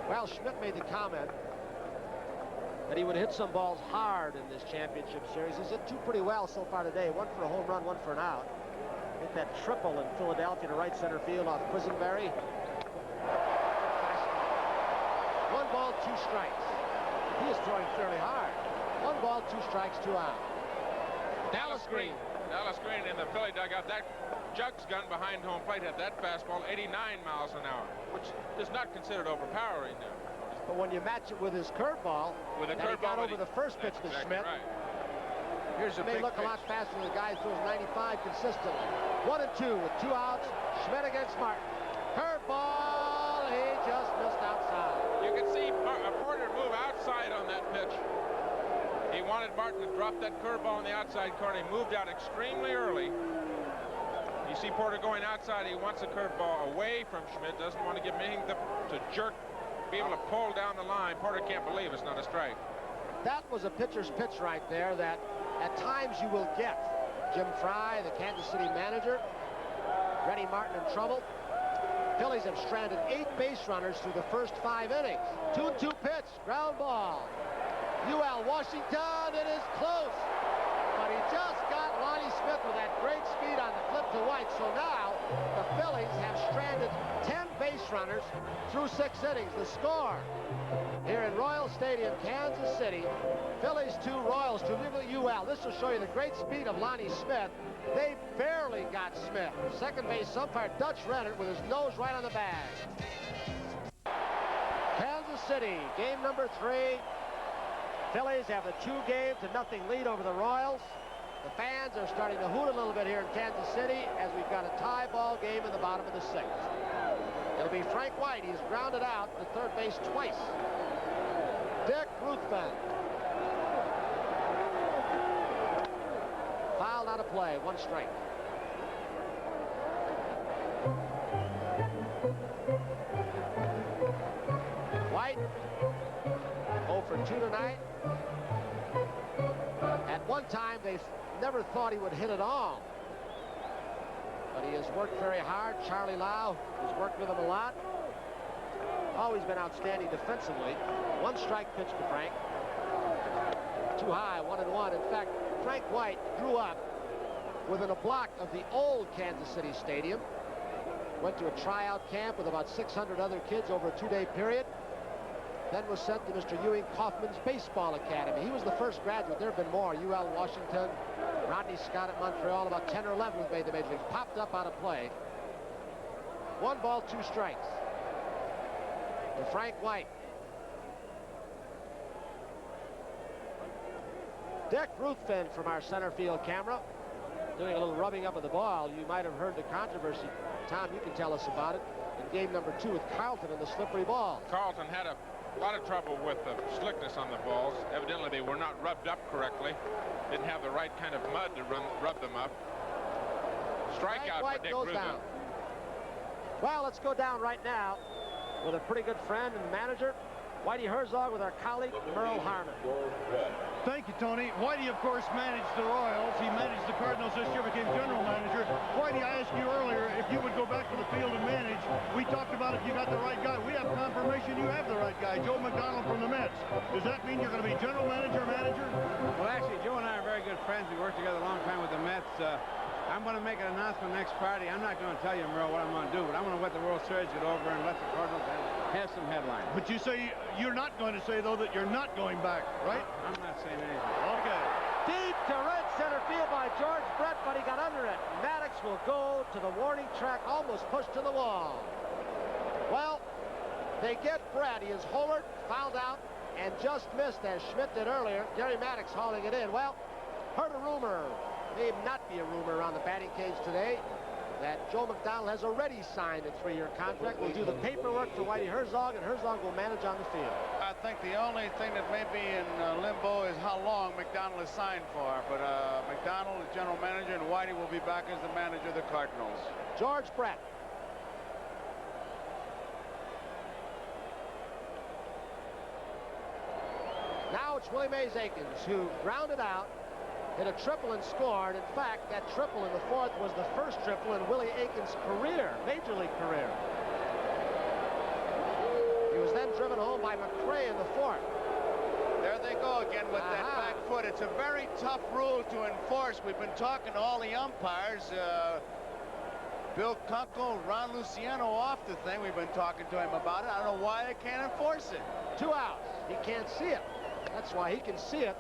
Well, Schmidt made the comment that he would hit some balls hard in this championship series. He's hit 2 pretty well so far today. 1 for a home run, 1 for an out. Hit that triple in Philadelphia to right center field off Quisenberry. 1 ball, 2 strikes. He is throwing fairly hard. 1 ball, 2 strikes, 2 out. Dallas Green in the Philly dugout. That Jugs gun behind home plate had that fastball 89 miles an hour, which is not considered overpowering now. But when you match it with his curveball, with a curveball, got over the first pitch to exactly Schmidt. Right. Here's a may big look pitch. a lot faster than the guy who throws 95 consistently. 1-2 with 2 outs. Schmidt against Martin. Curveball. He just missed outside. You can see Porter move outside on that pitch. He wanted Martin to drop that curveball in the outside corner. He moved out extremely early. You see Porter going outside. He wants the curveball away from Schmidt. Doesn't want to give him anything to jerk, be able to pull down the line. Porter can't believe it's not a strike. That was a pitcher's pitch right there that at times you will get. Jim Fry, the Kansas City manager, Rennie Martin in trouble. Phillies have stranded 8 base runners through the first 5 innings. 2-2 pitch, ground ball. UL Washington, it is close. But he just got Lonnie Smith with that great speed on the flip to White. So now the Phillies have stranded 10 base runners through 6 innings. The score here in Royal Stadium, Kansas City, Phillies 2, Royals 2. Look at UL. This will show you the great speed of Lonnie Smith. They barely got Smith. Second base umpire Dutch Rennert with his nose right on the bag. Kansas City, game number 3. Phillies have a 2-0 lead over the Royals. The fans are starting to hoot a little bit here in Kansas City as we've got a tie ball game in the bottom of the 6th. It'll be Frank White. He's grounded out to third base twice. Dick Ruthven. Fouled out of play, 1 strike. White, 0 for 2 tonight. At one time, they never thought he would hit it all. But he has worked very hard. Charlie Lau has worked with him a lot. Always been outstanding defensively. 1 strike pitch to Frank. Too high, 1-1. In fact, Frank White grew up within a block of the old Kansas City Stadium. Went to a tryout camp with about 600 other kids over a 2-day period. Then was sent to Mr. Ewing Kaufman's baseball academy. He was the first graduate. There have been more. UL Washington, Rodney Scott at Montreal, about 10 or 11 who made the major leagues. Popped up out of play. 1 ball, 2 strikes. To Frank White. Dick Ruthven from our center field camera, doing a little rubbing up of the ball. You might have heard the controversy. Tom, you can tell us about it. In game number 2 with Carlton and the slippery ball. Carlton had a lot of trouble with the slickness on the balls. Evidently, they were not rubbed up correctly. Didn't have the right kind of mud to rub them up. Strikeout for Dick Ruthven. Down. Well, let's go down right now with a pretty good friend and manager, Whitey Herzog, with our colleague Merle Harmon. Thank you, Tony. Whitey, of course, managed the Royals. He managed the Cardinals this year, became general manager. Whitey, I asked you earlier if you would go back to the field and manage. We talked about if you got the right guy. We have confirmation you have the right guy, Joe McDonald from the Mets. Does that mean you're going to be general manager? Well, actually, Joe and I are very good friends. We worked together a long time with the Mets. I'm going to make an announcement next Friday. I'm not going to tell you, Merle, what I'm going to do, but I'm going to let the World Series get over and let the Cardinals have some headlines. But you say you're not going to say, though, that you're not going back, right? I'm not saying anything. Okay. Deep to right center field by George Brett, but he got under it. Maddox will go to the warning track, almost pushed to the wall. Well, they get Brett. He is homered, fouled out, and just missed, as Schmidt did earlier. Gary Maddox hauling it in. Well, heard a rumor, may not be a rumor around the batting cage today, that Joe McDonald has already signed a 3-year contract. Will do the paperwork for Whitey Herzog, and Herzog will manage on the field. I think the only thing that may be in limbo is how long McDonald is signed for. But McDonald is general manager, and Whitey will be back as the manager of the Cardinals. George Brett It's Willie Mays Aikens who grounded out, hit a triple and scored. In fact, that triple in the fourth was the first triple in Willie Aikens' career, Major League career. He was then driven home by McRae in the fourth. There they go again with that back foot. It's a very tough rule to enforce. We've been talking to all the umpires. Bill Kunkel, Ron Luciano off the thing. We've been talking to him about it. I don't know why they can't enforce it. 2 outs. He can't see it. That's why he can see it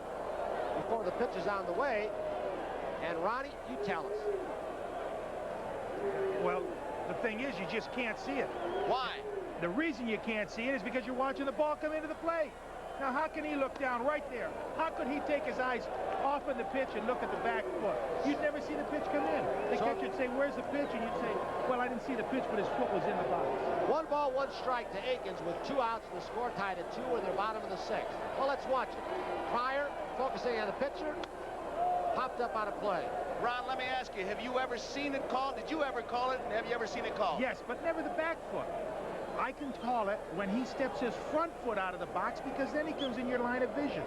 before the pitch is on the way. And Ronnie, you tell us. Well, the thing is, you just can't see it. Why? The reason you can't see it is because you're watching the ball come into the plate. Now, how can he look down right there? How could he take his eyes off of the pitch and look at the back foot? You'd never see the pitch come in. The catcher would say, where's the pitch? And you'd say, well, I didn't see the pitch, but his foot was in the box. 1 ball, 1 strike to Aikens with 2 outs and the score tied at 2 in the bottom of the 6th. Well, let's watch it. Pryor, focusing on the pitcher, popped up on a play. Ron, let me ask you, have you ever seen it called? Did you ever call it, and have you ever seen it called? Yes, but never the back foot. I can call it when he steps his front foot out of the box, because then he comes in your line of vision.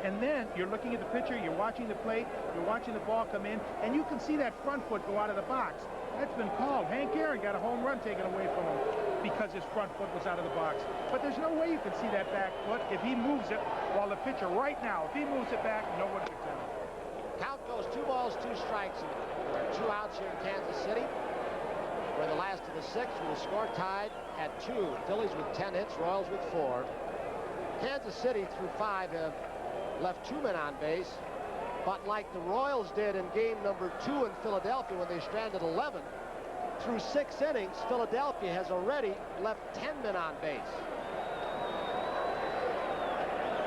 And then you're looking at the pitcher, you're watching the plate, you're watching the ball come in, and you can see that front foot go out of the box. That's been called. Hank Aaron got a home run taken away from him because his front foot was out of the box. But there's no way you can see that back foot if he moves it, while the pitcher right now, if he moves it back, no one can tell. Count goes 2 balls, 2 strikes, and there are 2 outs here in Kansas City. We're the last of the 6th with the score tied at 2. Phillies with 10 hits, Royals with 4. Kansas City through 5 have left 2 men on base, but like the Royals did in game number 2 in Philadelphia when they stranded 11, through 6 innings, Philadelphia has already left 10 men on base.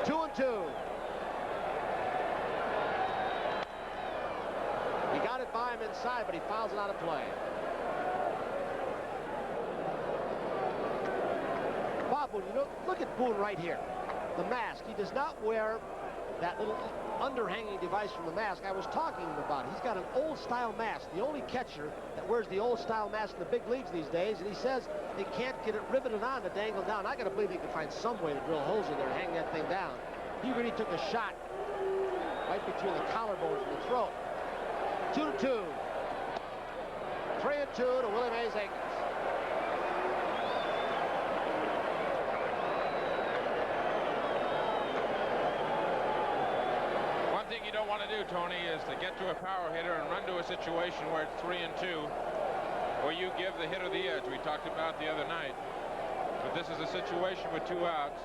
2-2. He got it by him inside, but he fouls it out of play. Bob Boone, you know, look at Boone right here. The mask. He does not wear that little underhanging device from the mask I was talking about. He's got an old-style mask. The only catcher that wears the old-style mask in the big leagues these days, and he says they can't get it riveted on to dangle down. I got to believe they can find some way to drill holes in there and hang that thing down. He really took a shot right between the collarbones and the throat. 2-2. 3-2 to Willie Mays Aikens. You don't want to do, Tony, is to get to a power hitter and run to a situation where it's 3-2, where you give the hitter the edge. We talked about the other night. But this is a situation with 2 outs.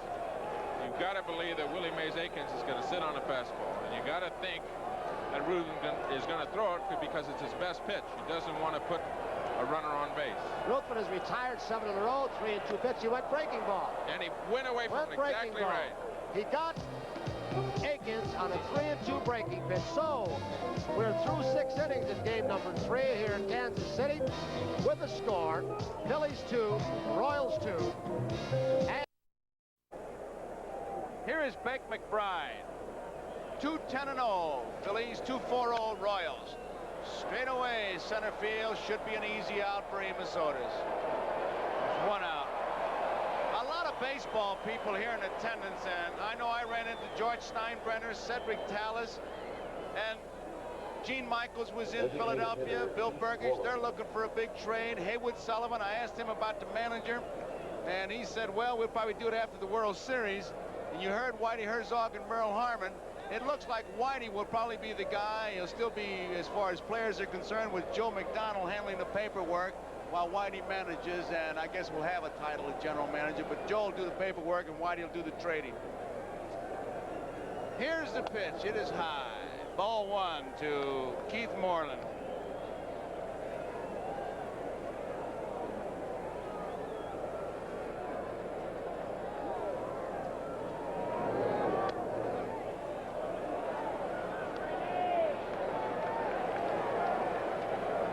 You've got to believe that Willie Mays Aikens is going to sit on a fastball. And you've got to think that Ruthven is going to throw it because it's his best pitch. He doesn't want to put a runner on base. Ruthven has retired 7 in a row, 3-2 pitch. He went breaking ball. And he went away from it. Exactly right. He got Aikens on a 3-2 breaking pitch. So we're through 6 innings in game number 3 here in Kansas City with a score: Phillies 2, Royals 2. And here is Beck McBride. 2-10-0 Phillies, 2-4-0 Royals. Straight away, center field should be an easy out for Amos Otis. 1 out. A lot of baseball people here in attendance, and I know I ran into George Steinbrenner, Cedric Tallis, and Gene Michaels was in Philadelphia, Bill Burgage. They're looking for a big trade. Haywood Sullivan, I asked him about the manager, and he said, well, we'll probably do it after the World Series. And you heard Whitey Herzog and Merle Harmon. It looks like Whitey will probably be the guy. He'll still be, as far as players are concerned, with Joe McDonald handling the paperwork while Whitey manages, and I guess we'll have a title of general manager, but Joe will do the paperwork and Whitey will do the trading. Here's the pitch. It is high. Ball 1 to Keith Moreland.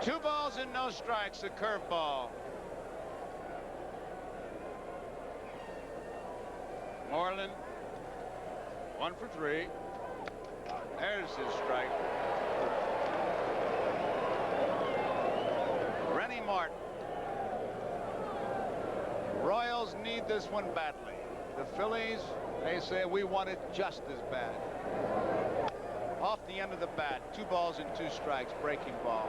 Two balls and no strikes, a curveball. Moreland, 1 for 3. There's his strike. Rennie Martin. Royals need this one badly. The Phillies, they say we want it just as bad. Off the end of the bat, 2 balls and 2 strikes, breaking ball.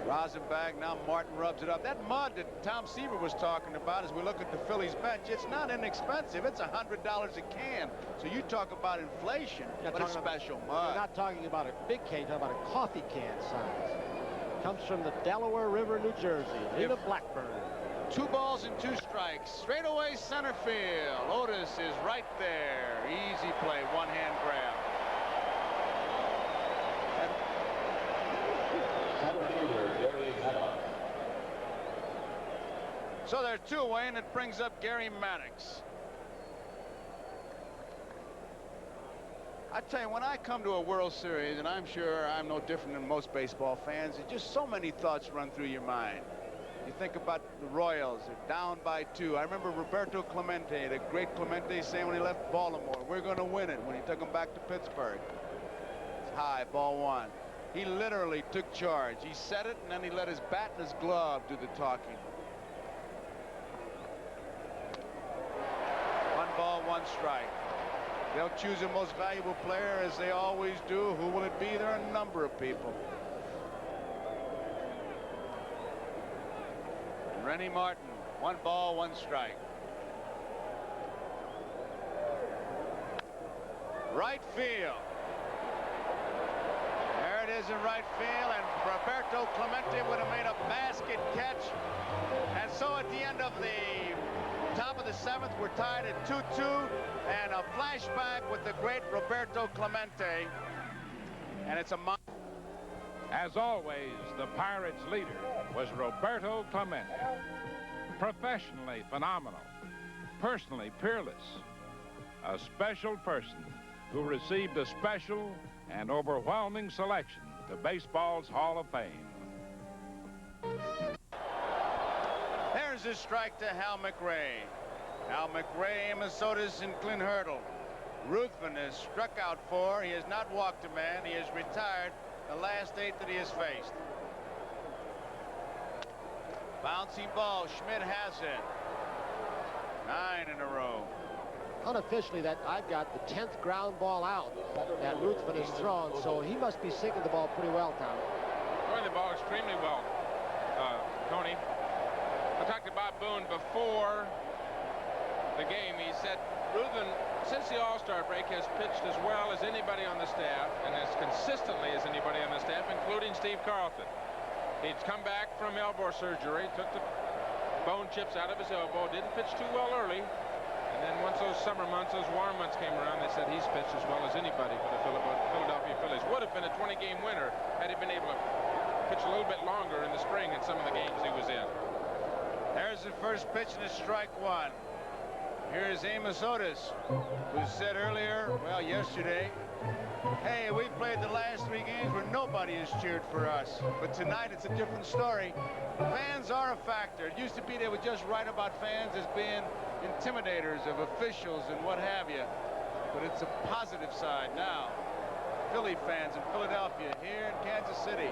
Rosenbach, now Martin rubs it up. That mud that Tom Seaver was talking about as we look at the Phillies bench, it's not inexpensive. It's $100 a can. So you talk about inflation, but it's special mud. You're not talking about a big can, you're talking about a coffee can size. Comes from the Delaware River, New Jersey. Lena Blackburn. 2 balls and 2 strikes. Straight away center field. Otis is right there. Easy play, one-hand grab. So there's 2 away, and it brings up Gary Maddox. I tell you, when I come to a World Series, and I'm sure I'm no different than most baseball fans, there's just so many thoughts run through your mind. You think about the Royals, they're down by 2. I remember Roberto Clemente, the great Clemente, saying when he left Baltimore, we're going to win it, when he took him back to Pittsburgh. It's high, ball 1. He literally took charge. He said it, and then he let his bat and his glove do the talking. 1 ball, 1 strike. They'll choose a most valuable player, as they always do. Who will it be? There are a number of people. Rennie Martin, 1 ball, 1 strike. Right field. There it is in right field, and Roberto Clemente would have made a basket catch. And so at the end of the top of the 7th, we're tied at 2-2, and a flashback with the great Roberto Clemente. And it's a... As always, the Pirates' leader was Roberto Clemente. Professionally phenomenal, personally peerless, a special person who received a special and overwhelming selection to baseball's Hall of Fame. There's a strike to Hal McRae. Hal McRae, Amos Otis, and Clint Hurdle. Ruthven is struck out 4. He has not walked a man. He has retired the last 8 that he has faced. Bouncing ball. Schmidt has it. 9 in a row. Unofficially, that I've got the 10th ground ball out that Ruthven has thrown, so he must be sinking the ball pretty well, Tom. Throwing the ball extremely well, Tony. I talked to Bob Boone before the game. He said Ruthven, since the All-Star break, has pitched as well as anybody on the staff and as consistently as anybody on the staff, including Steve Carlton. He'd come back from elbow surgery, took the bone chips out of his elbow, didn't pitch too well early. And then once those summer months, those warm months came around, they said he's pitched as well as anybody for the Philadelphia Phillies. Would have been a 20-game winner had he been able to pitch a little bit longer in the spring in some of the games he was in. There's the first pitch and a strike 1. Here's Amos Otis, who said earlier, well, yesterday, hey, we played the last 3 games where nobody has cheered for us. But tonight it's a different story. Fans are a factor. It used to be they would just write about fans as being intimidators of officials and what have you. But it's a positive side now. Philly fans in Philadelphia, here in Kansas City,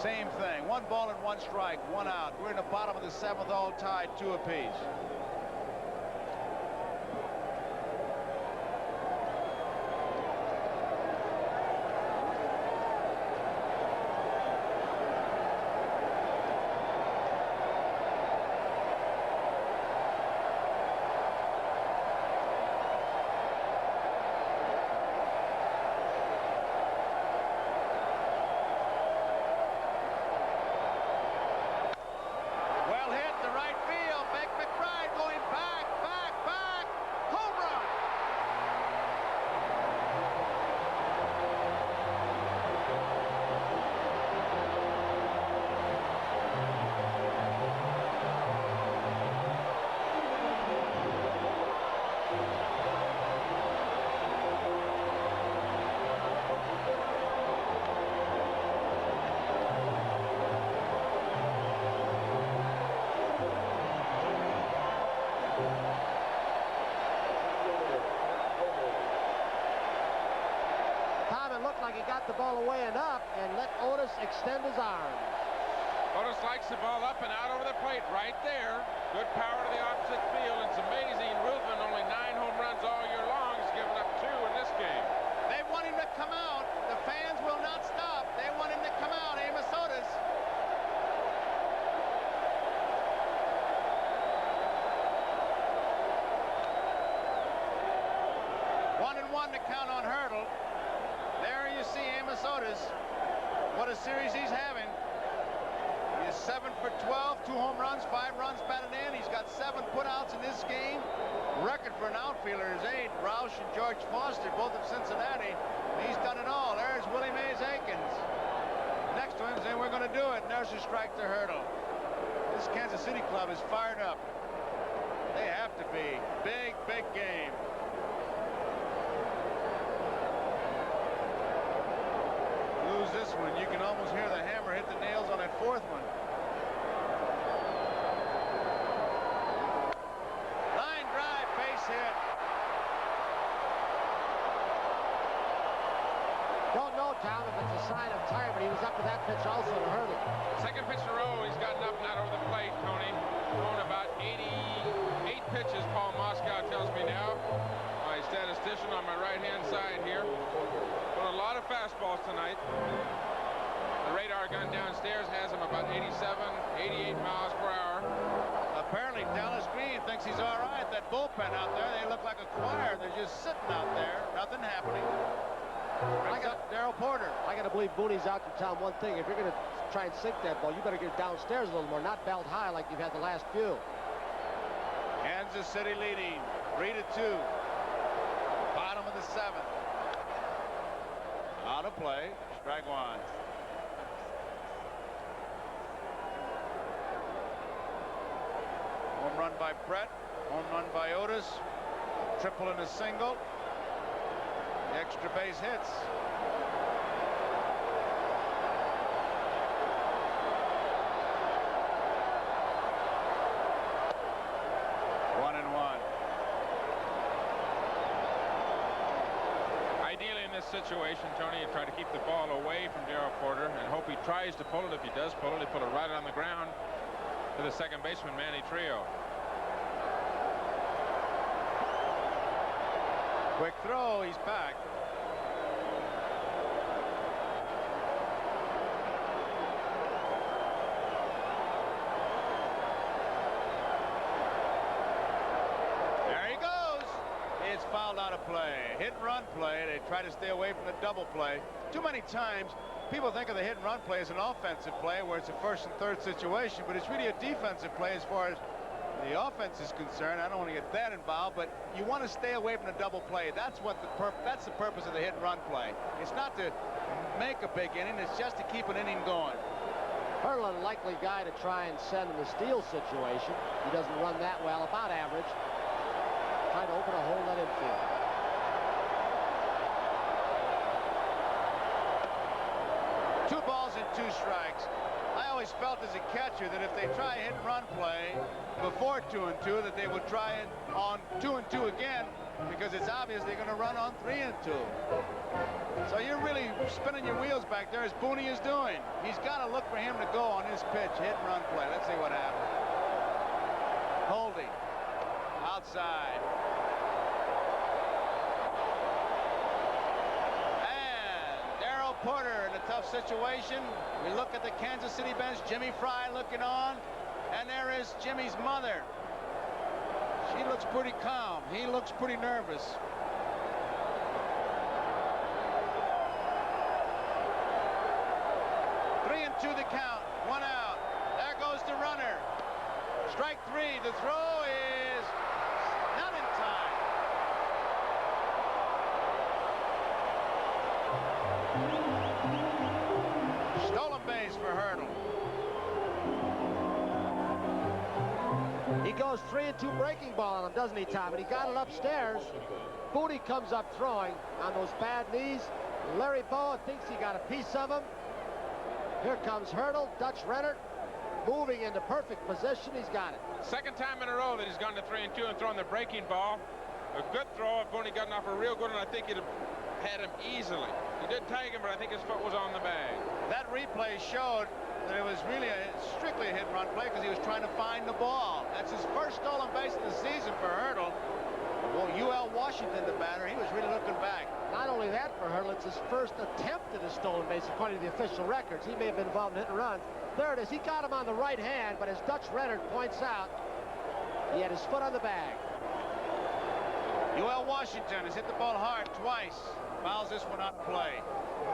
same thing. 1 ball and 1 strike, 1 out. We're in the bottom of the 7th, all tied, 2 apiece. He got the ball away and up and let Otis extend his arms. Otis likes the ball up and out over the plate right there. Good power to the opposite field. It's amazing. Ruthven, only 9 home runs all year long. He's given up 2 in this game. They want him to come out. The fans will not stop. They want him to come out, Amos Otis. One and one to count on Hurdle. There you see Amos Otis. What a series he's having. He is 7 for 12, 2 home runs, 5 runs batted in. He's got 7 putouts in this game. Record for an outfielder is 8. Roush and George Foster, both of Cincinnati. He's done it all. There's Willie Mays Aikens. Next to him saying we're going to do it. And there's a strike to Hurdle. This Kansas City club is fired up. They have to be. Big, big game. Lose this one, you can almost hear the hammer hit the nails on that 4th one. Line drive, base hit. Don't know, Tom, if it's a sign of time, but he was up to that pitch also to Hurdle. Second pitch in a row, he's gotten up and out over the plate, Tony. Throwing about 88 pitches, Paul Moscow tells me now. My statistician on my right-hand side here. Throwing a lot of fastballs tonight. The radar gun downstairs has him about 87, 88 miles per hour. Apparently, Dallas Green thinks he's all right. That bullpen out there, they look like a choir. They're just sitting out there, nothing happening. I got Darrell Porter. I got to believe Booney's out to tell him one thing. If you're going to try and sink that ball, you better get it downstairs a little more, not belt high like you've had the last few. Kansas City leading 3-2. Bottom of the 7th. Out of play. Strike one. Home run by Brett. Home run by Otis. Triple and a single. The extra base hits. One and one. Ideally in this situation, Tony, you try to keep the ball away from Darrell Porter and hope he tries to pull it. If he does pull it, he pull it right on the ground to the second baseman, Manny Trio. Quick throw, he's back. There he goes. It's fouled out of play. Hit and run play. They try to stay away from the double play. Too many times people think of the hit and run play as an offensive play where it's a first and third situation, but it's really a defensive play as far as the offense is concerned. I don't want to get that involved, but you want to stay away from the double play. That's the purpose of the hit and run play. It's not to make a big inning, it's just to keep an inning going. Hurdle, an unlikely guy to try and send in the steal situation. He doesn't run that well, about average. Trying to open a hole in that infield. Two balls and 2 strikes. I always felt as a catcher that if they try a hit and run play before 2-2, that they would try it on 2-2 again, because it's obvious they're going to run on 3-2. So you're really spinning your wheels back there as Booney is doing. He's got to look for him to go on his pitch, hit and run play. Let's see what happens. Holding. Outside. Porter in a tough situation. We look at the Kansas City bench. Jimmy Fry looking on, and there is Jimmy's mother. She looks pretty calm. He looks pretty nervous. Three and 2 the count. 1 out. There goes the runner. Strike 3. The throw is not in time. Stolen base for Hurdle. He goes 3-2 breaking ball on him, doesn't he, Tom? And he got it upstairs. Booney comes up throwing on those bad knees. Larry Boa thinks he got a piece of him. Here comes Hurdle, Dutch Rennert, moving into perfect position. He's got it. Second time in a row that he's gone to 3-2 and thrown the breaking ball. A good throw. If Booney gotten off a real good one, I think he'd have had him easily. He did tag him, but I think his foot was on the bag. That replay showed that it was really strictly a hit-and-run play because he was trying to find the ball. That's his first stolen base of the season for Hurdle. Well, UL Washington, the batter, he was really looking back. Not only that for Hurdle, it's his first attempt at a stolen base, according to the official records. He may have been involved in hit and runs. There it is. He got him on the right hand, but as Dutch Renard points out, he had his foot on the bag. UL Washington has hit the ball hard twice. Fouls this one out of play.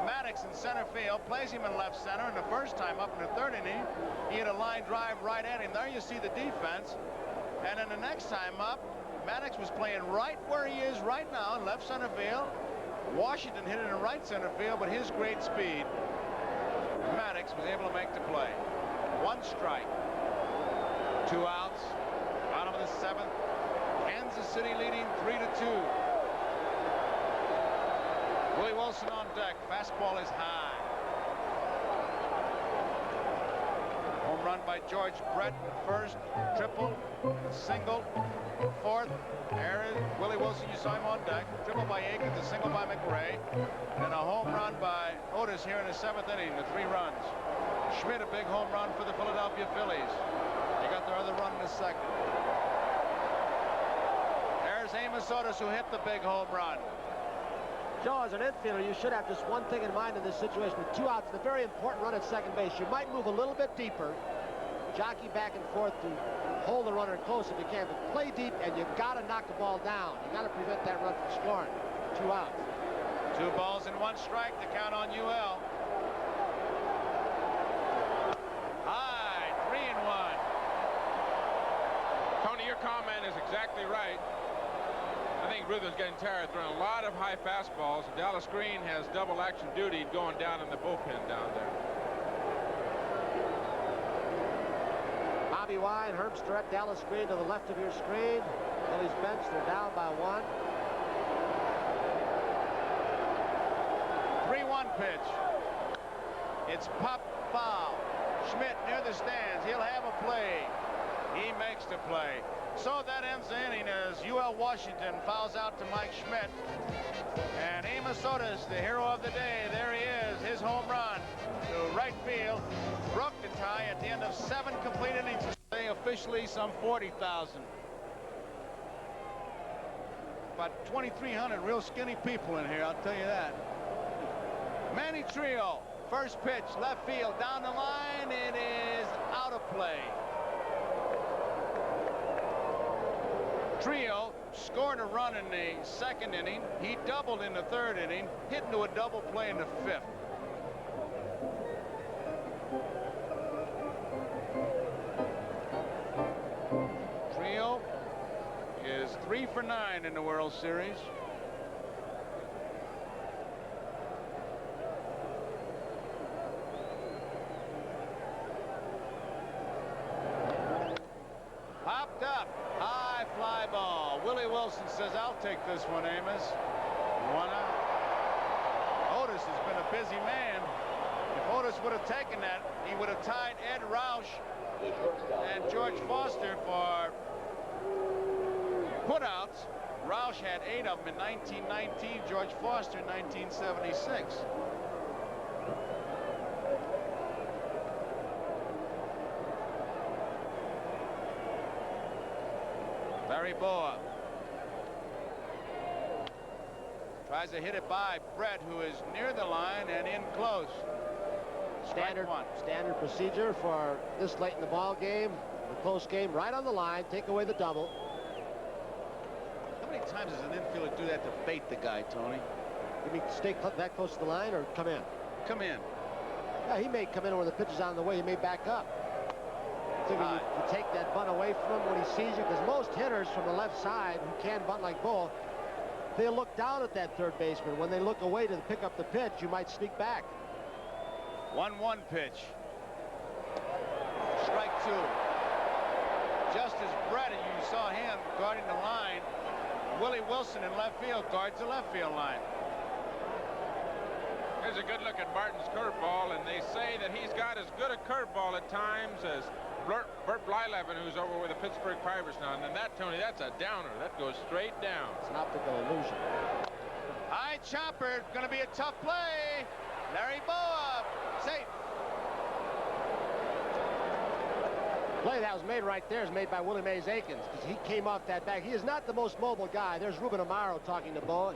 Maddox in center field plays him in left center, and the first time up in the third inning, he had a line drive right at him. There you see the defense. And then the next time up, Maddox was playing right where he is right now in left center field. Washington hit it in right center field, but his great speed, Maddox was able to make the play. One strike. 2 outs. Bottom of the 7th. Kansas City leading 3-2. Willie Wilson on deck. Fastball is high. Home run by George Brett, first, triple, single, fourth. There is Willie Wilson, you saw him on deck. Triple by Akins, a single by McRae, and a home run by Otis here in the 7th inning, the 3 runs. Schmidt, a big home run for the Philadelphia Phillies. They got their other run in the 2nd. There's Amos Otis, who hit the big home run. Joe, as an infielder, you should have just one thing in mind in this situation. With 2 outs, the very important run at second base. You might move a little bit deeper, jockey back and forth to hold the runner close if you can, but play deep, and you've got to knock the ball down. You got to prevent that run from scoring. 2 outs. 2 balls and 1 strike to count on UL. High, 3-1. Tony, your comment is exactly right. I think Ruther's getting tired, throwing a lot of high fastballs. Dallas Green has double action duty going down in the bullpen down there. Bobby Wine, Herb Starrett, Dallas Green to the left of your screen. Phillies bench, they're down by 1. 3-1 pitch. It's pop foul. Schmidt near the stands. He'll have a play. He makes the play. So that ends the inning as UL Washington fouls out to Mike Schmidt. And Amos Otis, the hero of the day, there he is, his home run to right field. Broke the tie at the end of 7 complete innings. They officially some 40,000. About 2,300 real skinny people in here, I'll tell you that. Manny Trio, first pitch, left field, down the line. It is out of play. Trio scored a run in the 2nd inning. He doubled in the 3rd inning, hit into a double play in the 5th. Trio is 3 for 9 in the World Series. Popped up. High fly ball. Willie Wilson says, I'll take this one, Amos. 1 out. Otis has been a busy man. If Otis would have taken that, he would have tied Ed Roush and George Foster for putouts. Roush had 8 of them in 1919, George Foster in 1976. Barry Boa tries to hit it by Brett, who is near the line and in close. Standard procedure for this late in the ball game. The close game, right on the line. Take away the double. How many times does an infielder do that to bait the guy, Tony? You mean stay that close to the line or come in? Come in. Yeah, he may come in when the pitch is on the way. He may back up. You take that bunt away from him when he sees you, because most hitters from the left side who can bunt like Bull, they look down at that third baseman. When they look away to pick up the pitch, you might sneak back. 1-1 pitch. Strike 2. Just as Brett, you saw him guarding the line, Willie Wilson in left field guards the left field line. Here's a good look at Martin's curveball, and they say that he's got as good a curveball at times as Bert Blyleven, who's over with the Pittsburgh Pirates now. And that, Tony, that's a downer. That goes straight down. It's an optical illusion. High high chopper. Going to be a tough play. Larry Boa, safe. Play that was made right there is made by Willie Mays Aikens because he came off that back. He is not the most mobile guy. There's Ruben Amaro talking to Boa.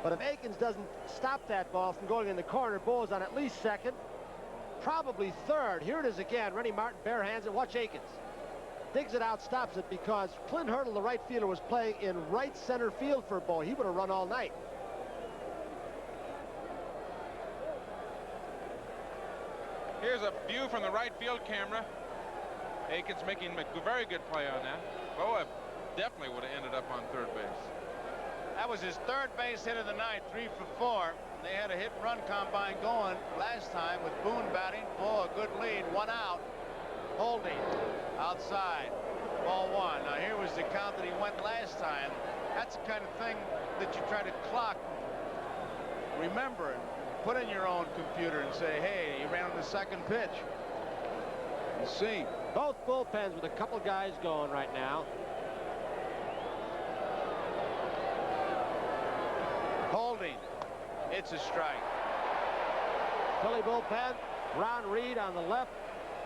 But if Aikens doesn't stop that ball from going in the corner, Boa's on at least second, probably third. Here it is again. Rennie Martin barehands it. Watch Aikens. Digs it out, stops it because Clint Hurdle, the right fielder, was playing in right center field for Boa. He would have run all night. Here's a view from the right field camera. Aikens making a very good play on that. Boa definitely would have ended up on third base. That was his third base hit of the night, 3 for 4. They had a hit-and-run combine going last time with Boone batting. Boa, a good lead, 1 out. Holding outside, ball 1. Now here was the count that he went last time. That's the kind of thing that you try to clock. Remember, put in your own computer and say, hey, you ran on the second pitch. And see. Both bullpens with a couple guys going right now. Holding. It's a strike. Philly bullpen, Ron Reed on the left,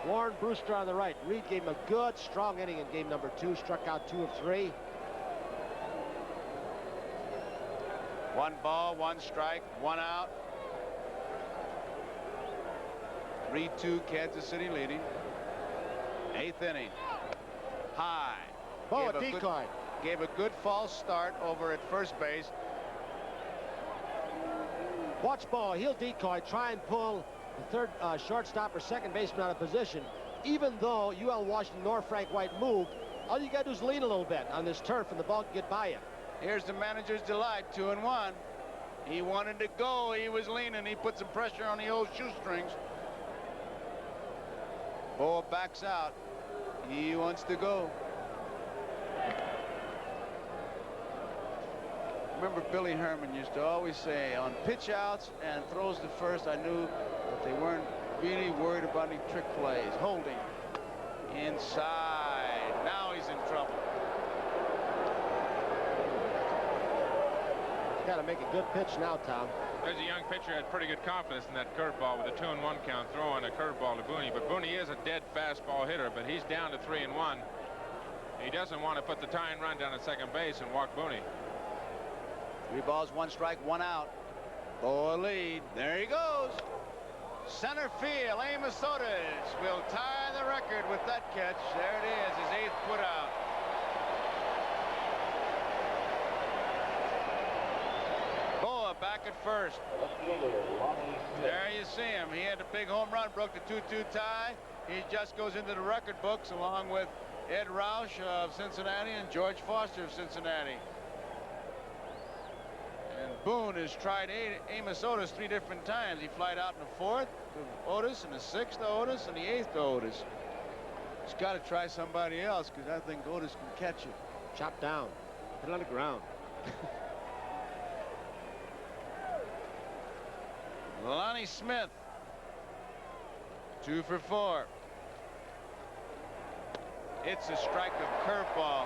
Warren Brewster on the right. Reed gave him a good, strong inning in game number 2, struck out 2 of 3. 1 ball, 1 strike, 1 out. 3-2, Kansas City leading. 8th inning. High. Boa decoy. Gave a good false start over at first base. Watch Boa. He'll decoy, try and pull the third shortstop or second baseman out of position. Even though UL Washington nor Frank White moved, all you got to do is lean a little bit on this turf and the ball can get by you. Here's the manager's delight, 2-1. He wanted to go. He was leaning. He put some pressure on the old shoestrings. Boa backs out. He wants to go. Remember Billy Herman used to always say, on pitch outs and throws to first, I knew that they weren't really worried about any trick plays. Holding. Inside. Now he's in trouble. Got to make a good pitch now, Tom. There's a young pitcher had pretty good confidence in that curveball with a 2-1 count, throwing a curveball to Booney. But Booney is a dead fastball hitter, but he's down to 3-1. He doesn't want to put the tying run down at second base and walk Booney. 3 balls, 1 strike, 1 out. Boa lead. There he goes. Center field. Amos Otis will tie the record with that catch. There it is, his 8th put out. Boa back at first. There you see him. He had a big home run, broke the 2-2 tie. He just goes into the record books along with Ed Roush of Cincinnati and George Foster of Cincinnati. And Boone has tried Amos Otis 3 different times. He flied out in the 4th to Otis, and the 6th to Otis, and the 8th to Otis. He's got to try somebody else because I think Otis can catch it. Chop down. Put it on the ground. Lonnie Smith. 2 for 4. It's a strike of curveball.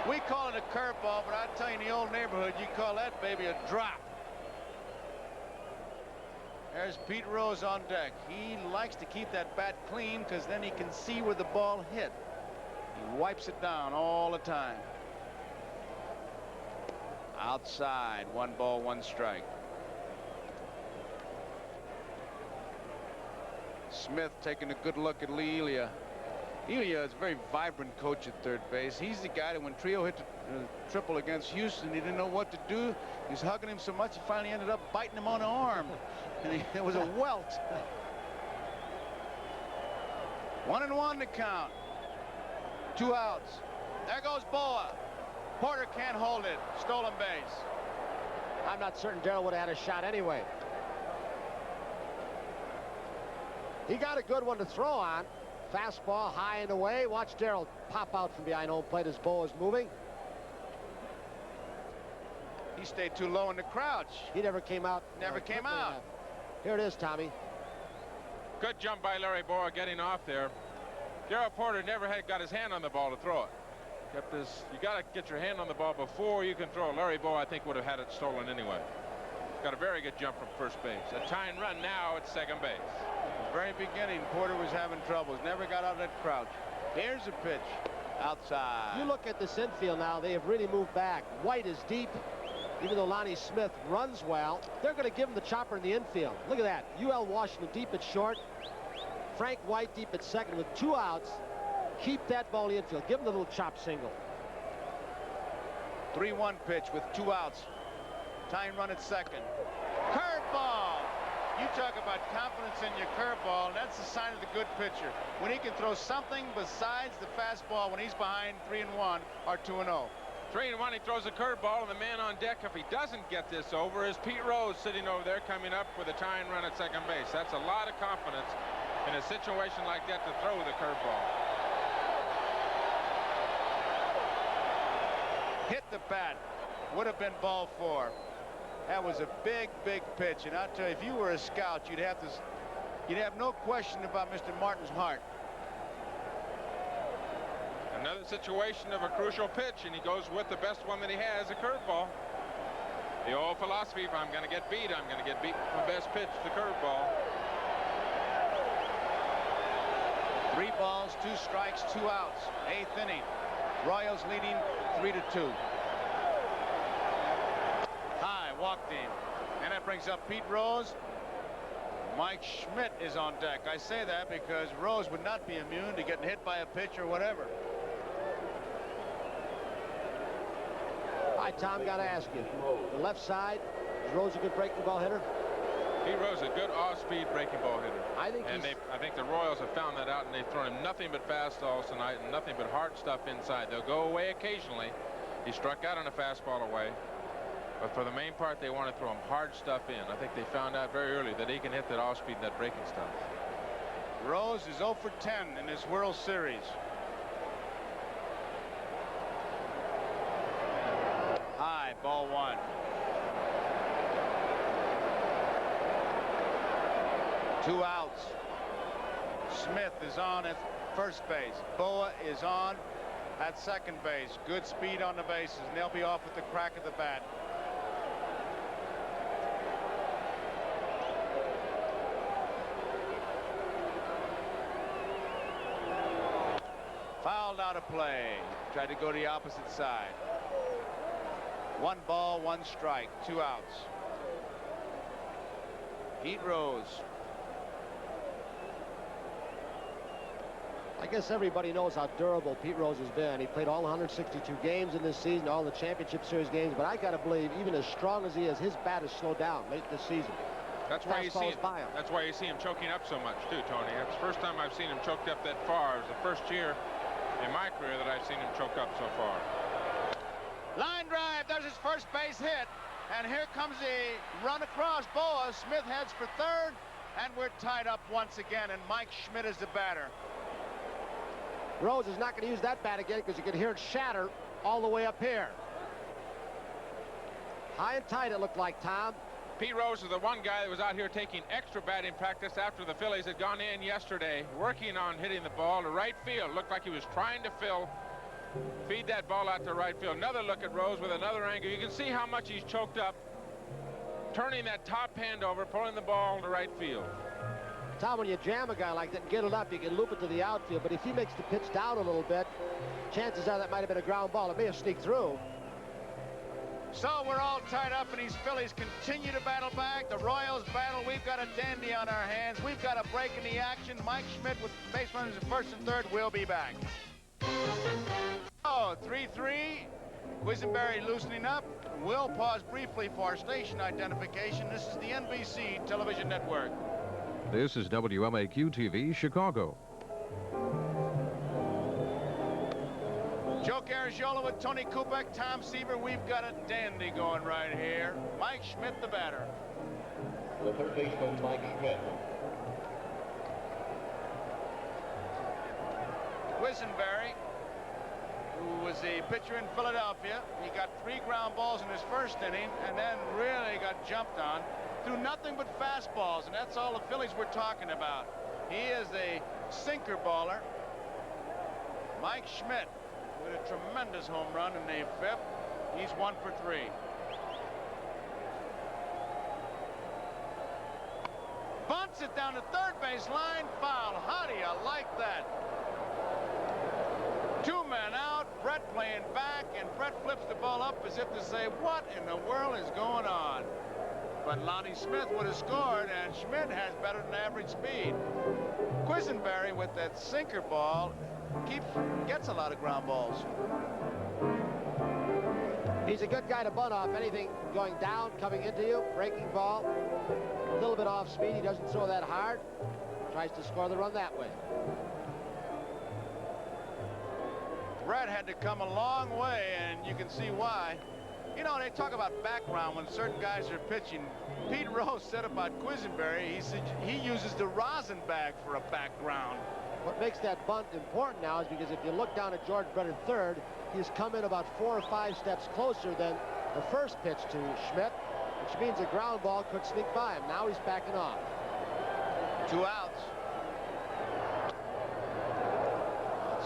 We call it a curveball, but I tell you, in the old neighborhood, you call that baby a drop. There's Pete Rose on deck. He likes to keep that bat clean because then he can see where the ball hit. He wipes it down all the time. Outside, 1 ball, 1 strike. Smith taking a good look at Lee Elia. Elia is a very vibrant coach at third base. He's the guy that when Trio hit the triple against Houston, he didn't know what to do. He was hugging him so much, he finally ended up biting him on the arm. And it was a welt. 1-1 to count. 2 outs. There goes Boa. Porter can't hold it. Stolen base. I'm not certain Darrell would have had a shot anyway. He got a good one to throw on. Fastball high and away. Watch Darrell pop out from behind home plate as Boa is moving. He stayed too low in the crouch. He never came out. Never came out. Here it is, Tommy. Good jump by Larry Boa getting off there. Darrell Porter never had got his hand on the ball to throw it. Kept this. You got to get your hand on the ball before you can throw. Larry Bow, I think, would have had it stolen anyway. Got a very good jump from first base. A tying run now at second base. At the very beginning, Porter was having troubles. Never got out of that crouch. Here's a pitch outside. You look at this infield now. They have really moved back. White is deep. Even though Lonnie Smith runs well, they're going to give him the chopper in the infield. Look at that. UL Washington deep at short. Frank White deep at second with 2 outs. Keep that ball in the infield. Give him the little chop single. 3-1 pitch with 2 outs. Tying run at second. Curveball. You talk about confidence in your curveball, and that's the sign of the good pitcher. When he can throw something besides the fastball when he's behind 3-1 or 2-0. 3-1, he throws a curveball, and the man on deck, if he doesn't get this over, is Pete Rose sitting over there coming up with a tying run at second base. That's a lot of confidence in a situation like that to throw the curveball. Hit the bat. Would have been ball 4. That was a big, big pitch. And I'll tell you, if you were a scout, you'd have no question about Mr. Martin's heart. Another situation of a crucial pitch, and he goes with the best one that he has, a curveball. The old philosophy, if I'm going to get beat, I'm going to get beat with the best pitch, the curveball. 3 balls, 2 strikes, 2 outs. 8th inning. Royals leading 3-2. High, walked him. And that brings up Pete Rose. Mike Schmidt is on deck. I say that because Rose would not be immune to getting hit by a pitch or whatever. All right, Tom, got to ask you. The left side, is Rose a good breaking ball hitter? Pete Rose, a good off-speed breaking ball hitter. I think I think the Royals have found that out, and they've thrown him nothing but fastballs tonight and nothing but hard stuff inside. They'll go away occasionally. He struck out on a fastball away. But for the main part, they want to throw him hard stuff in. I think they found out very early that he can hit that off-speed and that breaking stuff. Rose is 0 for 10 in this World Series. High, ball 1. Two outs. Smith is on at first base. Boa is on at second base. Good speed on the bases, and they'll be off with the crack of the bat. Fouled out of play. Tried to go to the opposite side. 1 ball, 1 strike, 2 outs. Pete Rose. I guess everybody knows how durable Pete Rose has been. He played all 162 games in this season, all the championship series games, but I got to believe, even as strong as he is, his bat has slowed down late this season. That's why you see him. That's why you see him choking up so much too, Tony. That's the first time I've seen him choked up that far. It was the first year in my career that I've seen him choke up so far. Line drive. There's his first base hit, and here comes a run across. Boa. Smith heads for third, and we're tied up once again. And Mike Schmidt is the batter. Rose is not going to use that bat again because you can hear it shatter all the way up here. High and tight, it looked like, Tom. Pete Rose is the one guy that was out here taking extra batting practice after the Phillies had gone in yesterday, working on hitting the ball to right field. Looked like he was trying to feed that ball out to right field. Another look at Rose with another angle. You can see how much he's choked up, turning that top hand over, pulling the ball to right field. Tom, when you jam a guy like that and get it up, you can loop it to the outfield. But if he makes the pitch down a little bit, chances are that might have been a ground ball. It may have sneaked through. So we're all tied up, and these Phillies continue to battle back. The Royals battle. We've got a dandy on our hands. We've got a break in the action. Mike Schmidt with base runners at first and third will be back. Oh, 3-3. Quisenberry loosening up. We'll pause briefly for station identification. This is the NBC television network. This is WMAQ-TV, Chicago. Joe Garagiola with Tony Kubek, Tom Seaver. We've got a dandy going right here. Mike Schmidt, the batter. The third baseman, Mike Schmidt. Quisenberry, who was a pitcher in Philadelphia. He got 3 ground balls in his first inning and then really got jumped on. Threw nothing but fastballs, and that's all the Phillies were talking about. He is a sinker baller. Mike Schmidt with a tremendous home run in the 5th. He's 1 for 3. Bunts it down the third base line. Foul. How do you like that? 2 men out. Brett playing back, and Brett flips the ball up as if to say, what in the world is going on? But Lonnie Smith would have scored, and Schmidt has better than average speed. Quisenberry with that sinker ball gets a lot of ground balls. He's a good guy to bunt off. Anything going down, coming into you, breaking ball, a little bit off speed. He doesn't throw that hard. Tries to score the run that way. Brett had to come a long way, and you can see why. You know, they talk about background when certain guys are pitching. Pete Rose said about Quisenberry, he said he uses the rosin bag for a background. What makes that bunt important now is because if you look down at George Brett in third, he's come in about 4 or 5 steps closer than the first pitch to Schmidt, which means a ground ball could sneak by him. Now he's backing off. 2 outs.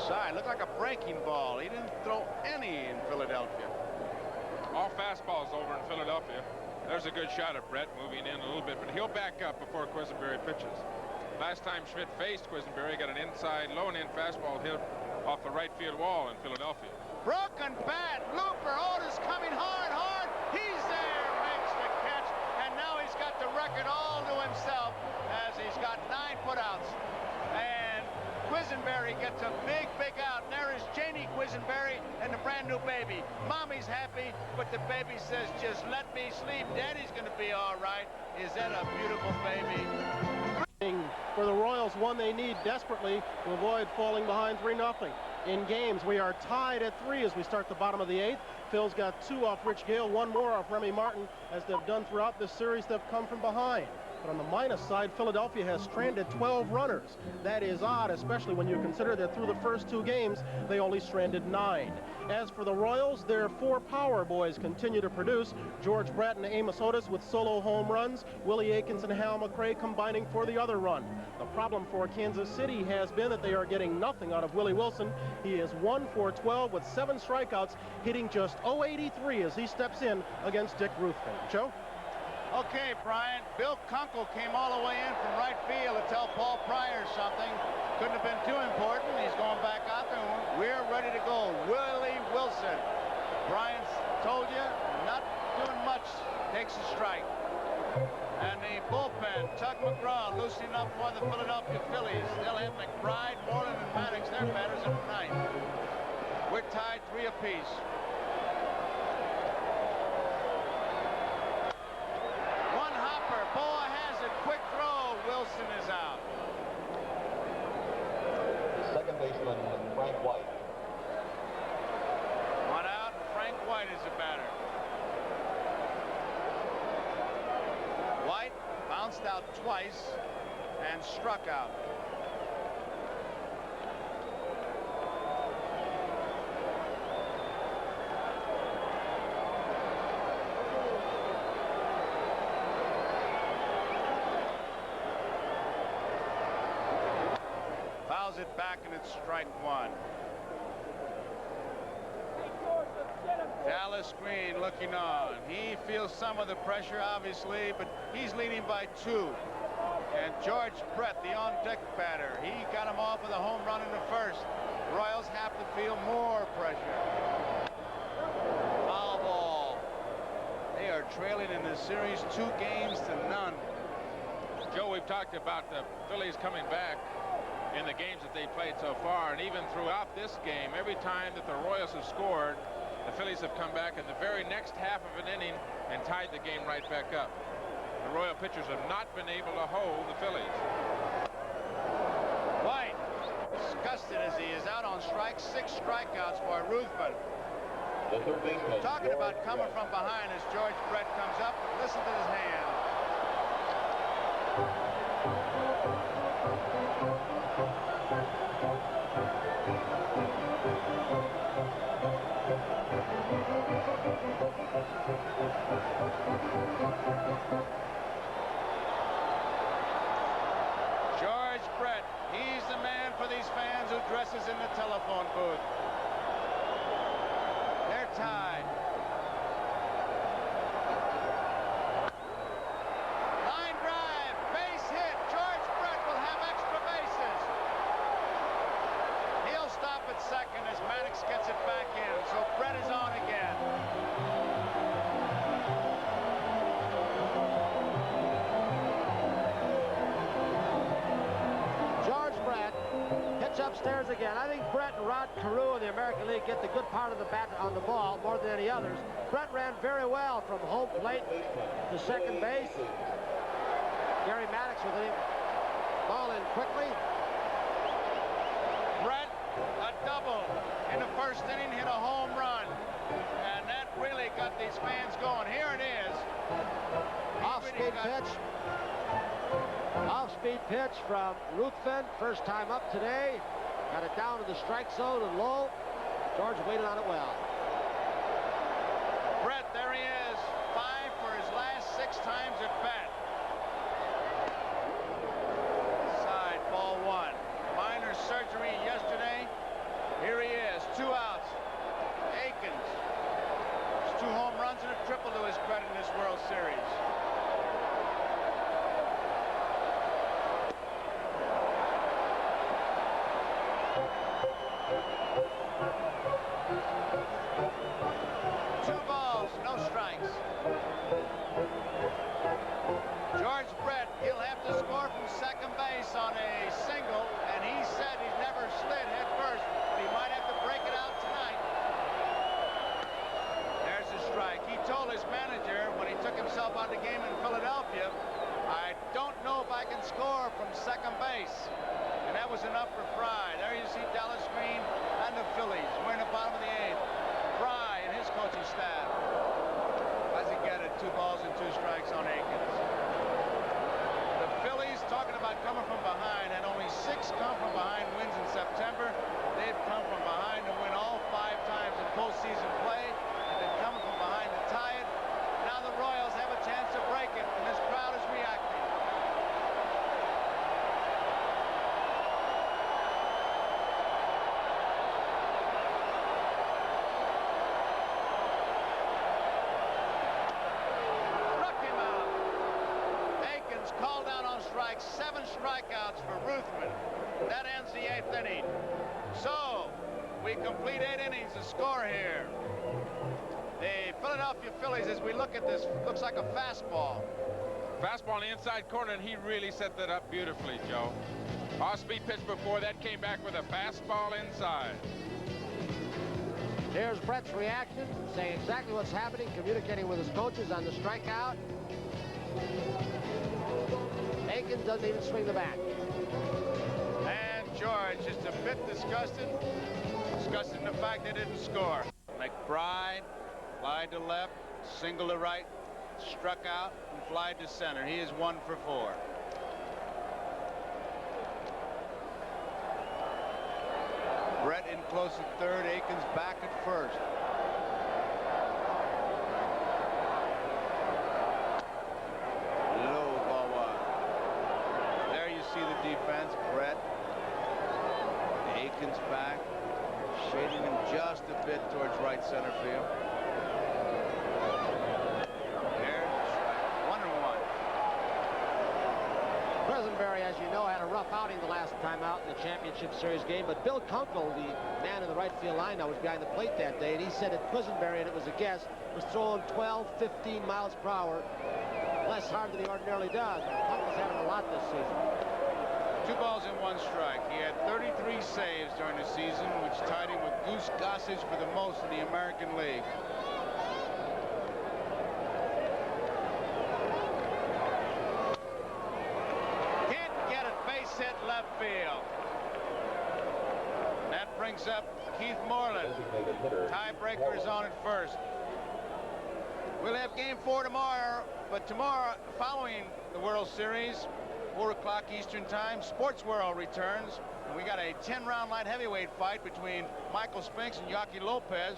Outside, looked like a breaking ball. He didn't throw any in Philadelphia. All fastballs over in Philadelphia. There's a good shot of Brett moving in a little bit, but he'll back up before Quisenberry pitches. Last time Schmidt faced Quisenberry, got an inside, low and in fastball hit off the right field wall in Philadelphia. Broken bat, Looper, Otis coming hard, hard. He's there, makes the catch, and now he's got the record all to himself as he's got 9 putouts. And Quisenberry gets a big, big out. And there is Janie Quisenberry and the brand new baby. Mommy's happy, but the baby says, just let me sleep. Daddy's going to be all right. Is that a beautiful baby? For the Royals, one they need desperately to avoid falling behind 3-0. In games, we are tied at 3 as we start the bottom of the 8th. Phil's got 2 off Rich Gale, 1 more off Remy Martin. As they've done throughout this series, they've come from behind. But on the minus side, Philadelphia has stranded 12 runners. That is odd, especially when you consider that through the first 2 games, they only stranded 9. As for the Royals, their 4 power boys continue to produce. George Brett and Amos Otis with solo home runs. Willie Aikens and Hal McRae combining for the other run. The problem for Kansas City has been that they are getting nothing out of Willie Wilson. He is 1 for 12 with 7 strikeouts, hitting just .083 as he steps in against Dick Ruthven. Joe? Okay, Brian. Bill Kunkel came all the way in from right field to tell Paul Pryor something. Couldn't have been too important. He's going back out there. We're ready to go. Willie Wilson. Brian's told you, not doing much. Takes a strike. And the bullpen, Tug McGraw loosening up for the Philadelphia Phillies. They'll have McBride, Moreland, and Maddox. Their batters in the 9th. We're tied 3 apiece. Quick throw. Wilson is out. Second baseman, Frank White. 1 out, and Frank White is the batter. White bounced out twice and struck out. Fouls it back, and it's strike 1. Dallas Green looking on. He feels some of the pressure, obviously, but he's leading by 2. And George Brett, the on-deck batter, he got him off with a home run in the 1st. Royals have to feel more pressure. Foul ball. They are trailing in this series 2 games to none. Joe, we've talked about the Phillies coming back in the games that they played so far, and even throughout this game, every time that the Royals have scored, the Phillies have come back in the very next half of an inning and tied the game right back up. The Royal pitchers have not been able to hold the Phillies. White, disgusted as he is out on strike, 6 strikeouts for Ruthven. The third baseman. Talking about coming from behind as George Brett comes up, but listen to his hand. George Brett, he's the man for these fans who dresses in the telephone booth. upstairs again. I think Brett and Rod Carew in the American League get the good part of the bat on the ball more than any others. Brett ran very well from home plate to second base. Gary Maddox with him. Ball in quickly. Brett, a double in the first inning, hit a home run. And that really got these fans going. Here it is. Off-speed pitch. Off-speed pitch from Ruthven. First time up today. Got it down to the strike zone and low. George waited on it well. Brett, there he is. 5 for his last 6 times at bat. Side, ball 1. Minor surgery yesterday. Here he is. 2 outs. Aikens. There's 2 home runs and a triple to his credit in this World Series. George Brett, he'll have to score from second base on a single, and he said he's never slid head first, but he might have to break it out tonight. There's a strike. He told his manager when he took himself out of the game in Philadelphia, I don't know if I can score from second base. And that was enough for Fry. There you see Dallas Green and the Phillies. We're in the bottom of the 8th. Fry and his coaching staff. Does he get it? 2 balls and 2 strikes on Aikens. The Phillies, talking about coming from behind, had only 6 come from behind wins in September. They've come from behind to win all 5 times in postseason play. They've been coming from behind to tie it. Now the Royals have a chance to break it, and this crowd is reacting. Called out on strikes, 7 strikeouts for Ruthven. That ends the 8th inning. So, we complete 8 innings to score here. The Philadelphia Phillies, as we look at this, looks like a fastball. Fastball in the inside corner, and he really set that up beautifully, Joe. Off-speed pitch before that, came back with a fastball inside. Here's Brett's reaction, saying exactly what's happening, communicating with his coaches on the strikeout. Aikens doesn't even swing the bat. And George just a bit disgusted. Disgusted in the fact they didn't score. McBride, fly to left, single to right, struck out, and fly to center. He is 1 for 4. Brett in close at third, Aikens back at first. Defense, Brett. Aikens back, shading him just a bit towards right center field. There's the strike. 1-1. Quisenberry, as you know, had a rough outing the last time out in the championship series game, but Bill Kunkel, the man in the right field line, was behind the plate that day, and he said that Quisenberry, and it was a guess, was throwing 12, 15 miles per hour, less hard than he ordinarily does. Kunkel's having a lot this season. 2 balls and 1 strike. He had 33 saves during the season, which tied him with Goose Gossage for the most in the American League. Can't get it. Base hit left field. That brings up Keith Moreland. Tiebreaker is on at first. We'll have game 4 tomorrow, but tomorrow, following the World Series, 4 o'clock Eastern Time, Sports World returns, and we got a 10-round light heavyweight fight between Michael Spinks and Yaki Lopez.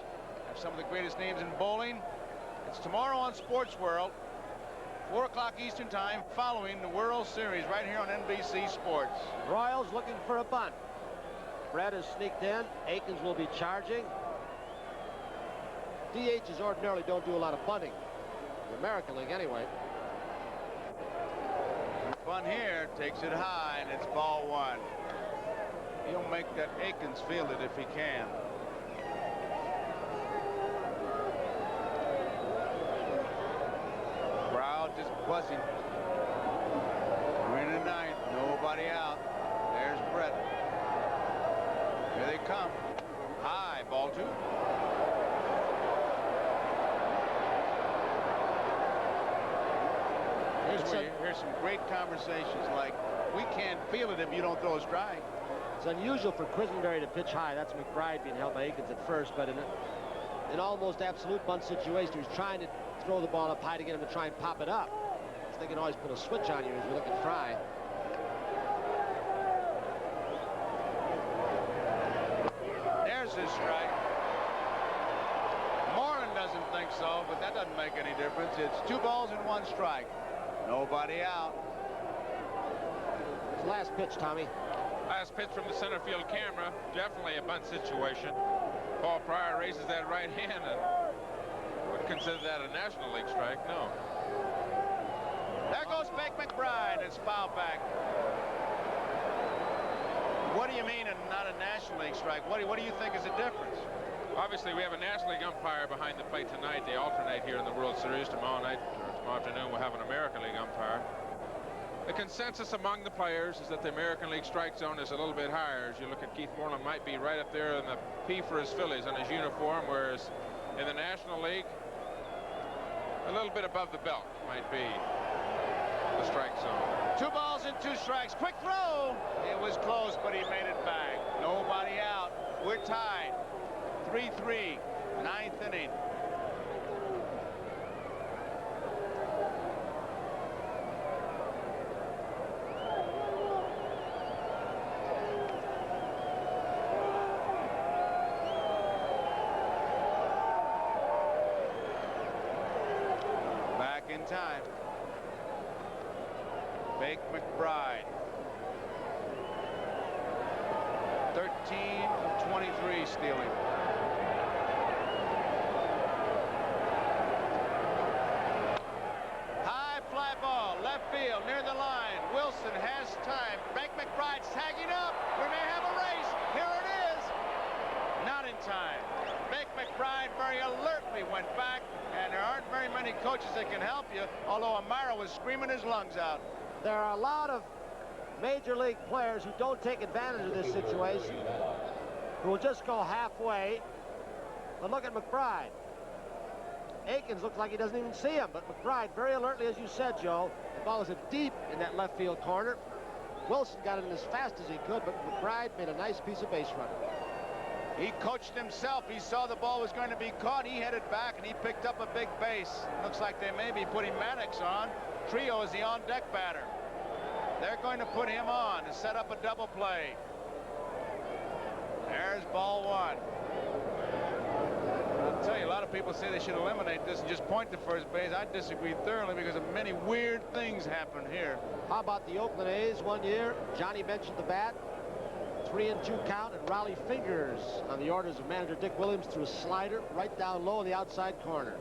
Have some of the greatest names in bowling. It's tomorrow on Sports World, 4 o'clock Eastern Time, following the World Series right here on NBC Sports. Royals looking for a bunt. Brett has sneaked in. Aikens will be charging. DHs ordinarily don't do a lot of bunting. The American League, anyway. Bunt here, takes it high, and it's ball 1. He'll make that Aikens field it if he can. Crowd just buzzing. We're in the 9th, nobody out. There's Brett. Here they come. High, ball 2. Here's some great conversations like, we can't feel it if you don't throw a strike. It's unusual for Quisenberry to pitch high. That's McBride being held by Aikens at first, but in an almost absolute bunt situation, he's trying to throw the ball up high to get him to try and pop it up. So they can always put a switch on you as you look at Fry. There's his strike. Moreland doesn't think so, but that doesn't make any difference. It's 2 balls and 1 strike. Nobody out. His last pitch, Tommy. Last pitch from the center field camera. Definitely a bunt situation. Paul Pryor raises that right hand and would consider that a National League strike. No. There goes Bake McBride. It's foul back. What do you mean not a National League strike? What do you think is the difference? Obviously, we have a National League umpire behind the plate tonight. They alternate here in the World Series. Tomorrow night or tomorrow afternoon, we'll have an American League umpire. The consensus among the players is that the American League strike zone is a little bit higher. As you look at Keith Moreland, might be right up there in the P for his Phillies on his uniform, whereas in the National League, a little bit above the belt might be the strike zone. 2 balls and 2 strikes. Quick throw. It was close, but he made it back. Nobody out. We're tied. 3-3. 9th inning. Back in time. Bake McBride. 13 of 23 stealing. High fly ball, left field, near the line. Wilson has time. Bake McBride's tagging up. We may have a race. Here it is. Not in time. Bake McBride very alertly went back, and there aren't very many coaches that can help you, although Amara was screaming his lungs out. There are a lot of major league players who don't take advantage of this situation, who will just go halfway. But look at McBride. Aikens looks like he doesn't even see him, but McBride very alertly, as you said, Joe. The ball was deep in that left field corner. Wilson got it in as fast as he could, but McBride made a nice piece of base running. He coached himself. He saw the ball was going to be caught. He headed back, and he picked up a big base. Looks like they may be putting Maddox on. Trio is the on-deck batter. They're going to put him on to set up a double play. There's ball 1. I'll tell you, a lot of people say they should eliminate this and just point to first base. I disagree thoroughly because of many weird things happen here. How about the Oakland A's one year? Johnny mentioned the bat. 3-2 count, and Raleigh Fingers, on the orders of manager Dick Williams, threw a slider right down low in the outside corner.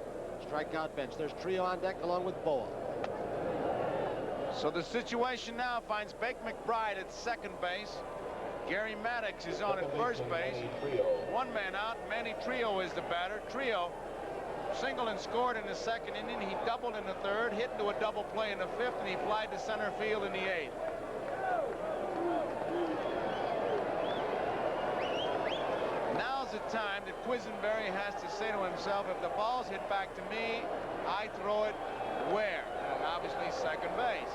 Strikeout bench. There's Trio on deck along with Boa. So the situation now finds Bake McBride at second base. Gary Maddox is on at first base. 1 man out. Manny Trio is the batter. Trio singled and scored in the 2nd inning. He doubled in the 3rd, hit into a double play in the 5th, and he flied to center field in the 8th. Now's the time that Quisenberry has to say to himself, if the ball's hit back to me, I throw it where? Obviously second base.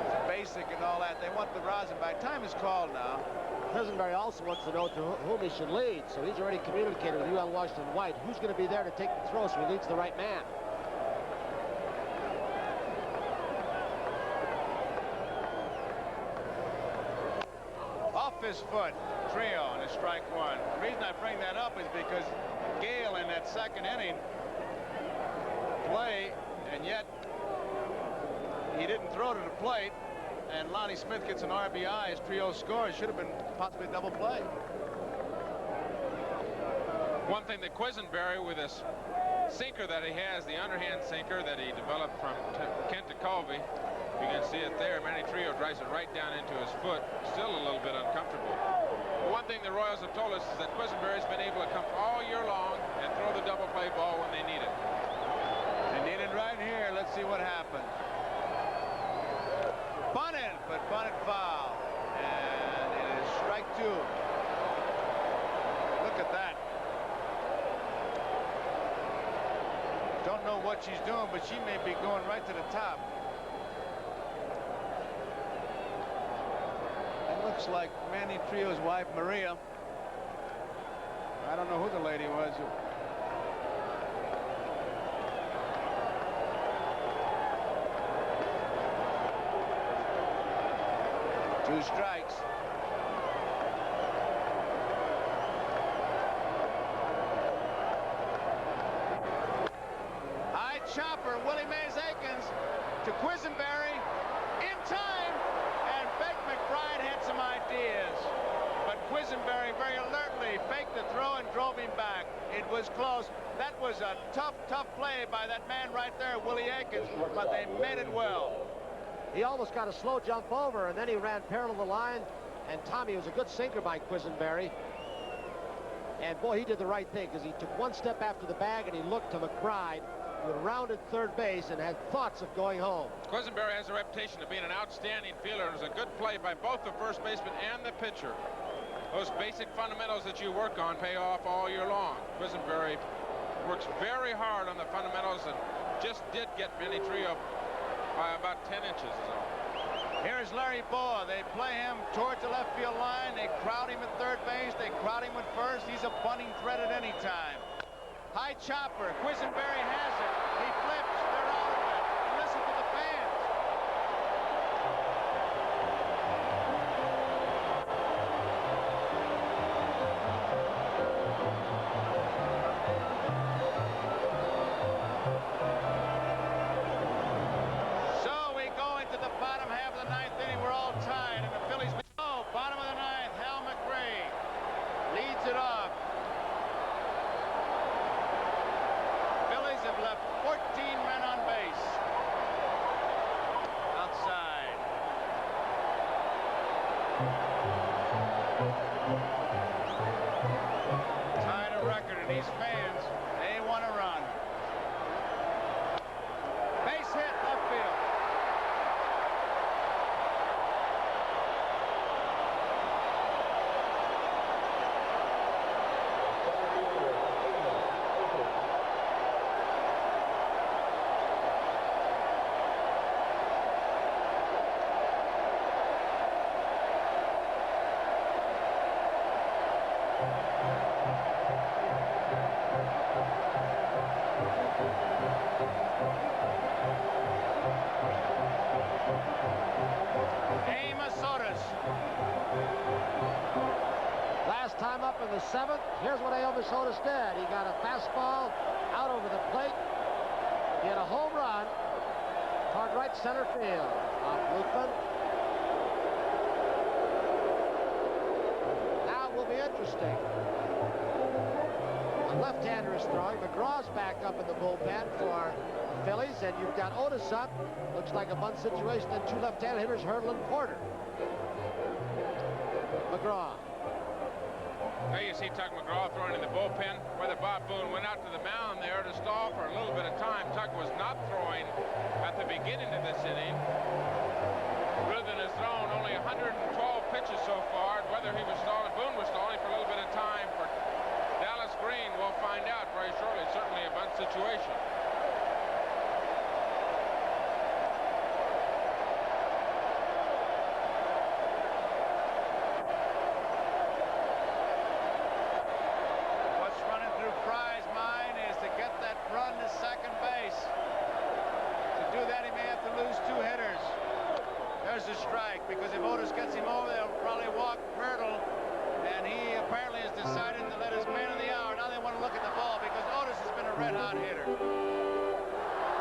It's basic and all that. They want the rosin back. Time is called now. Quisenberry also wants to know to whom he should lead, so he's already communicated with UL Washington White who's going to be there to take the throw, so he leads the right man. Off his foot, Trio, and a strike 1. The reason I bring that up is because Gale in that 2nd inning play, and yet he didn't throw to the plate, and Lonnie Smith gets an RBI as Trio scores. Should have been possibly a double play. One thing that Quisenberry, with this sinker that he has, the underhand sinker that he developed from Kent Colby, you can see it there. Manny Trio drives it right down into his foot. Still a little bit uncomfortable. But one thing the Royals have told us is that Quisenberry's been able to come all year long and throw the double play ball when they need it. They need it right here. Let's see what happens. Bunted, but bunted foul. And it is strike 2. what she's doing, but she may be going right to the top. It looks like Manny Trio's wife, Maria. I don't know who the lady was. 2 strikes. High chopper, Willie Mays Aikens to Quisenberry in time, and Beck McBride had some ideas. But Quisenberry very alertly faked the throw and drove him back. It was close. That was a tough play by that man right there, Willie Aikens, but they made it well. He almost got a slow jump over, and then he ran parallel to the line. And Tommy was a good sinker by Quisenberry. And boy, he did the right thing, because he took 1 step after the bag and he looked to McBride, who had rounded third base and had thoughts of going home. Quisenberry has a reputation of being an outstanding fielder. It was a good play by both the first baseman and the pitcher. Those basic fundamentals that you work on pay off all year long. Quisenberry works very hard on the fundamentals and just did get Manny Trio by about 10 inches is all. Here's Larry Boa. They play him towards the left field line. They crowd him at third base. They crowd him at first. He's a bunting threat at any time. High chopper. Quisenberry has it. He flips. They're out of it. And listen to the fans. So we go into the bottom half of the 9th inning. We're all tied, and the Phillies. Oh, bottom of the 9th. Hal McRae leads it off. Phillies have left 14 men on base. Outside. Tied a record, and these fans, they want to run. Base hit, left field. Last time up in the 7th, here's what Amos Otis did. He got a fastball out over the plate. He had a home run toward right center field. Off Lukeman. Now it will be interesting. A left-hander is throwing. McGraw's back up in the bullpen for the Phillies, and you've got Otis up. Looks like a bunt situation, and 2 left-handed hitters, Hurdle and Porter. McGraw. There you see Tuck McGraw throwing in the bullpen. Whether Bob Boone went out to the mound there to stall for a little bit of time. Tuck was not throwing at the beginning of this inning. Ruthin has thrown only 112 pitches so far. Whether he was stalling, Boone was stalling for a little bit of time. For Dallas Green, we'll find out very shortly. Certainly a bunt situation. Run to second base. To do that, he may have to lose 2 hitters. There's a strike, because if Otis gets him over, they'll probably walk Myrtle, and he apparently has decided to let his man of the hour. Now they want to look at the ball, because Otis has been a red-hot hitter.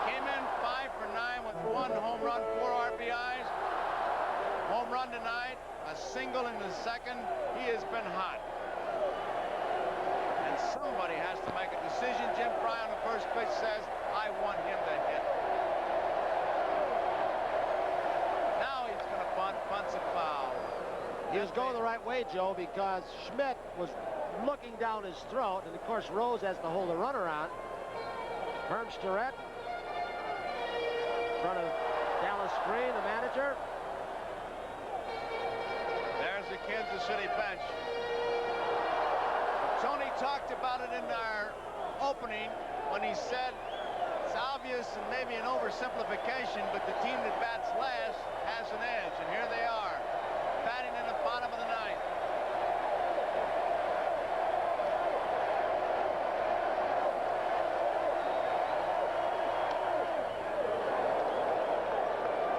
Came in 5 for 9 with 1 home run, 4 RBIs. Home run tonight, a single in the 2nd. He has been hot. Somebody has to make a decision. Jim Fry on the first pitch says, I want him to hit. Now he's going to bunt, bunts a foul. He was going the right way, Joe, because Schmidt was looking down his throat, and of course Rose has to hold the runner on. Herm Starrett in front of Dallas Green, the manager. There's the Kansas City bench. Tony talked about it in our opening when he said It's obvious and maybe an oversimplification, but the team that bats last has an edge, and here they are, batting in the bottom of the ninth.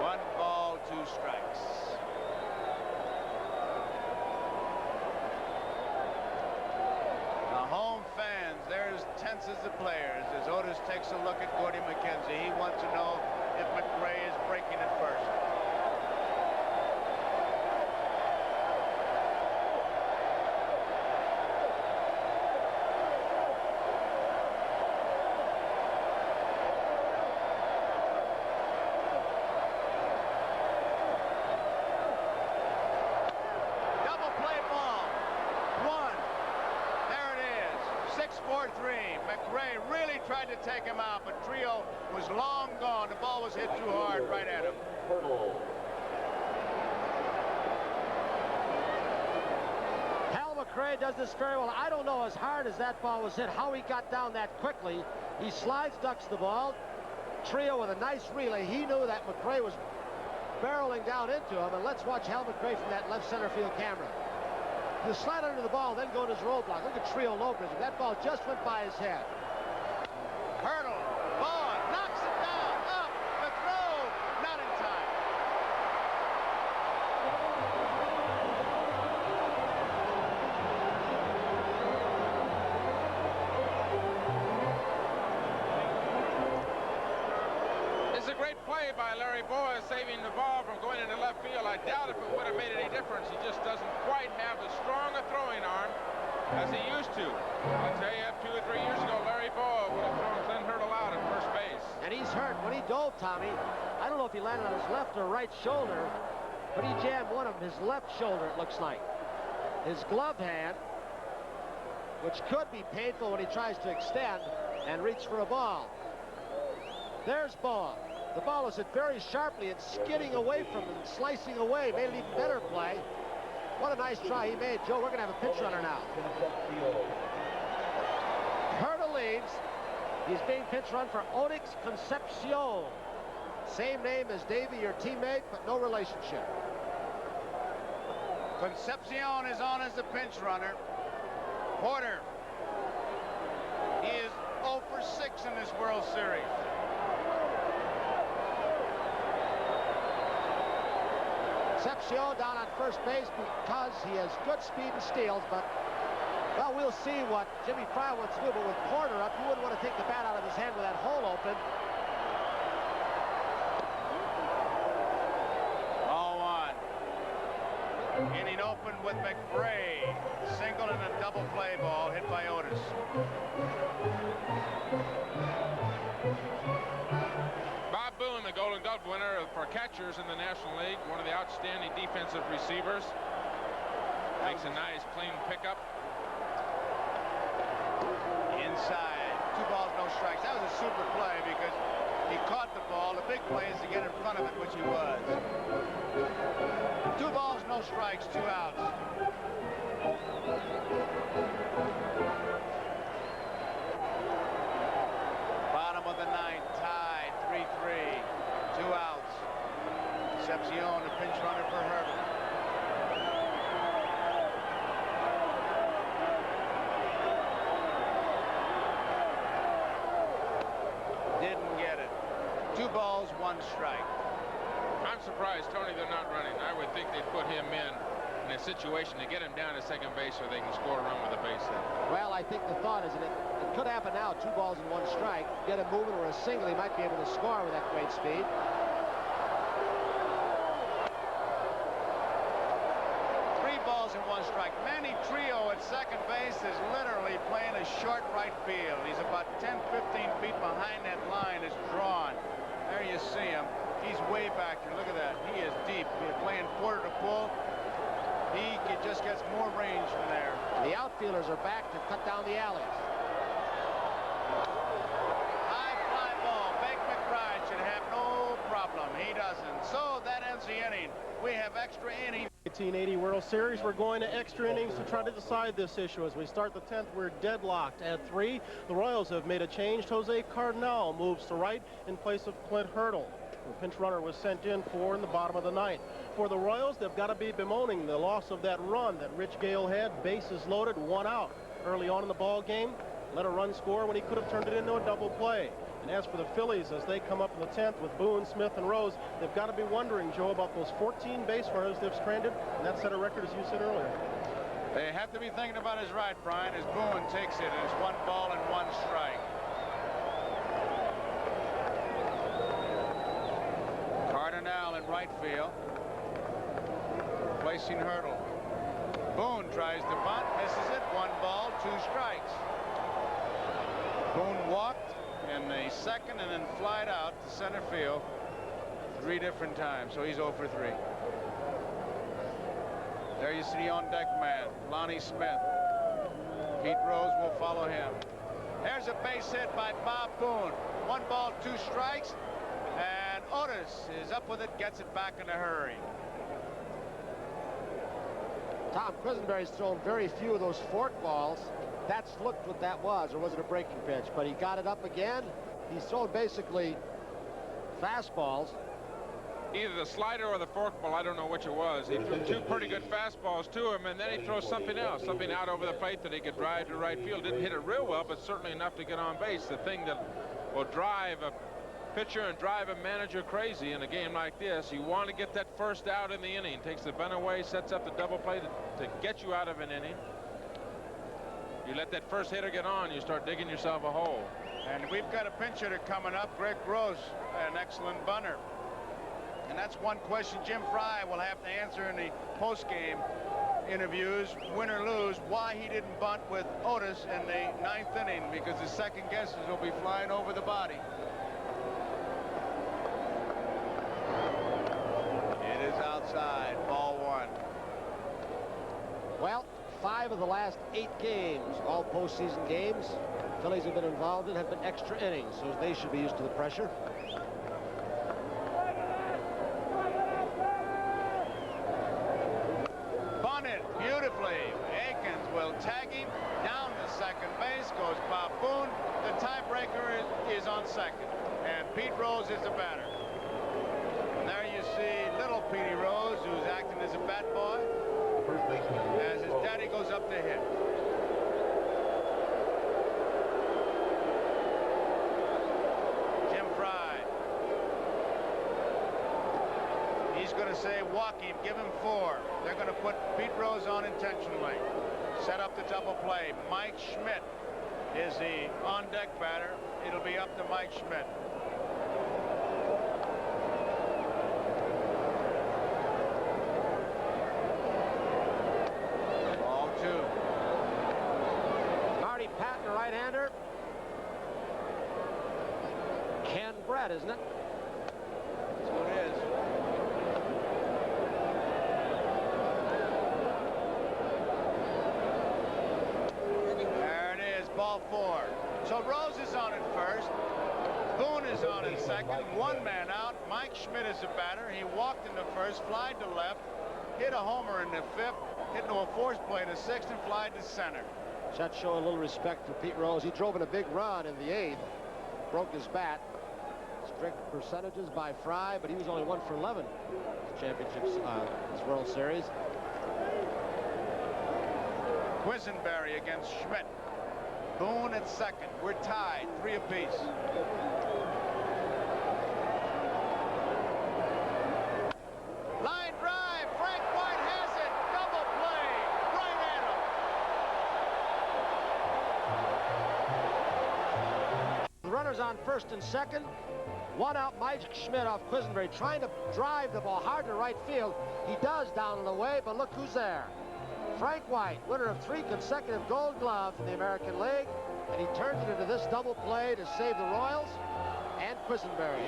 One ball, 2 strikes. The home fans, they're as tense as the players as Otis takes a look at Gordy McKenzie. He wants to know if McRae is breaking it first. Double play ball. 1. There it is. 6-4-3. McRae really tried to take him out, but Trio was long gone. The ball was hit too hard right at him. Hal McRae does this very well. I don't know as hard as that ball was hit, how he got down that quickly. He slides, ducks the ball. Trio with a nice relay. He knew that McRae was barreling down into him, and let's watch Hal McRae from that left center field camera. You slide under the ball, then go to his roadblock. Look at Trio Lopez. That ball just went by his head. Hurdle. Vaughn knocks it down. Up. The throw. Not in time. It's a great play by Larry Bowa, saving the ball from going into left field. I doubt if it would have made any difference. He just doesn't quite have as strong a throwing arm as he used to. I'll tell you, 2 or 3 years ago, Larry Bowa would have thrown Glenn Hurdle out at first base. And he's hurt. When he dove, Tommy, I don't know if he landed on his left or right shoulder, but he jammed one of his left shoulder, it looks like. His glove hand, which could be painful when he tries to extend and reach for a ball. There's Bowa. The ball is hit very sharply and skidding away from him, slicing away. Made an even better play. What a nice try he made, Joe. We're going to have a pinch runner now. Hurdle leaves. He's being pinch run for Onyx Concepcion. Same name as Davey, your teammate, but no relationship. Concepcion is on as the pinch runner. Porter. He is 0 for 6 in this World Series. Concepcion down on first base because he has good speed and steals, but, well, we'll see what Jimmy Fry wants to do, but with Porter up, you wouldn't want to take the bat out of his hand with that hole open. 0-1. Inning open with McRae. Single and a double play ball hit by Otis. Bob Boone, the Golden Glove winner for catchers in the National League, one of the outstanding defensive receivers. Makes a nice, clean pickup. Inside. 2 balls, no strikes. That was a super play because he caught the ball. The big play is to get in front of it, which he was. 2 balls, no strikes, 2 outs. Bottom of the ninth, tied, 3-3. 2 outs. Concepcion, the pinch runner for Hurdle. Didn't get it. 2 balls, 1 strike. I'm surprised, Tony, they're not running. I would think they'd put him in a situation to get him down to second base so they can score a run with a base hit. Well, I think the thought is that it could happen now, 2 balls and 1 strike. Get him moving or a single, he might be able to score with that great speed. 3 balls and 1 strike. Manny Trio at second base is literally playing a short right field. He's about 10, 15 feet behind that line is drawn. There you see him. He's way back here. Look at that. He is deep. He's playing Porter to pull. Just gets more range from there. The outfielders are back to cut down the alleys. High fly ball. Big McBride should have no problem. He doesn't. So that ends the inning. We have extra inning. 1980 World Series. We're going to extra innings to try to decide this issue. As we start the 10th, we're deadlocked at 3. The Royals have made a change. Jose Cardinal moves to right in place of Clint Hurdle. The pinch runner was sent in in the bottom of the 9th. For the Royals, they've got to be bemoaning the loss of that run that Rich Gale had. Bases loaded, 1 out early on in the ball game. Let a run score when he could have turned it into a double play. And as for the Phillies, as they come up in the 10th with Boone, Smith, and Rose, they've got to be wondering, Joe, about those 14 base runners they've stranded, and that set a record, as you said earlier. They have to be thinking about his right, Brian, as Boone takes it, and it's 1 ball and 1 strike. Cardinal in right field, placing Hurdle. Boone tries to bunt, misses it, 1 ball, 2 strikes. Boone walked in the 2nd and then flied out to center field 3 different times, so he's 0 for 3. There you see the on-deck man, Lonnie Smith. Pete Rose will follow him. There's a base hit by Bob Boone. 1 ball, 2 strikes, and Otis is up with it, gets it back in a hurry. Tom Quisenberry's thrown very few of those fork balls. That's looked what that was, or was it a breaking pitch? But he got it up again. He's thrown basically fastballs. Either the slider or the forkball, I don't know which it was. He threw 2 pretty good fastballs to him, and then he throws something else, something out over the plate that he could drive to right field. Didn't hit it real well, but certainly enough to get on base. The thing that will drive a pitcher and drive a manager crazy in a game like this, you want to get that first out in the inning. Takes the bunt away, sets up the double play to get you out of an inning. You let that first hitter get on, you start digging yourself a hole. And we've got a pinch hitter coming up, Greg Gross, an excellent bunter. And that's one question Jim Fry will have to answer in the post-game interviews, win or lose, why he didn't bunt with Otis in the 9th inning, because the second guesses will be flying over the body. It is outside, ball 1. Well, 5 of the last 8 games, all postseason games, Phillies have been involved in, have been extra innings, so they should be used to the pressure. Bunted beautifully. Aikens will tag him down to second base. Goes Bob Boone. The tiebreaker is on second, and Pete Rose is the batter. And there you see little Petey Rose, who's acting as a bat boy, as his daddy goes up to hit. Jim Fry. He's going to say walk him, give him 4. They're going to put Pete Rose on intentionally. Set up the double play. Mike Schmidt is the on-deck batter. It'll be up to Mike Schmidt. Ball 2. Marty Patton, right-hander. Ken Brett, isn't it? That's what it is. There it is, ball 4. So Rose is on at first. Boone is on in second. 1 man out. Mike Schmidt is the batter. He walked in the first, flied to left, hit a homer in the 5th, hit into a force play to 6th, and flied to center. Should show a little respect for Pete Rose. He drove in a big run in the 8th, broke his bat. Strict percentages by Fry, but he was only 1 for 11 championships, this World Series. Quisenberry against Schmidt. Boone at second. We're tied, 3 apiece. Line drive. Frank White has it. Double play. Right at him. The runners on first and second. 1 out, Mike Schmidt off Quisenberry, trying to drive the ball hard to right field. He does down and away, but look who's there. Frank White, winner of 3 consecutive Gold Gloves in the American League, and he turns it into this double play to save the Royals and Quisenberry.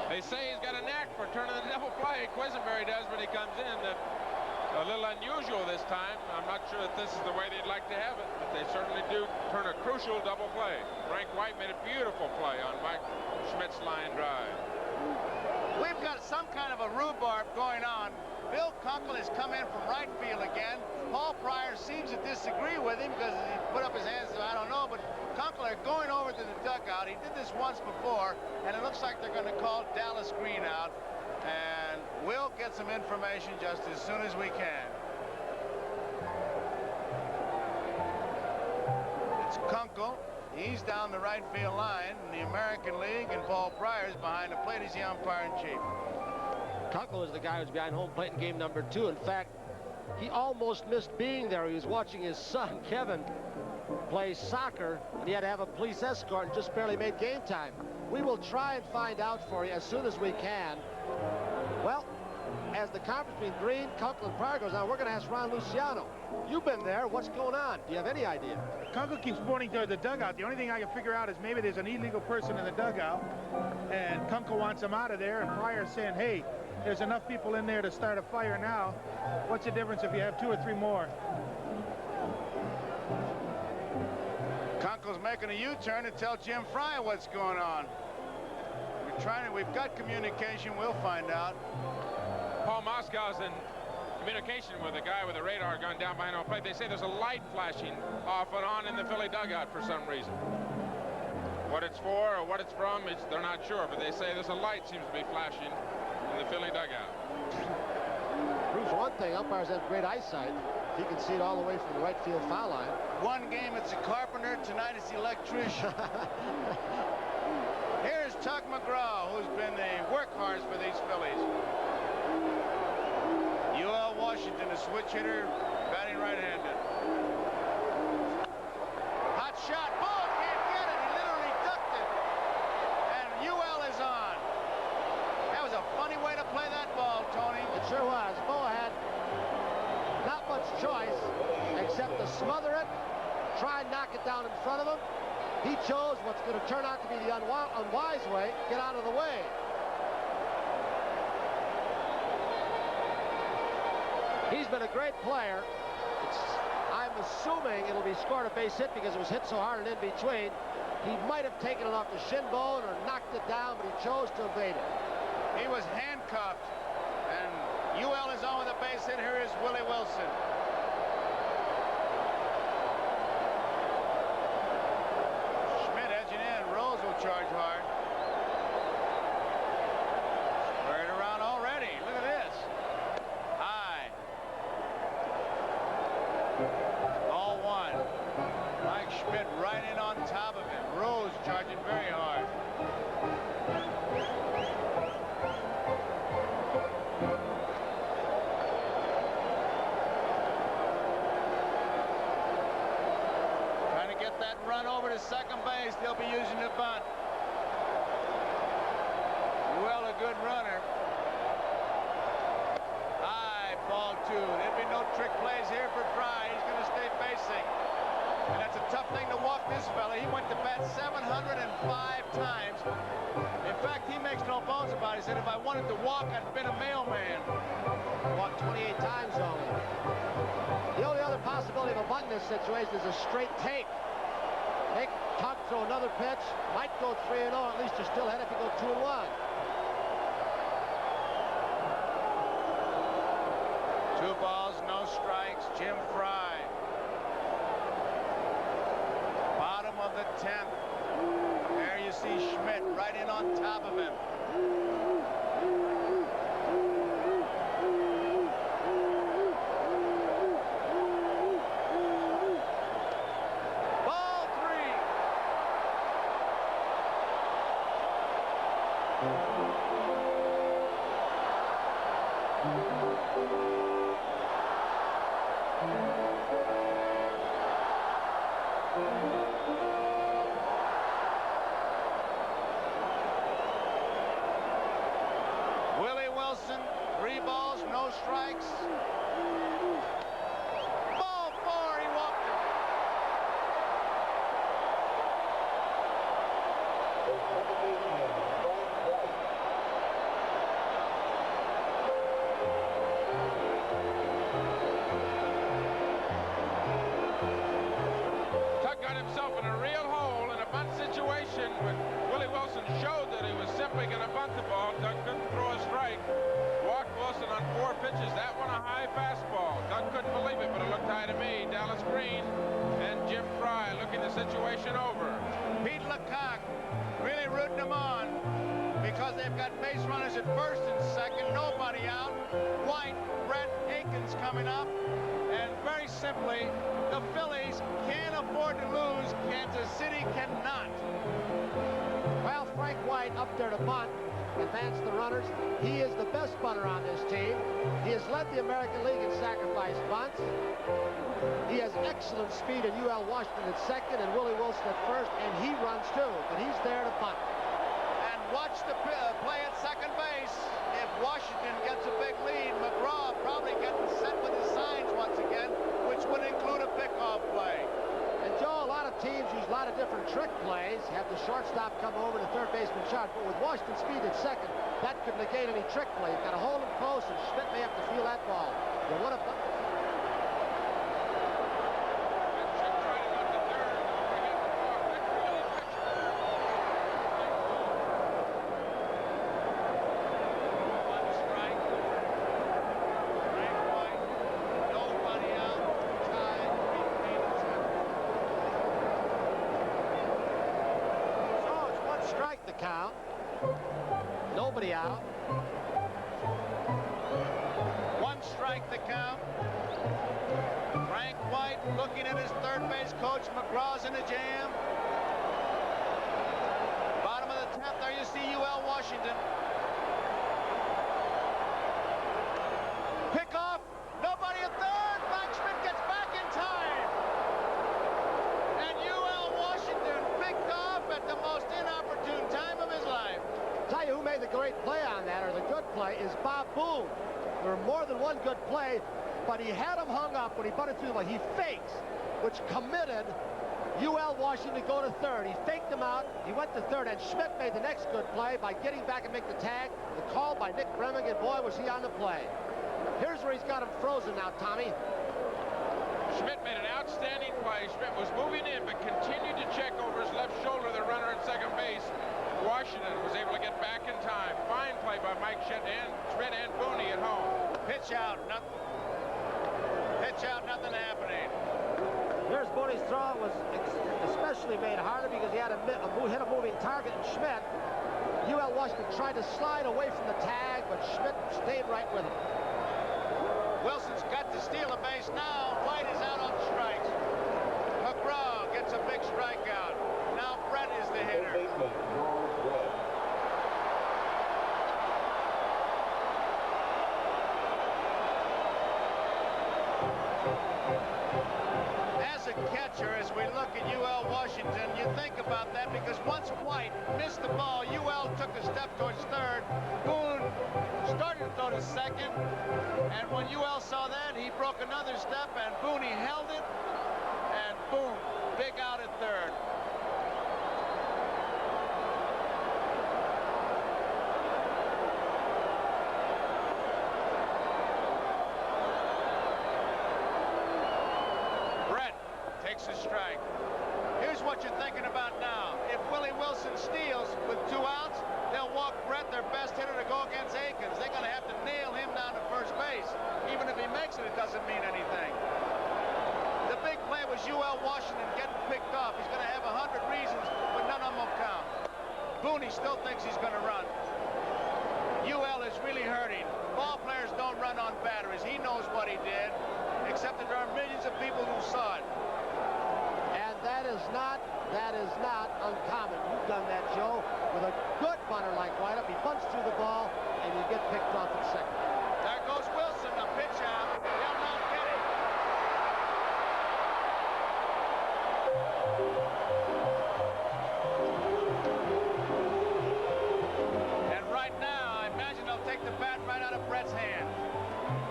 They say he's got a knack for turning the double play. Quisenberry does when he comes in. A little unusual this time. I'm not sure that this is the way they'd like to have it, but they certainly do turn a crucial double play. Frank White made a beautiful play on Mike Schmidt's line drive. We've got some kind of a rhubarb going on. Bill Kunkel has come in from right field again. Paul Pryor seems to disagree with him because he put up his hands, I don't know, but Kunkel are going over to the dugout. He did this once before, and it looks like they're going to call Dallas Green out, and we'll get some information just as soon as we can. It's Kunkel. He's down the right field line in the American League, and Paul Pryor's behind the plate. He's the umpire-in-chief. Kunkel is the guy who's behind home plate in game number 2. In fact, he almost missed being there. He was watching his son, Kevin, play soccer, and he had to have a police escort and just barely made game time. We will try and find out for you as soon as we can. Well, as the conference between Green, Kunkel, and Pryor goes on, we're going to ask Ron Luciano. You've been there. What's going on? Do you have any idea? Kunkel keeps pointing to the dugout. The only thing I can figure out is maybe there's an illegal person in the dugout, and Kunkel wants him out of there, and Pryor's saying, hey, there's enough people in there to start a fire now. What's the difference if you have 2 or 3 more? Kunkel's making a U-turn to tell Jim Fry what's going on. We've got communication. We'll find out. Paul Moskow's in communication with a guy with a radar gun down behind home plate. They say there's a light flashing off and on in the Philly dugout for some reason. What it's for or what it's from, they're not sure, but they say there's a light seems to be flashing in the Philly dugout. Proves one thing, umpires have great eyesight. He can see it all the way from the right field foul line. One game it's a carpenter, tonight it's the electrician. Here's Tuck McGraw, who's been the workhorse for these Phillies. UL Washington, a switch hitter, batting right-handed. Hot shot, ball, can't get it. He literally ducked it. And UL is on. That was a funny way to play that ball, Tony. It sure was. Bo had not much choice except to smother it, try and knock it down in front of him. He chose what's going to turn out to be the unwise way, get out of the way. He's been a great player. I'm assuming it'll be scored a base hit because it was hit so hard and in between. He might have taken it off the shin bone or knocked it down, but he chose to evade it. He was handcuffed, and UL is on with a base hit. Here is Willie Wilson. Schmidt edging in. Rose will charge hard. Squared around already. Look at this. High. All one. Mike Schmidt right in on top of him. Rose charging very hard. Trying to get that run over to second base. They'll be using the bunt. Well, a good runner. High, ball 2. There'll be no trick plays here for Fry. He's going to stay facing. And that's a tough thing to walk this fella. He went to bat 705 times. In fact, he makes no bones about it. He said, if I wanted to walk, I'd have been a mailman. Walked 28 times only. The only other possibility of a bunt in this situation is a straight take. Take Tuck, throw another pitch. Might go 3-0. At least you're still ahead if you go 2-1. 2 balls, no strikes. Jim Fry. Bottom of the 10th. There you see Schmidt right in on top of him. Ball 3. Willie Wilson, 3 balls, no strikes. Ball 4, he walked it. Tuck got himself in a real hole in a bunt situation when Willie Wilson showed that he was simply going to bunt the ball. Tuck couldn't throw it on 4 pitches. That one a high fastball. Doug couldn't believe it, but it looked high to me. Dallas Green and Jim Fry looking the situation over. Pete Lecoq really rooting them on because they've got base runners at first and second, nobody out. White, Brett, Aikens coming up. And very simply, the Phillies can't afford to lose. Kansas City cannot. Well, Frank White up there to bunt, advance the runners. He is the best bunter on this team. He has led the American League in sacrifice bunts. He has excellent speed in UL Washington at second and Willie Wilson at first, and he runs too, but he's there to bunt. And watch the play at second base. If Washington gets a big lead, McGraw probably getting set with his signs once again, which would include a pickoff play. And Joe, a lot of teams use a lot of different trick plays, have the shortstop come over the third baseman charge, but with Washington speed at second, that could negate any trick play. You've got to hold him close, and Schmidt may have to feel that ball. You want to... count. Nobody out. 1 strike the count. Frank White looking at his third base coach. McGraw's in a jam. Bottom of the 10th, there you see UL Washington. Pickoff. Nobody at third. Mike Schmidt gets back in time. And UL Washington picked off at the most inopportune time of his life. Tell you who made the great play on that, or the good play, is Bob Boone. There were more than one good play, but he had him hung up when he bunted through the ball. He fakes, which committed UL Washington to go to third. He faked him out. He went to third, and Schmidt made the next good play by getting back and make the tag. The call by Nick Bremigan. Boy, was he on the play. Here's where he's got him frozen now, Tommy. Schmidt made an outstanding play. Schmidt was moving in, but continued to check over his left shoulder, the runner at second base. Washington was able to get back in time. Fine play by Mike Schmidt and Booney at home. Pitch out, nothing. Pitch out, nothing happening. Here's Booney's throw. Was especially made harder because he had hit a moving target, and Schmidt, UL Washington tried to slide away from the tag, but Schmidt stayed right with him. Wilson's got to steal a base now. White is out on strikes. McGraw gets a big strikeout. Now Brett is the hitter. As a catcher, as we look at UL Washington, you think about that because once White missed the ball, UL took a step towards third. Boone started to throw to second, and when UL saw that, he broke another step, and Booney held it, and boom, big out at third. Brett takes a strike. Here's what you're thinking about now. If Willie Wilson steals with 2 outs, they'll walk Brett, their best hitter, to go against Aikens. They're going to have to nail him down to first base. Even if he makes it, it doesn't mean anything. The big play was UL Washington getting picked off. He's going to have 100 reasons, but none of them will count. Booney still thinks he's going to run. UL is really hurting. Ball players don't run on batteries. He knows what he did, except that there are millions of people who saw it. And that is not uncommon. You've done that, Joe, with a good bunter like White. He bunts through the ball, and you get picked off at second. There goes Wilson, a pitch out. They'll not get it. And right now, I imagine they'll take the bat right out of Brett's hand.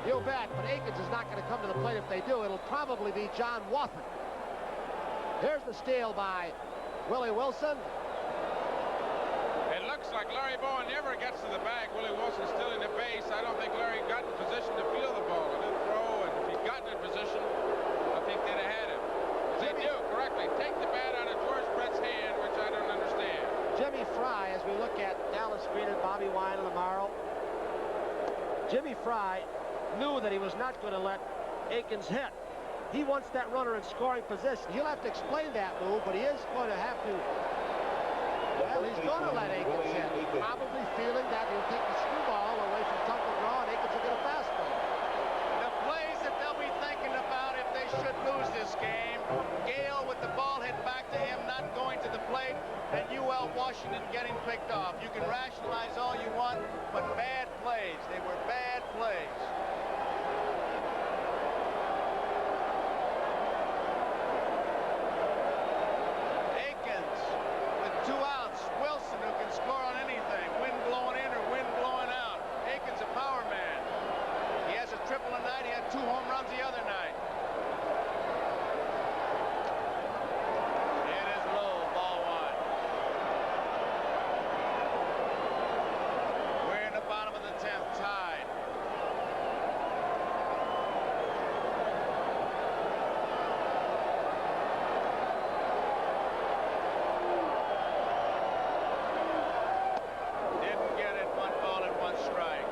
You bet, but Aikens is not going to come to the plate. If they do, it'll probably be John Wathan. Here's the steal by Willie Wilson. It looks like Larry Bowen never gets to the bag. Willie Wilson still in the base. I don't think Larry got in position to feel the ball. It didn't throw, and if he'd gotten in position, I think they'd have had him. They do correctly. Take the bat out of George Brett's hand, which I don't understand. Jimmy Fry, as we look at Dallas Green and Bobby Wine and Amaro. Jimmy Fry knew that he was not going to let Aikens hit. He wants that runner in scoring position. He'll have to explain that move, but he is going to have to. Well, he's going to let Aikens hit, probably feeling that he'll take the screwball away from Tucker Draw, and Aikens will get a fastball. The plays that they'll be thinking about if they should lose this game, Gale with the ball hit back to him, not going to the plate, and UL Washington getting picked off. You can rationalize all you want, but bad plays. They were bad plays. Aikens with 2 outs. Wilson, who can score on anything, wind blowing in or wind blowing out. Aikens a power man. He has a triple tonight. He had 2 home runs the other night. It is low, ball 1. We're in the bottom of the 10th, tied. Didn't get it. 1 ball and 1 strike.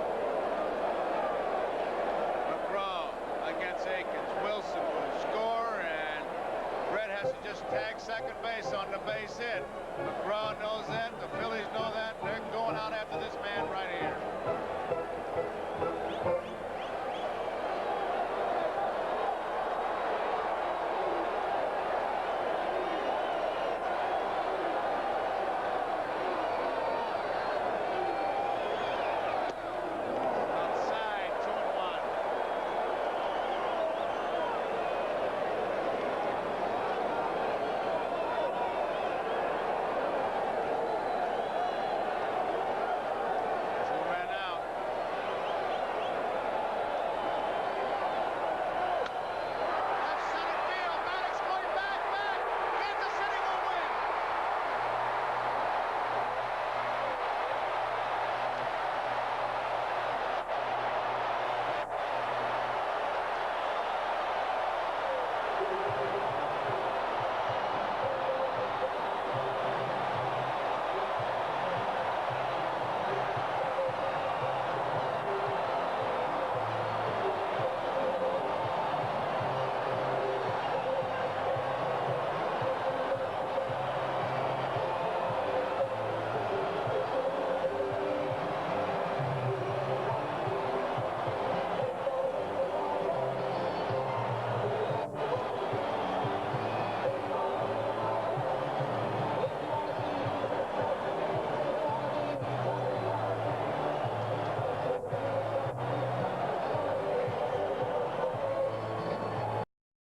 McGraw against Aikens. Wilson will score, and Brett has to just tag second base on the base hit. McGraw knows